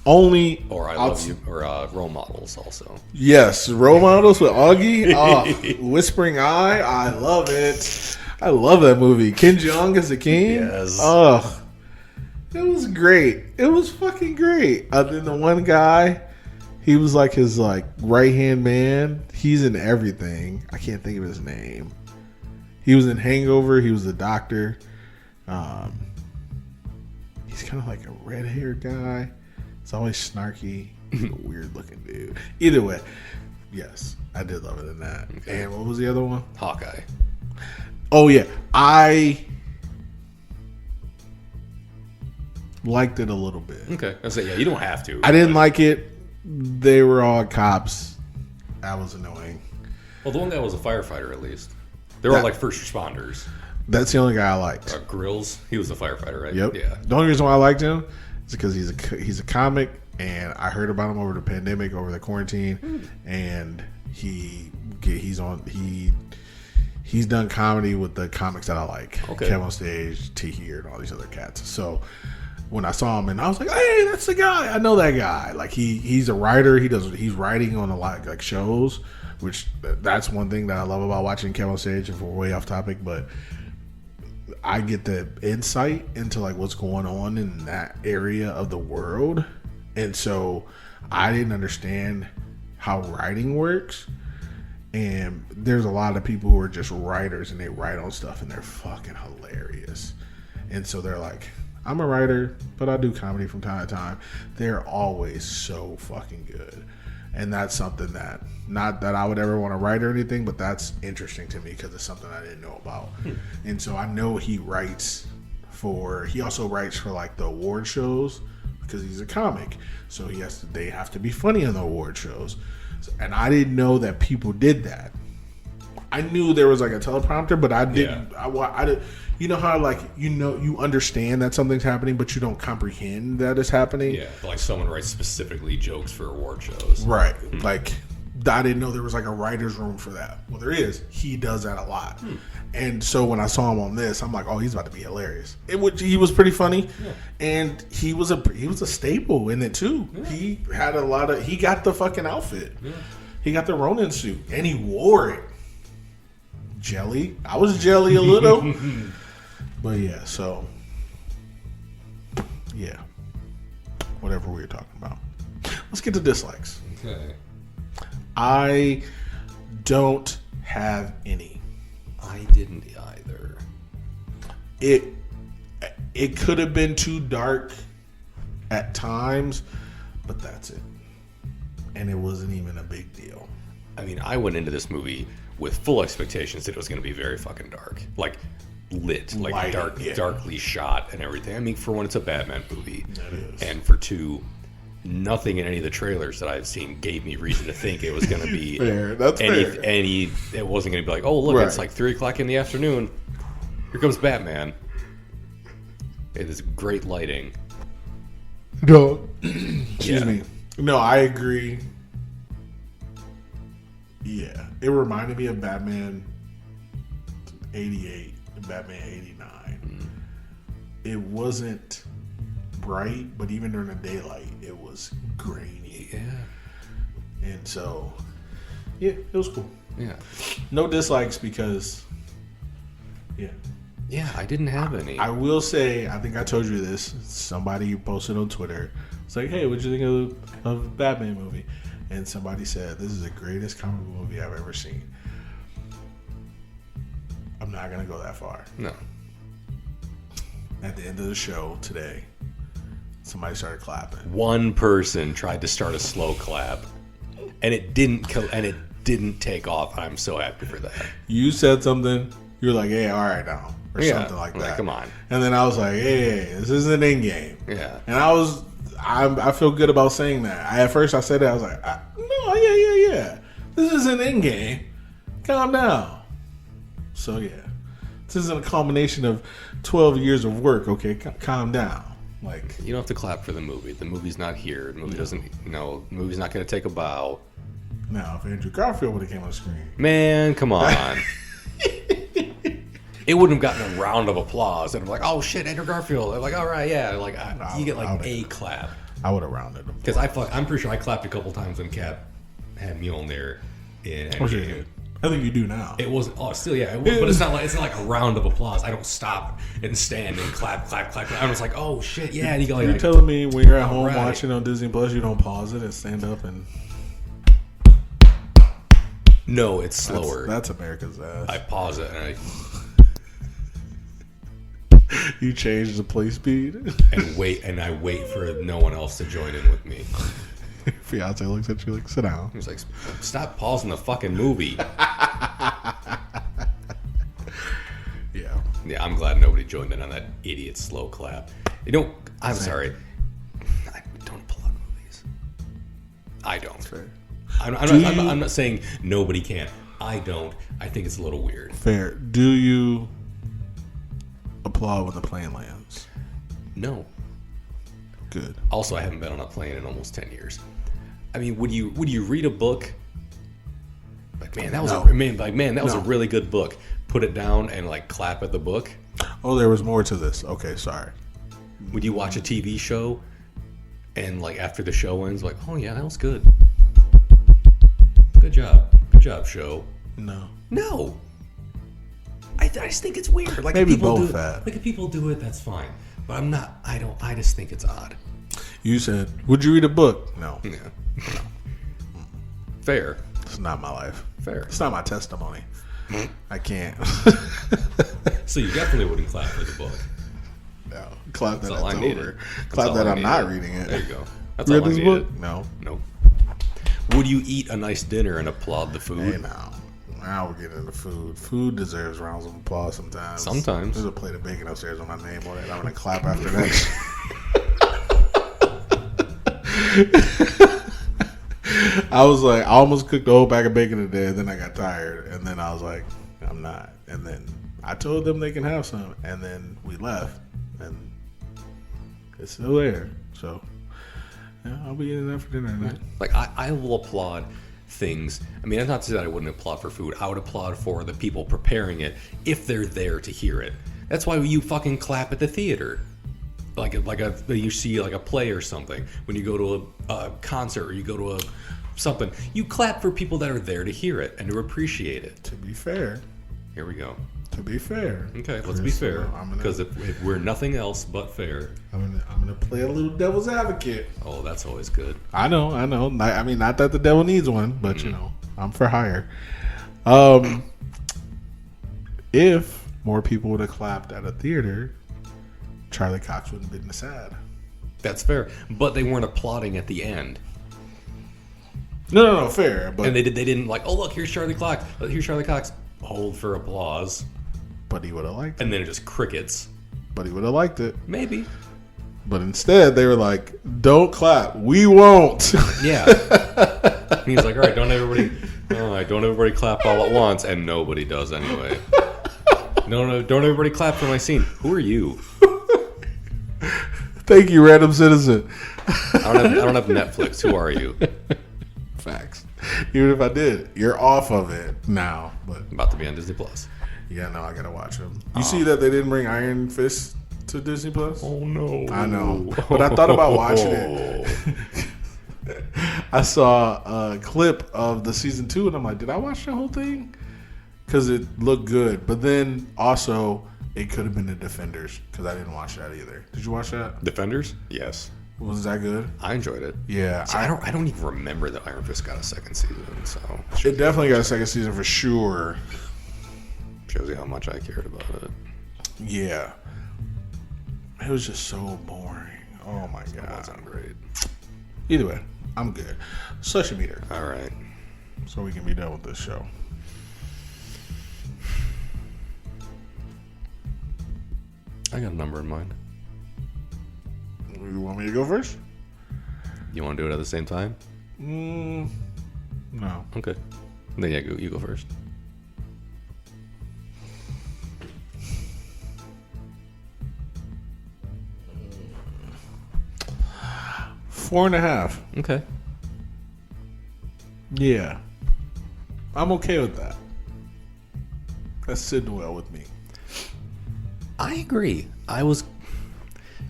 only. Or I Love You, or Role Models also. Yes, Role Models with Augie. Oh, Whispering Eye. I love it. I love that movie. Ken Jeong as the king. Yes. Oh, it was great. It was fucking great. Then the one guy, he was like his like right hand man. He's in everything. I can't think of his name. He was in Hangover. He was the doctor. He's kind of like a red haired guy. It's always snarky. He's a weird looking dude. Either way, yes, I did love it in that. Okay. And what was the other one? Hawkeye. Oh yeah, I liked it a little bit. Okay, I say yeah. You don't have to. I didn't like it. They were all cops. That was annoying. Well, the one guy was a firefighter at least. They were all like first responders. That's the only guy I liked. Grills. He was a firefighter, right? Yep. Yeah. The only reason why I liked him is because he's a comic, and I heard about him over the pandemic, over the quarantine, and he's done comedy with the comics that I like. Okay. Kev on Stage, T here, and all these other cats. So when I saw him, and I was like, hey, that's the guy. I know that guy. Like he's a writer. He's writing on a lot like shows, which that's one thing that I love about watching Kev on Stage. If we're way off topic, but I get the insight into like what's going on in that area of the world. And so I didn't understand how writing works. And there's a lot of people who are just writers and they write on stuff and they're fucking hilarious. And so they're like, I'm a writer, but I do comedy from time to time. They're always so fucking good. And that's something that, not that I would ever want to write or anything, but that's interesting to me because it's something I didn't know about. And so I know he also writes for like the award shows because he's a comic. So they have to be funny on the award shows. And I didn't know that people did that. I knew there was like a teleprompter, but I didn't. Yeah. I did. You know how like you understand that something's happening, but you don't comprehend that it's happening. Yeah, like someone writes specifically jokes for award shows. Right. Like I didn't know there was like a writer's room for that. Well, there is. He does that a lot. And so when I saw him on this, I'm like, oh, he's about to be hilarious. He was pretty funny, and he was a staple in it too. Yeah. He had he got the fucking outfit. Yeah. He got the Ronin suit, and he wore it. Jelly. I was jelly a little. But yeah, so yeah. Whatever we were talking about. Let's get to dislikes. Okay. I don't have any. I didn't either. It could have been too dark at times, but that's it. And it wasn't even a big deal. I mean, I went into this movie with full expectations that it was going to be very fucking dark. Like, lit. Like, Lighting, darkly shot and everything. I mean, for one, it's a Batman movie. That is. And for two, nothing in any of the trailers that I've seen gave me reason to think it was going to be fair. That's fair. It wasn't going to be like, oh, look, Right. It's like 3 o'clock in the afternoon. Here comes Batman. It is great lighting. No. Excuse Yeah. me. No, I agree. Yeah. It reminded me of Batman 88 and Batman 89. It wasn't bright, but even during the daylight, it was grainy. Yeah. And so, yeah, it was cool. Yeah. No dislikes because, yeah. Yeah, I didn't have any. I will say, I think I told you this. Somebody posted on Twitter. It's like, hey, what'd you think of the Batman movie? And somebody said, this is the greatest comic book movie I've ever seen. I'm not going to go that far. No. At the end of the show today, somebody started clapping. One person tried to start a slow clap, and it didn't take off. I'm so happy for that. You said something. You were like, hey, all right now. Or something like that. Come on. And then I was like, hey, this is an in game. Yeah. And I feel good about saying that. At first I said that. I was like, no, yeah. This is an in game. Calm down. So, yeah. This isn't a culmination of 12 years of work. Okay, calm down. Like, You don't have to clap for the movie. The movie's not here. The movie doesn't. No, the movie's not going to take a bow. now, if Andrew Garfield would have came on the screen. Man, come on. It wouldn't have gotten a round of applause. And I'm like, oh shit, Andrew Garfield. I'm like, all right, yeah. Like, you get like a clap. I would have rounded him. Because I'm pretty sure I clapped a couple times when Cap had Mjolnir in Oh, Endgame. shit. I think you do now. It wasn't. Oh, still, yeah. But it's not like a round of applause. I don't stop and stand and clap. I was like, oh shit, yeah. And you go like, You're telling me when you're at home right. watching on Disney Plus, you don't pause it and stand up and... no, it's slower. That's America's ass. I pause it and You change the play speed. I wait for no one else to join in with me. Fiance looks at you like, sit down. He was like, stop pausing the fucking movie. Yeah. Yeah, I'm glad nobody joined in on that idiot slow clap. I'm sorry. I don't applaud movies. I don't. Fair. I'm not saying nobody can. I don't. I think it's a little weird. Fair. Do you applaud when the plane lands? No. Good. Also, I haven't been on a plane in almost 10 years. I mean, would you read a book? Like, man, that was No. a really good book. Put it down and like clap at the book. Oh, there was more to this. Okay, sorry. Would you watch a TV show and like after the show ends, like, oh yeah, that was good. Good job, show. No. I just think it's weird. Like Maybe if people both do that. Like if people do it, that's fine. But I'm not. I just think it's odd. You said, would you read a book? No. Yeah. Fair. It's not my life. Fair. It's not my testimony. I can't. So you definitely wouldn't clap for the book. No. Clap that That's all it's I needed. over. That's Clap all that I I'm not needed. reading it. There you go. That's Read all I this needed. book? No. Nope. Would you eat a nice dinner and applaud the food? Hey, now we're getting into food. Food deserves rounds of applause sometimes. Sometimes. There's a plate of bacon upstairs with my name on it. I'm going to clap after that. I was like, I almost cooked a whole bag of bacon today, and then I got tired, and then I was like, I'm not. And then I told them they can have some, and then we left, and it's still there. So, yeah, I'll be eating that for dinner tonight. Like I will applaud things. I mean, I'm not saying that I wouldn't applaud for food. I would applaud for the people preparing it if they're there to hear it. That's why you fucking clap at the theater. You see like a play or something. When you go to a concert or you go to something, you clap for people that are there to hear it and to appreciate it. To be fair. Here we go. To be fair. Okay, let's be fair. Because if we're nothing else but fair. I'm gonna play a little devil's advocate. Oh, that's always good. I know. I mean, not that the devil needs one, but you know, I'm for hire. If more people would have clapped at a theater, Charlie Cox wouldn't have been sad. That's fair. But they weren't applauding at the end. No, fair. But And they didn't like, oh, look, here's Charlie Cox. Here's Charlie Cox. Hold for applause. But he would have liked it. And then it just crickets. But he would have liked it. Maybe. But instead, they were like, don't clap. We won't. Yeah. He's like, all right, don't everybody clap all at once. And nobody does anyway. No, don't everybody clap for my scene. Who are you? Thank you, random citizen. I don't have Netflix. Who are you? Facts. Even if I did, you're off of it now. But About to be on Disney Plus. yeah, no, I gotta watch them. You see that they didn't bring Iron Fist to Disney Plus? Oh no! I know, but I thought about watching it. I saw a clip of the season 2, and I'm like, did I watch the whole thing? Because it looked good, but then also it could have been the Defenders because I didn't watch that either. Did you watch that? Defenders? Yes. Was that good? I enjoyed it. Yeah, See, I don't even remember that Iron Fist got a second season, so it definitely got a second season for sure. shows you how much I cared about it. Yeah, it was just so boring. Oh my That god. wasn't great. Either way, I'm good. Slushie Meter, All right. so we can be done with this show. I got a number in mind. You want me to go first? You want to do it at the same time? No. Okay. Then yeah, you go first. Four and a half. Okay. Yeah. I'm okay with that. That's sitting well with me. I agree.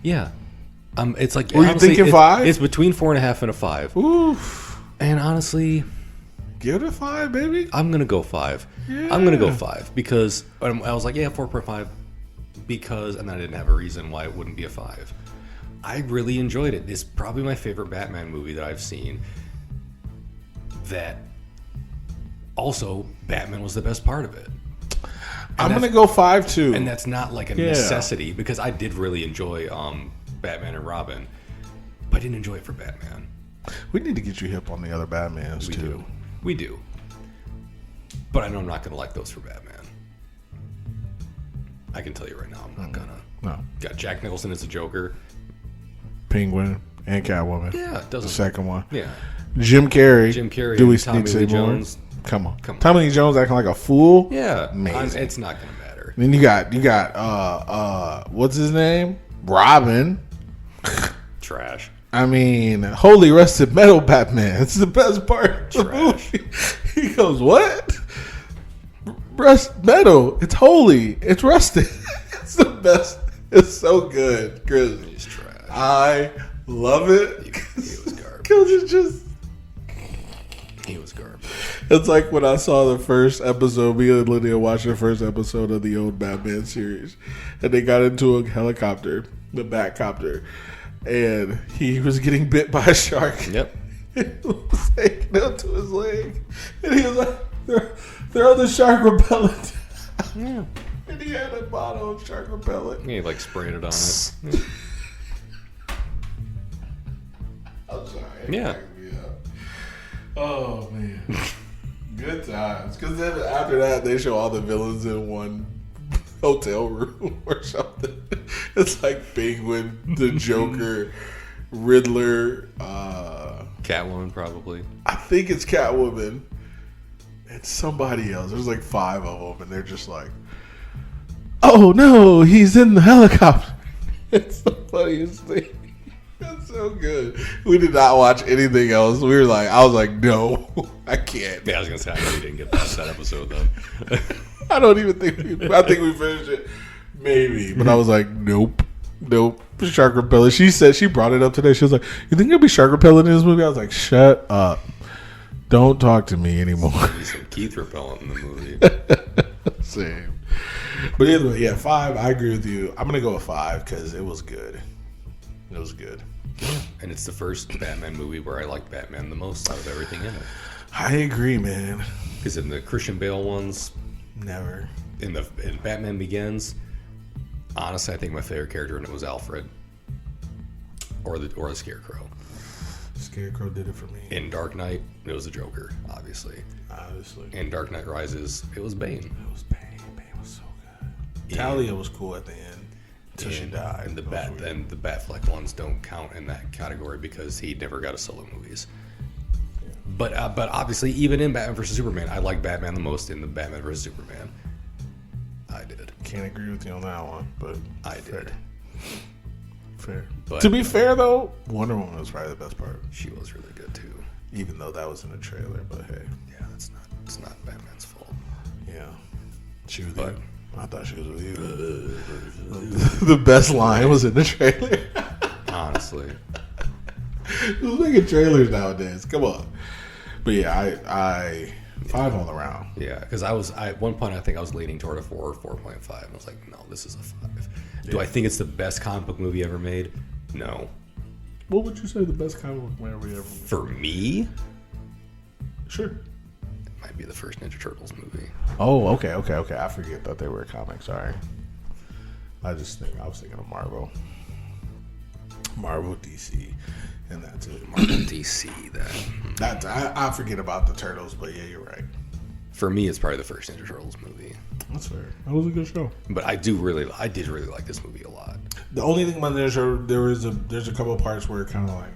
Yeah. It's like Were you thinking 5? It's between 4.5 and a 5. Oof. And honestly, Give it a 5, baby. I'm gonna go 5. Yeah. I'm gonna go 5 because I was like, yeah, 4.5 because, and then I didn't have a reason why it wouldn't be a 5. I really enjoyed it. It's probably my favorite Batman movie that I've seen. That also Batman was the best part of it. I'm going to go 5 too. And that's not like a necessity because I did really enjoy Batman and Robin, but I didn't enjoy it for Batman. We need to get you hip on the other Batmans too. We do. But I know I'm not going to like those for Batman. I can tell you right now, I'm not going to. No. Got Jack Nicholson as the Joker. Penguin and Catwoman. Yeah, it The doesn't. second one. Yeah. Jim Carrey. Do we and Tommy need to Lee say more? Jones. Come on. Come on. Tommy Lee Jones acting like a fool. Yeah. Amazing. It's not going to matter. Then you got what's his name? Robin. Trash. I mean, holy rusted metal Batman. It's the best part of the Trash. movie. He goes, what? Rust metal. It's holy. It's rusted. It's the best. It's so good, Chris. He's trash. I love it. He was garbage. Because it's just. He was garbage. It's like when I saw the first episode, me and Lydia watched the first episode of the old Batman series, and they got into a helicopter, the Batcopter, and he was getting bit by a shark. Yep. It was taken out to his leg, and he was like, "Throw the shark repellent." Yeah. And he had a bottle of shark repellent. He like sprayed it on it. I'm sorry. Yeah. Oh man, good times. Because then after that, they show all the villains in one hotel room or something. It's like Penguin, the Joker, Riddler. Catwoman probably. I think it's Catwoman and somebody else. There's like 5 of them, and they're just like, "Oh no, he's in the helicopter." It's the funniest thing. It's so good. We did not watch anything else. We were like, I was like, no, I can't. Yeah, I was gonna say I know you didn't get past that episode though. I don't even think I think we finished it. Maybe. But I was like, nope. Shark repellent. She said she brought it up today. She was like, you think there'll be shark repellent in this movie? I was like, shut up. Don't talk to me anymore. There's some Keith repellent in the movie. Same. But either way, yeah, 5. I agree with you. I'm gonna go with 5 because it was good. It was good. And it's the first Batman movie where I like Batman the most out of everything in it. I agree, man. Because in the Christian Bale ones, Never. in Batman Begins, honestly, I think my favorite character in it was Alfred. or the Scarecrow. Scarecrow did it for me. In Dark Knight, it was the Joker, obviously. In Dark Knight Rises, it was Bane. It was Bane. Bane was so good. Talia was cool at the end until she died. And the Batfleck ones don't count in that category because he never got a solo movies. Yeah. But obviously, even in Batman vs Superman, I like Batman the most in the Batman vs Superman. I did. Can't agree with you on that one, but I did. Fair. But to be fair, though, Wonder Woman was probably the best part. She was really good too, even though that was in the trailer. But hey, yeah, it's not Batman's fault. Yeah, she was. But I thought she was with you. The best line was in the trailer. Honestly, who's making trailers nowadays? Come on. But yeah, I 5 all around. Yeah, because at one point I think I was leaning toward a 4 or 4.5. And I was like, no, this is a 5. Do I think it's the best comic book movie ever made? No. What would you say the best comic book movie ever made? For me? Sure. It might be the first Ninja Turtles movie. Oh, okay. I forget that they were a comic. Sorry. I was thinking of Marvel. Marvel, DC, and that's it. Marvel, DC, then. I forget about the Turtles, but yeah, you're right. For me, it's probably the first Ninja Turtles movie. That's fair. That was a good show. But I did really like this movie a lot. The only thing about Ninja, there's a couple of parts where kind of like,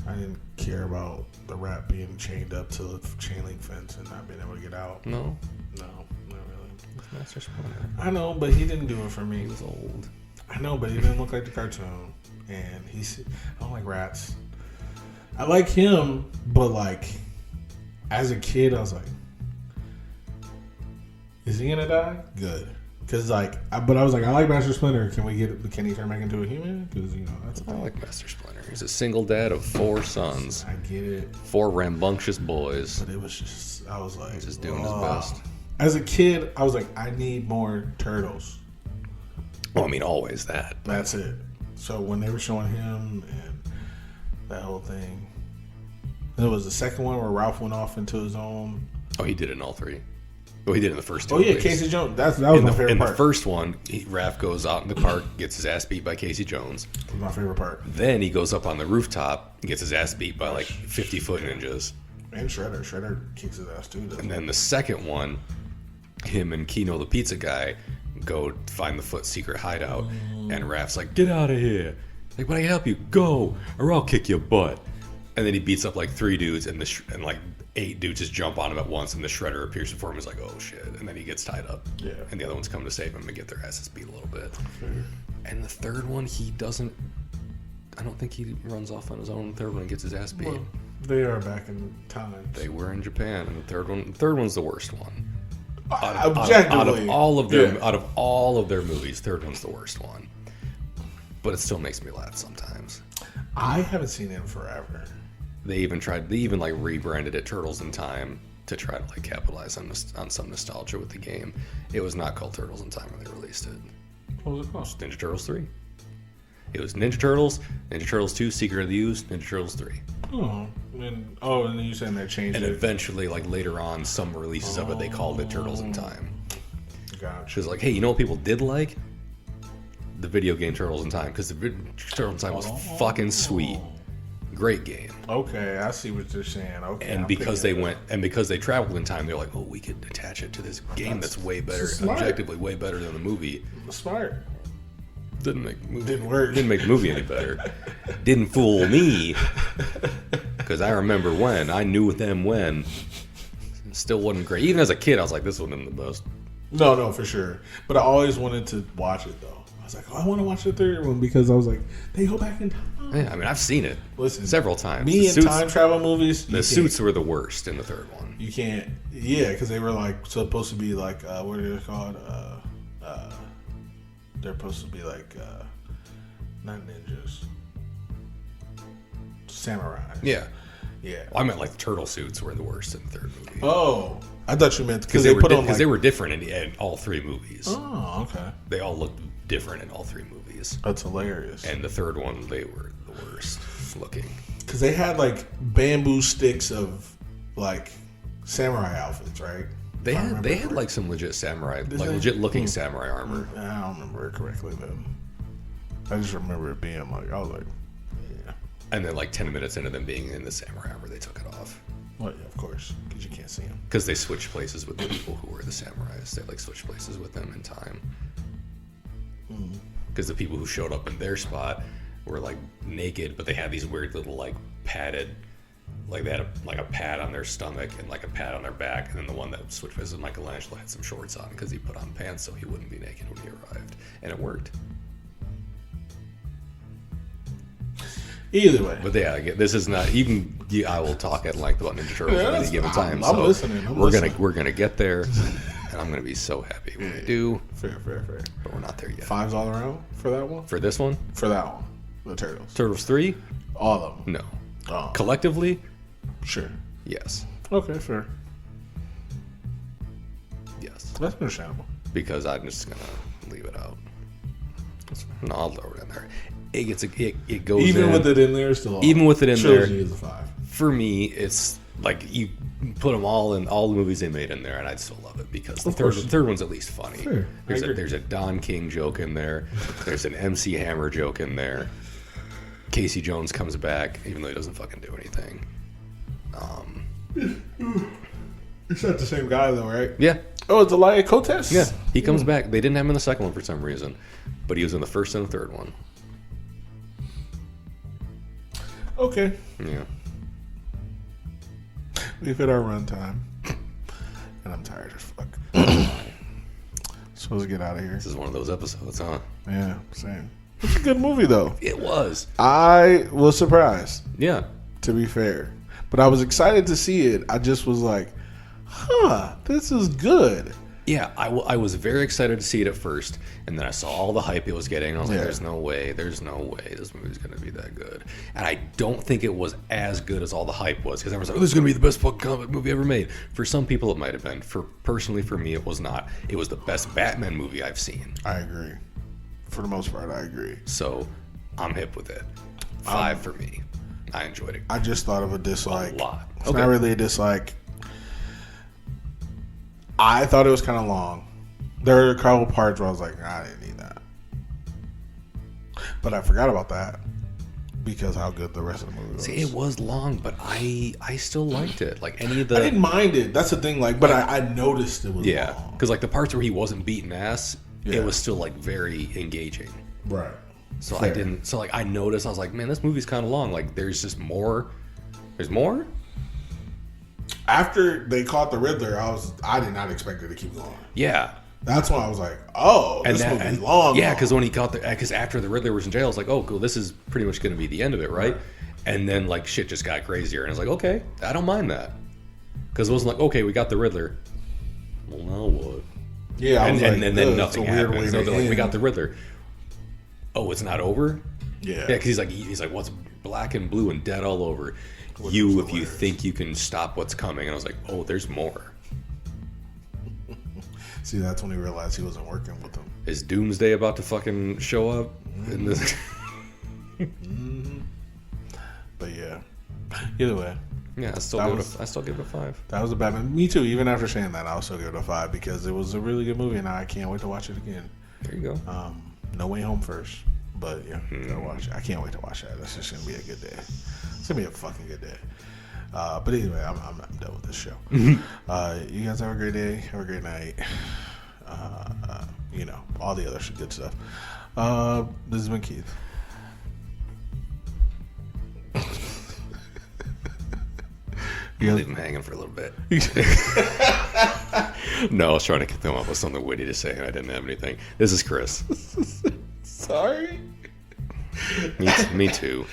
I didn't care about the rat being chained up to the chain link fence and not being able to get out. No, not really. It's Master Splinter. I know, but he didn't do it for me. He was old. I know, but he didn't look like the cartoon, and I don't like rats. I like him, but like, as a kid, I was like, is he gonna die? Good, because like, I was like, I like Master Splinter. Can he turn back into a human? Because that's. I like Master Splinter. He's a single dad of 4 sons. I get it. 4 rambunctious boys. But it was just, I was like, just doing his best. As a kid, I was like, I need more turtles. Well, I mean, always that. That's it. So when they were showing him and that whole thing, and it was the second one where Ralph went off into his own. Oh, he did it in all 3. Well, he did it in the first 2. Oh yeah, Casey Jones. That was my favorite part. In the first one, Raph goes out in the park, gets his ass beat by Casey Jones. That was my favorite part. Then he goes up on the rooftop and gets his ass beat by like 50-foot ninjas. And Shredder kicks his ass too. And then the second one, him and Kino the pizza guy go find the Foot secret hideout, and Raph's like, "Get out of here!" Like, "But I can help you. Go, or I'll kick your butt." And then he beats up like 3 dudes, and like 8 dudes just jump on him at once, and the Shredder appears before him. He's like, "Oh shit!" And then he gets tied up. Yeah. And the other ones come to save him and get their asses beat a little bit. Fair. And the third one, he doesn't. I don't think he runs off on his own. The third one gets his ass beat. Well, they are back in time. They were in Japan, and the third one's the worst one. Objectively, out of all of their movies, third one's the worst one. But it still makes me laugh sometimes. I haven't seen it in forever. They even like rebranded it Turtles in Time to try to like capitalize on some nostalgia with the game. It was not called Turtles in Time when they released it. What was it called? Ninja Turtles 3. It was Ninja Turtles 2, Secret of the Ooze, Ninja Turtles 3. Oh, and then you're saying they changed and it. And eventually, like later on, some releases of it, they called it Turtles in Time. Gotcha. She was like, "Hey, you know what people did like? The video game Turtles in Time, because the Turtles in Time was fucking sweet, great game." Okay, I see what you're saying. Okay, and because they traveled in time, they're like, "Oh, we could attach it to this game that's way better, objectively way better than the movie." Smart. Didn't work. Didn't make the movie any better. Didn't fool me. Because I remember when. I knew them when. Still wasn't great. Even as a kid, I was like, this wasn't the best. No, for sure. But I always wanted to watch it, though. I was like, I want to watch the third one because I was like, they go back in time. Yeah, I mean, I've seen it several times. Me and time travel movies. The suits were the worst in the third one. You can't. Yeah, because they were like supposed to be like, what are they called? They're supposed to be like, not ninjas. Samurai. Yeah. Yeah. Well, I meant like the turtle suits were the worst in the third movie. Oh, I thought you meant because they were different in all 3 movies. Oh, okay. They all looked different in all 3 movies. That's hilarious. And the third one, they were the worst looking. Because they had like bamboo sticks of like samurai outfits, right? They had like some legit samurai, like legit looking samurai armor. I don't remember it correctly then. I just remember it being like, I was like, And then like 10 minutes into them being in the samurai armor, they took it off. Well, yeah, of course, because you can't see them. Because they switched places with the people who were the samurais. They like switched places with them in time. Because the people who showed up in their spot were like naked, but they had these weird little like padded, like they had a pad on their stomach and like a pad on their back. And then the one that switched places with Michelangelo had some shorts on because he put on pants so he wouldn't be naked when he arrived. And it worked. Either way. But yeah, this is not even. I will talk at length about Ninja Turtles at any given time. I'm listening. We're gonna get there, and I'm gonna be so happy when we do. Fair. But we're not there yet. 5s all around for that one? For this one? For that one. The Turtles. Turtles 3? All of them? No. Oh. Collectively? Sure. Yes. Okay, fair. Yes. That's understandable. Because I'm just gonna leave it out. No, I'll throw it in there. It gets it goes even in, with it in there, still. Even with it in there, trilogy is a 5. For me, it's like you put them all in all the movies they made in there, and I'd still love it because the third one's at least funny. Sure. There's a Don King joke in there. There's an MC Hammer joke in there. Casey Jones comes back, even though he doesn't fucking do anything. It's not the same guy though, right? Yeah. Oh, it's Elia Cotes. Yeah, he comes back. They didn't have him in the second one for some reason, but he was in the first and the third one. Okay. Yeah. We've hit our runtime, and I'm tired as fuck. Supposed to get out of here. This is one of those episodes, huh? Yeah, same. It's a good movie though. It was. I was surprised. Yeah. To be fair, but I was excited to see it. I just was like, "Huh, this is good." Yeah, I was very excited to see it at first, and then I saw all the hype it was getting, and I was like, there's no way this movie's going to be that good. And I don't think it was as good as all the hype was, because everyone's like, oh, this is going to be the best fucking comic movie ever made. For some people, it might have been. Personally, for me, it was not. It was the best Batman movie I've seen. I agree. For the most part, I agree. So, I'm hip with it. 5 for me. I enjoyed it. I just thought of a dislike. A lot. It's not really a dislike. I thought it was kind of long. There were a couple parts where I was like, I didn't need that. But I forgot about that because how good the rest of the movie was. See, it was long, but I still liked it. Like any of the, I didn't mind it. That's the thing. Like, but I noticed it was long. Because like the parts where he wasn't beating ass, it was still like very engaging. Right. So fair. I didn't. So like I noticed, I was like, man, this movie's kind of long. Like there's just more. There's more. After they caught the Riddler, I did not expect it to keep going. Yeah. That's when I was like, oh, this movie's long. Yeah, because when he caught because after the Riddler was in jail, I was like, oh, cool, this is pretty much going to be the end of it, right? And then like shit just got crazier, and I was like, okay, I don't mind that, because it wasn't like, okay, we got the Riddler. Well, now what? Yeah, and then nothing happens. So they're like, we got the Riddler. Oh, it's not over. Yeah, because he's like, what's black and blue and dead all over? If you think you can stop what's coming. And I was like, oh, there's more. See, that's when he realized he wasn't working with them. Is Doomsday about to fucking show up? In this? But yeah, either way. Yeah, I still give it a 5. That was a Batman. Me too. Even after saying that, I'll still give it a 5 because it was a really good movie, and I can't wait to watch it again. There you go. No Way Home first, but yeah, gotta watch it. I can't wait to watch that. That's just gonna be a good day. It's gonna be a fucking good day. But anyway, I'm done with this show. You guys have a great day. Have a great night. All the other good stuff. This has been Keith. Leave him hanging for a little bit. No, I was trying to come up with something witty to say, and I didn't have anything. This is Chris. Sorry. Me too.